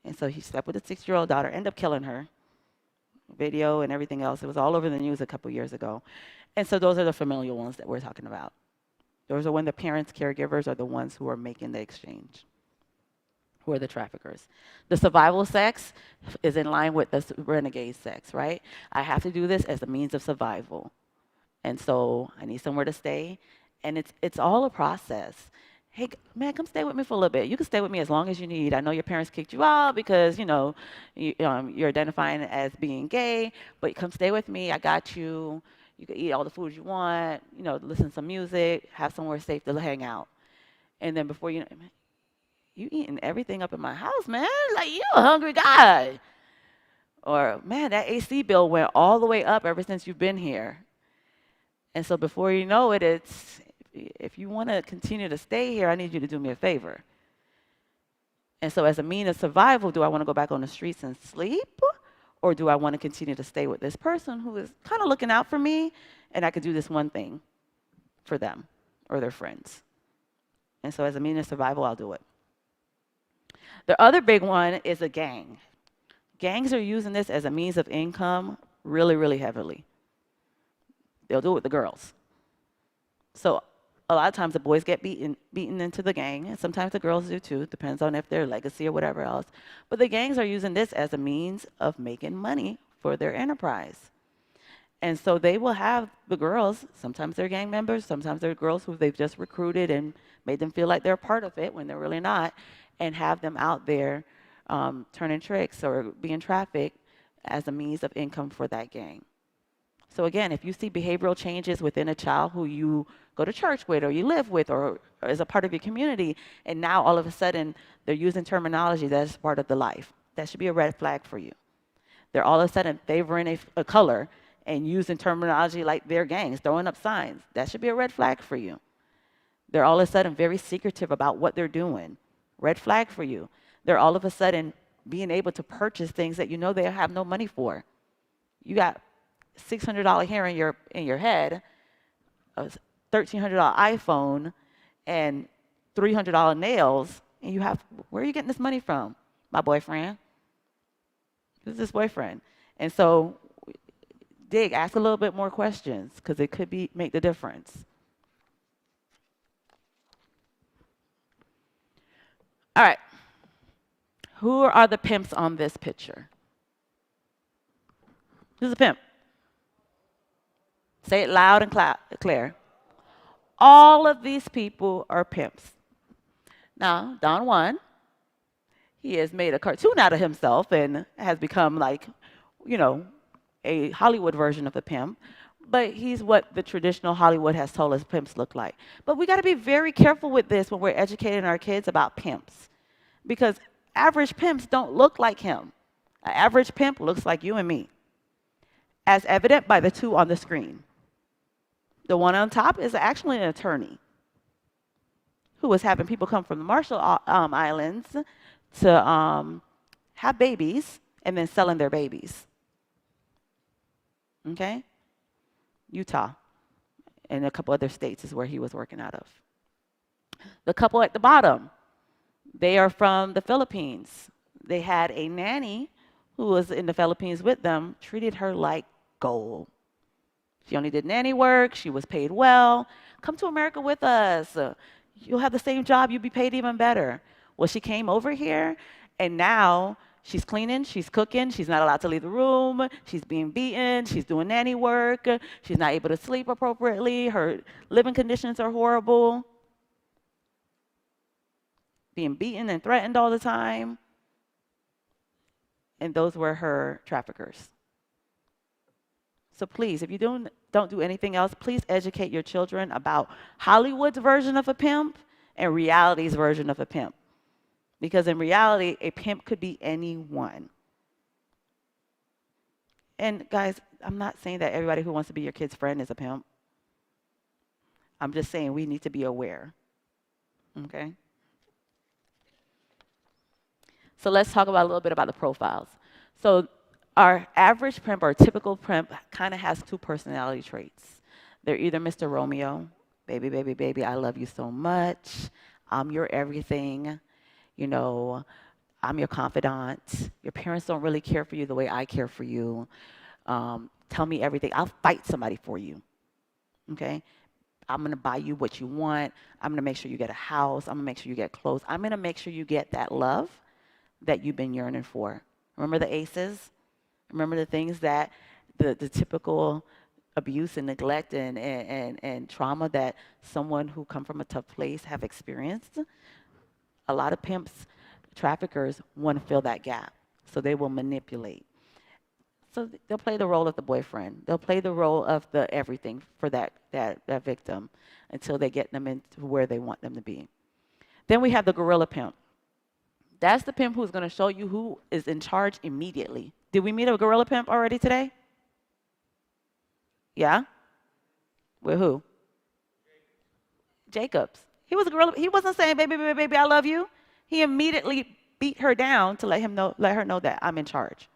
And so he slept with the 6-year-old daughter, ended up killing her. Video and everything else. It was all over the news a couple years ago. And so those are the familial ones that we're talking about. Those are when the parents, caregivers are the ones who are making the exchange, who are the traffickers. The survival sex is in line with the renegade sex, right? I have to do this as a means of survival. And so I need somewhere to stay. And it's all a process. Hey, man, come stay with me for a little bit. You can stay with me as long as you need. I know your parents kicked you out because, you're identifying as being gay, but come stay with me. I got you. You can eat all the food you want, listen to some music, have somewhere safe to hang out. And then before you know, you eating everything up in my house, man. Like, you a hungry guy. Or, man, that AC bill went all the way up ever since you've been here. And so before you know it, if you want to continue to stay here, I need you to do me a favor. And so as a means of survival, do I want to go back on the streets and sleep? Or do I want to continue to stay with this person who is kind of looking out for me, and I could do this one thing for them or their friends? And so as a means of survival, I'll do it. The other big one is a gang. Gangs are using this as a means of income really, really heavily. They'll do it with the girls. So a lot of times the boys get beaten into the gang, and sometimes the girls do too, depends on if their legacy or whatever else. But the gangs are using this as a means of making money for their enterprise. And so they will have the girls, sometimes they're gang members, sometimes they're girls who they've just recruited and made them feel like they're part of it when they're really not, and have them out there turning tricks or being trafficked as a means of income for that gang. So again, if you see behavioral changes within a child who you go to church with or you live with or is a part of your community, and now all of a sudden they're using terminology that's part of the life, that should be a red flag for you. They're all of a sudden favoring a color and using terminology like their gangs, throwing up signs. That should be a red flag for you. They're all of a sudden very secretive about what they're doing. Red flag for you. They're all of a sudden being able to purchase things that you know they have no money for. You got $600 hair in your head, a $1,300 iPhone, and $300 nails, and you have, where are you getting this money from? My boyfriend. Who's this boyfriend? And so ask a little bit more questions, because it could make the difference. All right. Who are the pimps on this picture? Who's a pimp? Say it loud and clear. All of these people are pimps. Now, Don Juan, he has made a cartoon out of himself and has become like, a Hollywood version of a pimp. But he's what the traditional Hollywood has told us pimps look like. But we got to be very careful with this when we're educating our kids about pimps, because average pimps don't look like him. An average pimp looks like you and me, as evident by the two on the screen. The one on top is actually an attorney who was having people come from the Marshall Islands to have babies and then selling their babies. Okay? Utah and a couple other states is where he was working out of. The couple at the bottom, they are from the Philippines. They had a nanny who was in the Philippines with them, treated her like gold. She only did nanny work. She was paid well. Come to America with us. You'll have the same job. You'll be paid even better. Well, she came over here, and now she's cleaning, she's cooking, she's not allowed to leave the room, she's being beaten, she's doing nanny work, she's not able to sleep appropriately, her living conditions are horrible, being beaten and threatened all the time. And those were her traffickers. So please, if you don't do anything else, please educate your children about Hollywood's version of a pimp and reality's version of a pimp. Because in reality, a pimp could be anyone. And guys, I'm not saying that everybody who wants to be your kid's friend is a pimp. I'm just saying we need to be aware. Okay? So let's talk about a little bit about the profiles. So our average pimp or typical pimp kind of has two personality traits. They're either Mr. Romeo, baby, baby, baby, I love you so much. I'm your everything. I'm your confidant. Your parents don't really care for you the way I care for you. Tell me everything. I'll fight somebody for you. Okay? I'm going to buy you what you want. I'm going to make sure you get a house. I'm going to make sure you get clothes. I'm going to make sure you get that love that you've been yearning for. Remember the ACEs? Remember the things that the typical abuse and neglect and trauma that someone who come from a tough place have experienced? A lot of pimps, traffickers, want to fill that gap, so they will manipulate. So they'll play the role of the boyfriend. They'll play the role of the everything for that victim until they get them into where they want them to be. Then we have the gorilla pimp. That's the pimp who's going to show you who is in charge immediately. Did we meet a gorilla pimp already today? Yeah? With who? Jacobs. He was a gorilla. He wasn't saying, baby, baby, baby, I love you. He immediately beat her down to let her know that I'm in charge.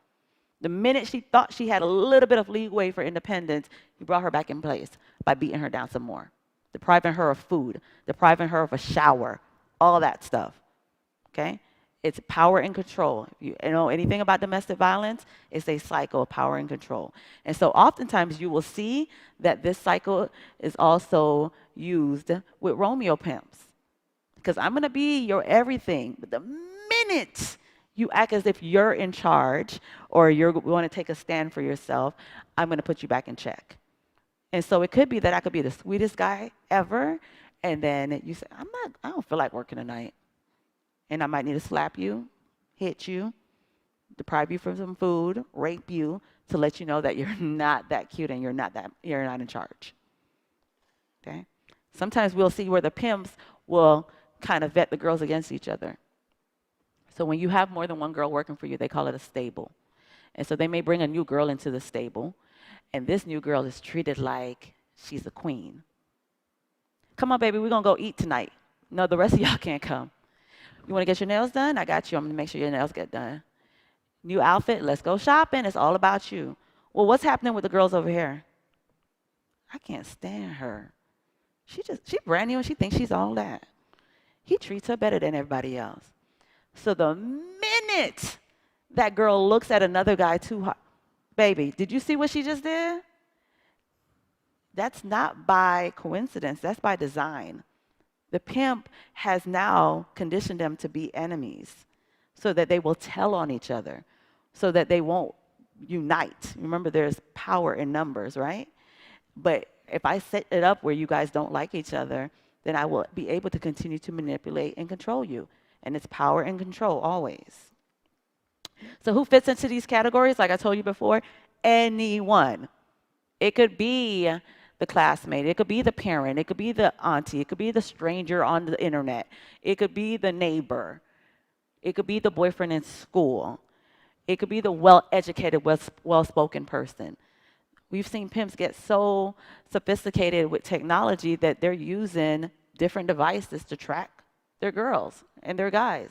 The minute she thought she had a little bit of leeway for independence, he brought her back in place by beating her down some more, depriving her of food, depriving her of a shower, all that stuff. Okay? It's power and control. If you know anything about domestic violence, it's a cycle of power and control. And so oftentimes you will see that this cycle is also used with Romeo pimps. Because I'm going to be your everything. But the minute you act as if you're in charge or you want to take a stand for yourself, I'm going to put you back in check. And so it could be that I could be the sweetest guy ever, and then you say, I don't feel like working tonight. And I might need to slap you, hit you, deprive you from some food, rape you to let you know that you're not that cute and you're not in charge. Okay? Sometimes we'll see where the pimps will kind of vet the girls against each other. So when you have more than one girl working for you, they call it a stable. And so they may bring a new girl into the stable, and this new girl is treated like she's a queen. Come on, baby, we're going to go eat tonight. No, the rest of y'all can't come. You want to get your nails done? I got you. I'm going to make sure your nails get done. New outfit? Let's go shopping. It's all about you. Well, what's happening with the girls over here? I can't stand her. She's brand new and she thinks she's all that. He treats her better than everybody else. So the minute that girl looks at another guy too hard, baby, did you see what she just did? That's not by coincidence. That's by design. The pimp has now conditioned them to be enemies so that they will tell on each other, so that they won't unite. Remember, there's power in numbers, right? But if I set it up where you guys don't like each other, then I will be able to continue to manipulate and control you. And it's power and control always. So who fits into these categories? Like I told you before, anyone. It could be the classmate. It could be the parent. It could be the auntie. It could be the stranger on the internet. It could be the neighbor. It could be the boyfriend in school. It could be the well-educated, well-spoken person. We've seen pimps get so sophisticated with technology that they're using different devices to track their girls and their guys.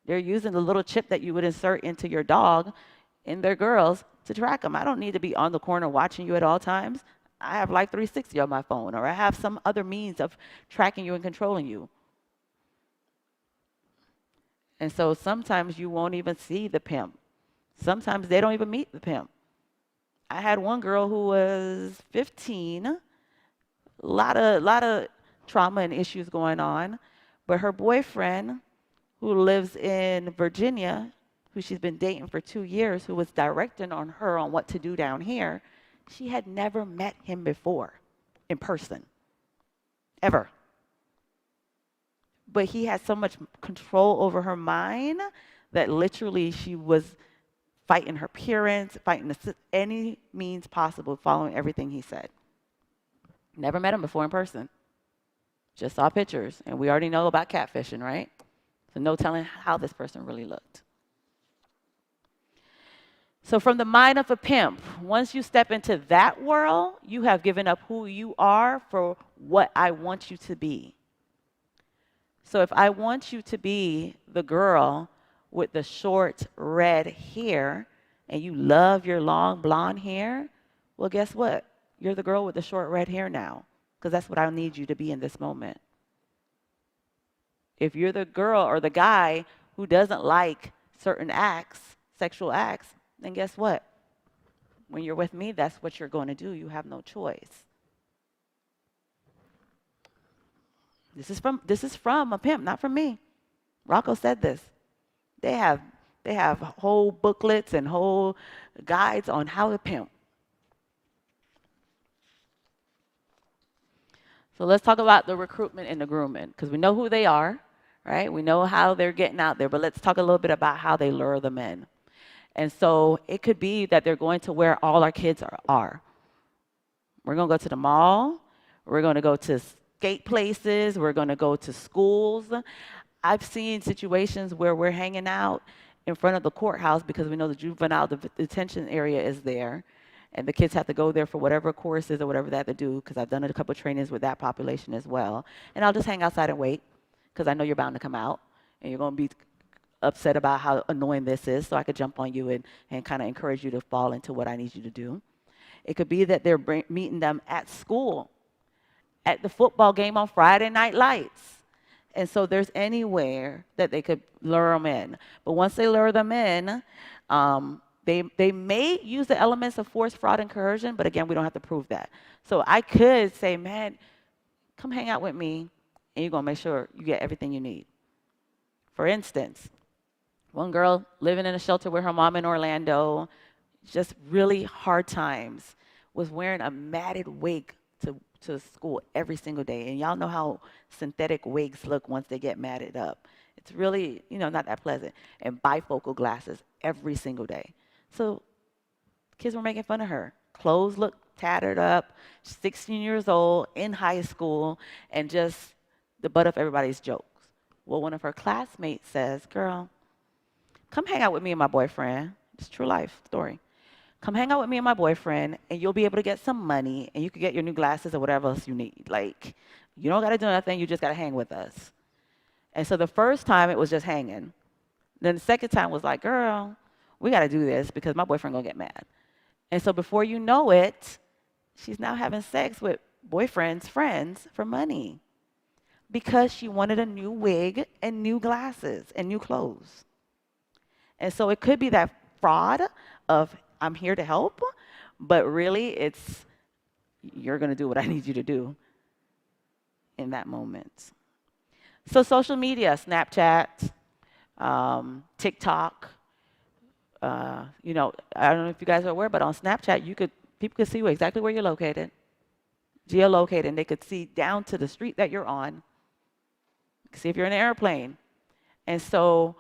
They're using the little chip that you would insert into your dog in their girls to track them. I don't need to be on the corner watching you at all times. I have like 360 on my phone, or I have some other means of tracking you and controlling you. And so sometimes you won't even see the pimp. Sometimes they don't even meet the pimp. I had one girl who was 15, a lot of trauma and issues going on, but her boyfriend, who lives in Virginia, who she's been dating for 2 years, who was directing on her on what to do down here, she had never met him before in person, ever. But he had so much control over her mind that literally she was fighting her parents, fighting any means possible, following everything he said. Never met him before in person. Just saw pictures. And we already know about catfishing, right? So no telling how this person really looked. So from the mind of a pimp, once you step into that world, you have given up who you are for what I want you to be. So if I want you to be the girl with the short red hair and you love your long blonde hair, well, guess what? You're the girl with the short red hair now, because that's what I need you to be in this moment. If you're the girl or the guy who doesn't like certain acts, sexual acts, then guess what? When you're with me, that's what you're going to do. You have no choice. This is from a pimp, not from me. Rocco said this. They have whole booklets and whole guides on how to pimp. So let's talk about the recruitment and the grooming, because we know who they are, right? We know how they're getting out there, but let's talk a little bit about how they lure them in. And so it could be that they're going to where all our kids are. We're going to go to the mall. We're going to go to skate places. We're going to go to schools. I've seen situations where we're hanging out in front of the courthouse because we know the juvenile detention area is there. And the kids have to go there for whatever courses or whatever they have to do, because I've done a couple of trainings with that population as well. And I'll just hang outside and wait, because I know you're bound to come out. And you're going to be upset about how annoying this is, so I could jump on you and kind of encourage you to fall into what I need you to do. It could be that they're meeting them at school, at the football game on Friday Night Lights. And so there's anywhere that they could lure them in. But once they lure them in, they may use the elements of force, fraud, and coercion, but again, we don't have to prove that. So I could say, man, come hang out with me, and you're going to make sure you get everything you need. For instance, one girl living in a shelter with her mom in Orlando, just really hard times, was wearing a matted wig to school every single day. And y'all know how synthetic wigs look once they get matted up. It's really, not that pleasant. And bifocal glasses every single day. So kids were making fun of her. Clothes looked tattered up, 16 years old, in high school, and just the butt of everybody's jokes. Well, one of her classmates says, girl, come hang out with me and my boyfriend. It's a true life story. Come hang out with me and my boyfriend, and you'll be able to get some money, and you can get your new glasses or whatever else you need. Like, you don't got to do nothing. You just got to hang with us. And so the first time, it was just hanging. Then the second time was like, girl, we got to do this because my boyfriend going to get mad. And so before you know it, she's now having sex with boyfriend's friends for money because she wanted a new wig and new glasses and new clothes. And so it could be that fraud of, I'm here to help, but really it's, you're going to do what I need you to do in that moment. So social media, Snapchat, TikTok, I don't know if you guys are aware, but on Snapchat, people could see exactly where you're located, geolocated, and they could see down to the street that you're on, see if you're in an airplane. And so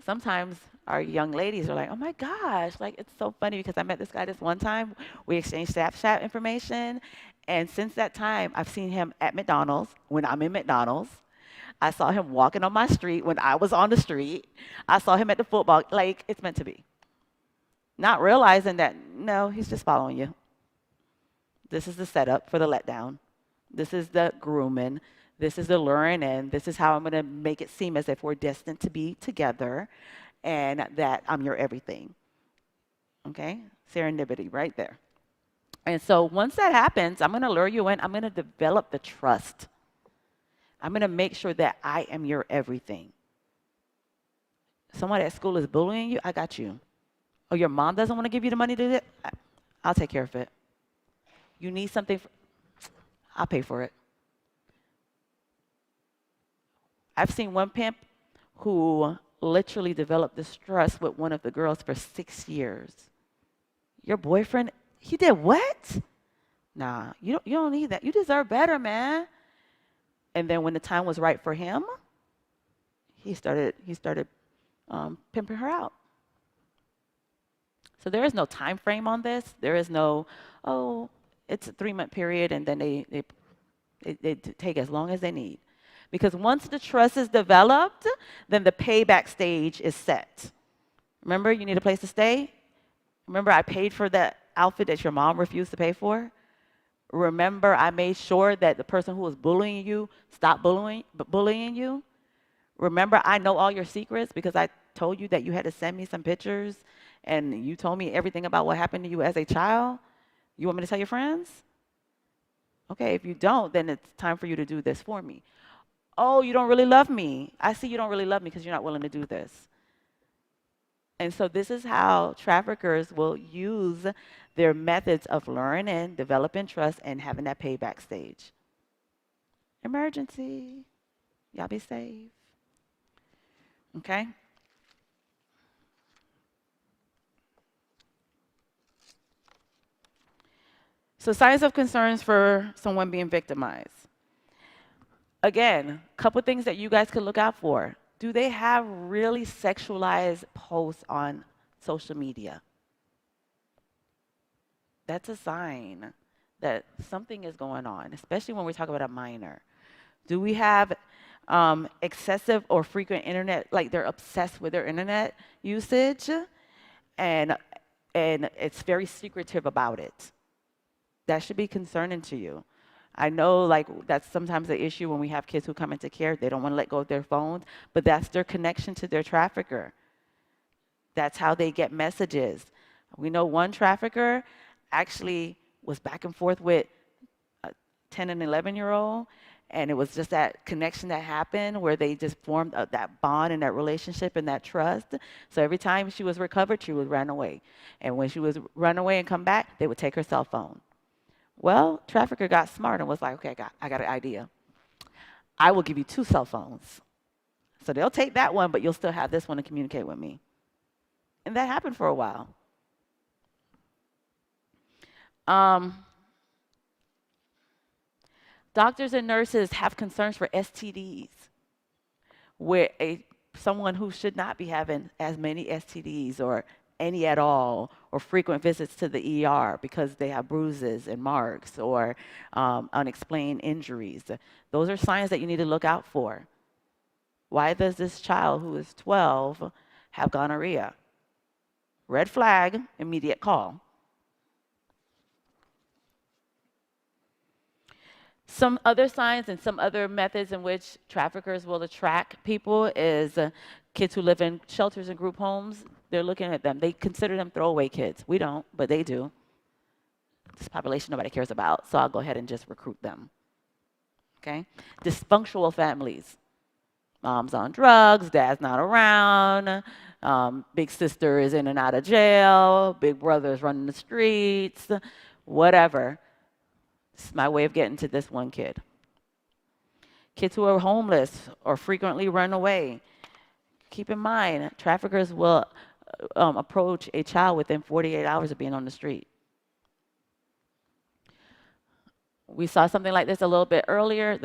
sometimes our young ladies are like, oh my gosh, like it's so funny because I met this guy this one time. We exchanged Snapchat information. And since that time, I've seen him at McDonald's when I'm in McDonald's. I saw him walking on my street when I was on the street. I saw him at the football. Like, it's meant to be. Not realizing that, no, he's just following you. This is the setup for the letdown. This is the grooming. This is the luring in. This is how I'm going to make it seem as if we're destined to be together and that I'm your everything. Okay? Serendipity right there. And so once that happens, I'm going to lure you in. I'm going to develop the trust. I'm going to make sure that I am your everything. Someone at school is bullying you, I got you. Oh, your mom doesn't want to give you the money to do it? I'll take care of it. You need something, I'll pay for it. I've seen one pimp who literally developed this trust with one of the girls for 6 years. Your boyfriend, he did what? Nah, you don't need that. You deserve better, man. And then when the time was right for him, he started pimping her out. So there is no time frame on this. There is no, it's a 3-month period, and then they take as long as they need. Because once the trust is developed, then the payback stage is set. Remember, you need a place to stay? Remember, I paid for that outfit that your mom refused to pay for? Remember, I made sure that the person who was bullying you stopped bullying you? Remember, I know all your secrets because I told you that you had to send me some pictures and you told me everything about what happened to you as a child? You want me to tell your friends? Okay, if you don't, then it's time for you to do this for me. Oh, you don't really love me. I see you don't really love me because you're not willing to do this. And so this is how traffickers will use their methods of luring in, developing trust, and having that payback stage. Emergency. Y'all be safe. Okay? So signs of concerns for someone being victimized. Again, a couple things that you guys could look out for. Do they have really sexualized posts on social media? That's a sign that something is going on, especially when we talk about a minor. Do we have excessive or frequent internet, like they're obsessed with their internet usage, and it's very secretive about it? That should be concerning to you. I know that's sometimes the issue when we have kids who come into care. They don't want to let go of their phones, but that's their connection to their trafficker. That's how they get messages. We know one trafficker actually was back and forth with a 10 and 11-year-old, And it was just that connection that happened where they just formed that bond and that relationship and that trust. So every time she was recovered, she would run away. And when she was run away and come back, they would take her cell phone. Well, trafficker got smart and was like, okay, I got an idea. I will give you 2 cell phones. So they'll take that one, but you'll still have this one to communicate with me. And that happened for a while. Doctors and nurses have concerns for STDs, where someone who should not be having as many STDs or any at all, or frequent visits to the ER because they have bruises and marks or unexplained injuries. Those are signs that you need to look out for. Why does this child who is 12 have gonorrhea? Red flag, immediate call. Some other signs and some other methods in which traffickers will attract people is kids who live in shelters and group homes. They're looking at them. They consider them throwaway kids. We don't, but they do. This population nobody cares about, so I'll go ahead and just recruit them. Okay? Dysfunctional families. Mom's on drugs, dad's not around, big sister is in and out of jail, big brother is running the streets, whatever. It's my way of getting to this one kid. Kids who are homeless or frequently run away. Keep in mind, traffickers will approach a child within 48 hours of being on the street. We saw something like this a little bit earlier.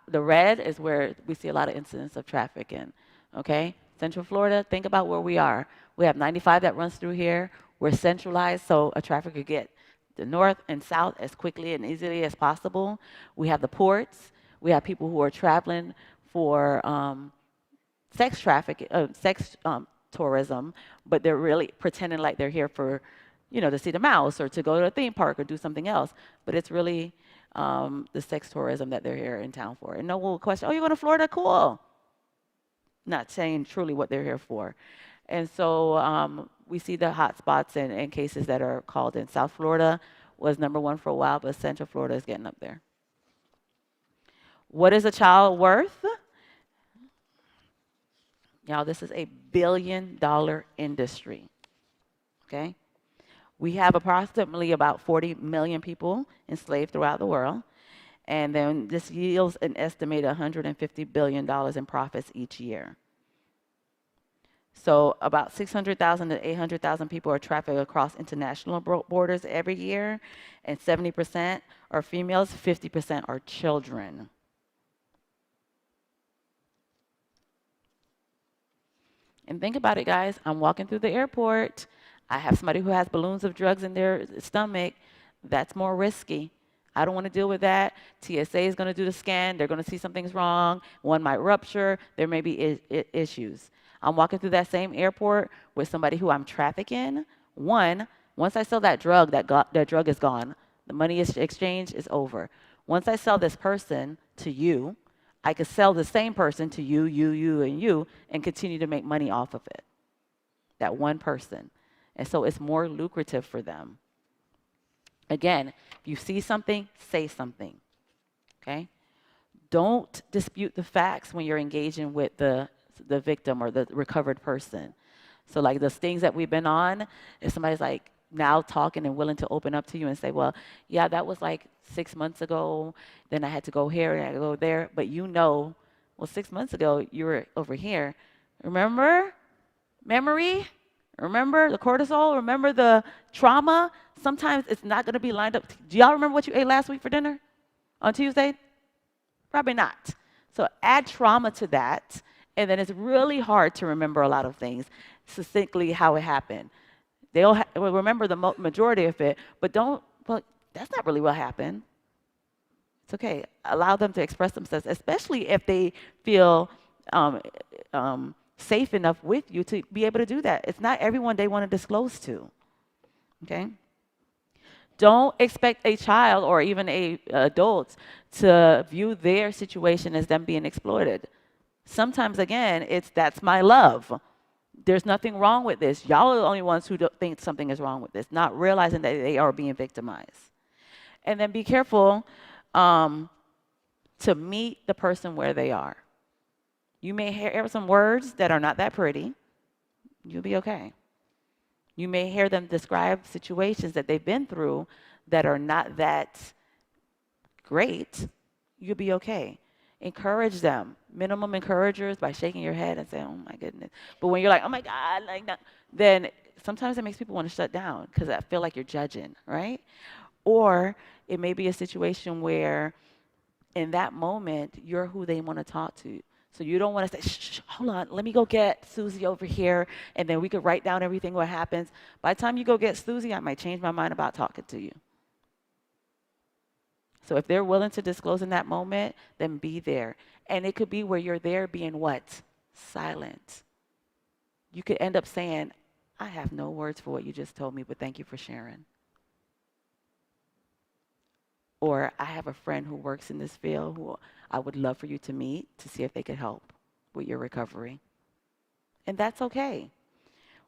The red is where we see a lot of incidents of trafficking. Okay? Central Florida, think about where we are. We have 95 that runs through here. We're centralized, so a trafficker could get the north and south as quickly and easily as possible. We have the ports. We have people who are traveling for sex trafficking, tourism, but they're really pretending like they're here for, to see the mouse or to go to a theme park or do something else. But it's really the sex tourism that they're here in town for. And no one will question, oh, you're going to Florida? Cool. Not saying truly what they're here for. And so we see the hot spots and cases that are called in. South Florida was #1 for a while, but Central Florida is getting up there. What is a child worth? Y'all, this is $1 billion industry, okay? We have approximately about 40 million people enslaved throughout the world, and then this yields an estimated $150 billion in profits each year. So about 600,000 to 800,000 people are trafficked across international borders every year, and 70% are females, 50% are children. And think about it, guys. I'm walking through the airport. I have somebody who has balloons of drugs in their stomach. That's more risky. I don't want to deal with that. TSA is going to do the scan. They're going to see something's wrong. One might rupture. There may be issues. I'm walking through that same airport with somebody who I'm trafficking. Once I sell that drug, that drug is gone. The money exchange is over. Once I sell this person to you, I could sell the same person to you, and you, and continue to make money off of it. That one person. And so it's more lucrative for them. Again, if you see something, say something. Okay? Don't dispute the facts when you're engaging with the victim or the recovered person. So like the things that we've been on, if somebody's like now talking and willing to open up to you and say, well, yeah, that was like 6 months ago, then I had to go here and I had to go there, but well, 6 months ago you were over here. Remember? Memory? Remember the cortisol? Remember the trauma? Sometimes it's not going to be lined up. Do y'all remember what you ate last week for dinner on Tuesday? Probably not. So add trauma to that, and then it's really hard to remember a lot of things, succinctly how it happened. They'll remember the majority of it, but that's not really what happened. It's okay. Allow them to express themselves, especially if they feel safe enough with you to be able to do that. It's not everyone they want to disclose to, okay? Don't expect a child or even adult to view their situation as them being exploited. Sometimes, again, that's my love. There's nothing wrong with this. Y'all are the only ones who don't think something is wrong with this, not realizing that they are being victimized. And then be careful to meet the person where they are. You may hear some words that are not that pretty. You'll be okay. You may hear them describe situations that they've been through that are not that great. You'll be okay. Encourage them. Minimum encouragers by shaking your head and saying, oh my goodness. But when you're like, oh my God, like that, then sometimes it makes people want to shut down because I feel like you're judging, right? Or it may be a situation where in that moment, you're who they want to talk to. So you don't want to say, shh, hold on, let me go get Susie over here, and then we could write down everything what happens. By the time you go get Susie, I might change my mind about talking to you. So if they're willing to disclose in that moment, then be there. And it could be where you're there being what? Silent. You could end up saying, I have no words for what you just told me, but thank you for sharing. Or I have a friend who works in this field who I would love for you to meet to see if they could help with your recovery. And that's okay.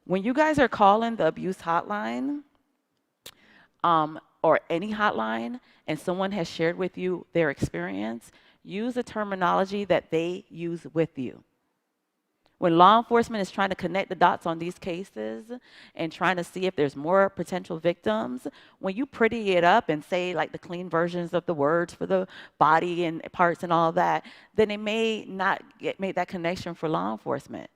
When you guys are calling the abuse hotline, or any hotline, and someone has shared with you their experience, use the terminology that they use with you. When law enforcement is trying to connect the dots on these cases and trying to see if there's more potential victims, when you pretty it up and say like the clean versions of the words for the body and parts and all that, then it may not make that connection for law enforcement.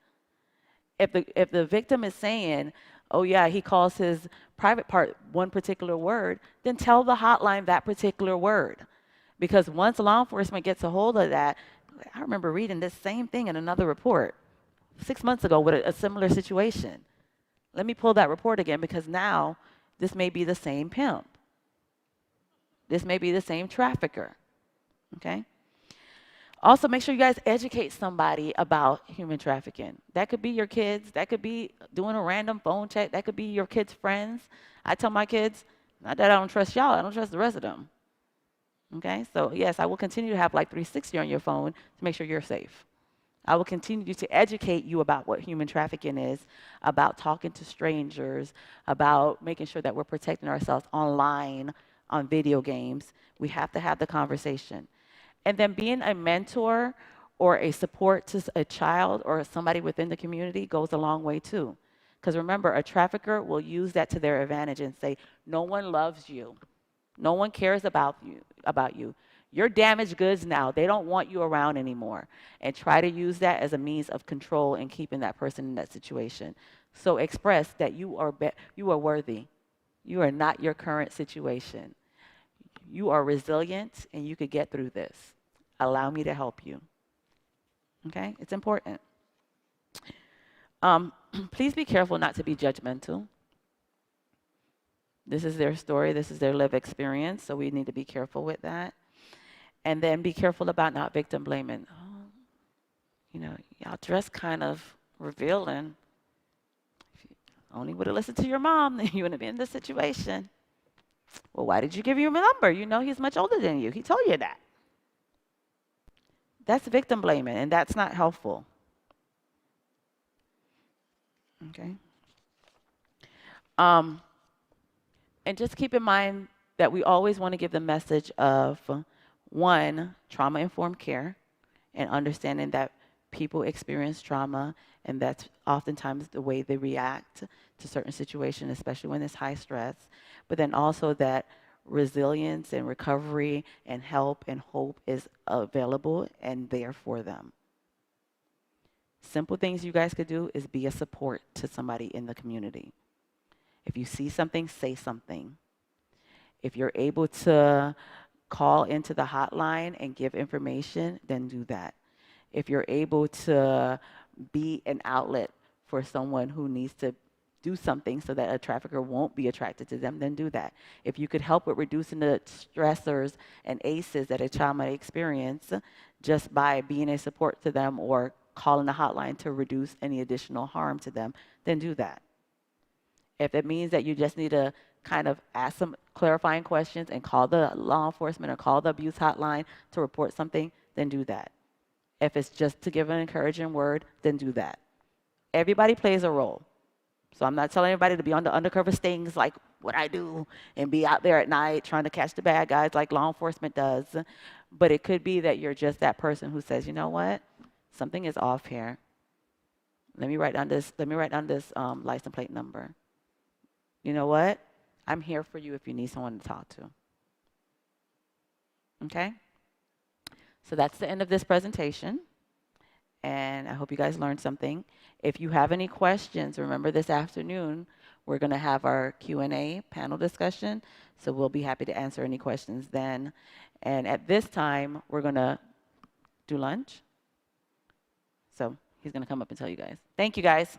If the victim is saying, oh yeah, he calls his private part one particular word, then tell the hotline that particular word. Because once law enforcement gets a hold of that, I remember reading this same thing in another report 6 months ago with a similar situation. Let me pull that report again because now this may be the same pimp. This may be the same trafficker, okay? Also, make sure you guys educate somebody about human trafficking. That could be your kids. That could be doing a random phone check. That could be your kids' friends. I tell my kids, not that I don't trust y'all, I don't trust the rest of them. Okay, so yes, I will continue to have like 360 on your phone to make sure you're safe. I will continue to educate you about what human trafficking is, about talking to strangers, about making sure that we're protecting ourselves online, on video games. We have to have the conversation. And then being a mentor or a support to a child or somebody within the community goes a long way too. Because remember, a trafficker will use that to their advantage and say, no one loves you. No one cares about you. You're damaged goods now. They don't want you around anymore. And try to use that as a means of control and keeping that person in that situation. So express that you are worthy. You are not your current situation. You are resilient and you could get through this. Allow me to help you. Okay? It's important. Please be careful not to be judgmental. This is their story. This is their lived experience. So we need to be careful with that. And then be careful about not victim blaming. Oh, you know, y'all dress kind of revealing. If you only would have listened to your mom, then you wouldn't have been in this situation. Well, why did you give him a number? You know he's much older than you. He told you that. That's victim blaming, and that's not helpful. Okay? And just keep in mind that we always want to give the message of, one, trauma-informed care, and understanding that people experience trauma, and that's oftentimes the way they react to certain situations, especially when it's high stress. But then also that resilience and recovery and help and hope is available and there for them. Simple things you guys could do is be a support to somebody in the community. If you see something, say something. If you're able to call into the hotline and give information, then do that. If you're able to be an outlet for someone who needs to do something so that a trafficker won't be attracted to them, then do that. If you could help with reducing the stressors and ACEs that a child might experience just by being a support to them or calling the hotline to reduce any additional harm to them, then do that. If it means that you just need to kind of ask some clarifying questions and call the law enforcement or call the abuse hotline to report something, then do that. If it's just to give an encouraging word, then do that. Everybody plays a role. So I'm not telling everybody to be on the undercover stings like what I do and be out there at night trying to catch the bad guys like law enforcement does. But it could be that you're just that person who says, you know what, something is off here. Let me write down this license plate number. You know what? I'm here for you if you need someone to talk to. Okay? So that's the end of this presentation. And I hope you guys learned something. If you have any questions, remember this afternoon, we're going to have our Q&A panel discussion. So we'll be happy to answer any questions then. And at this time, we're going to do lunch. So he's going to come up and tell you guys. Thank you, guys.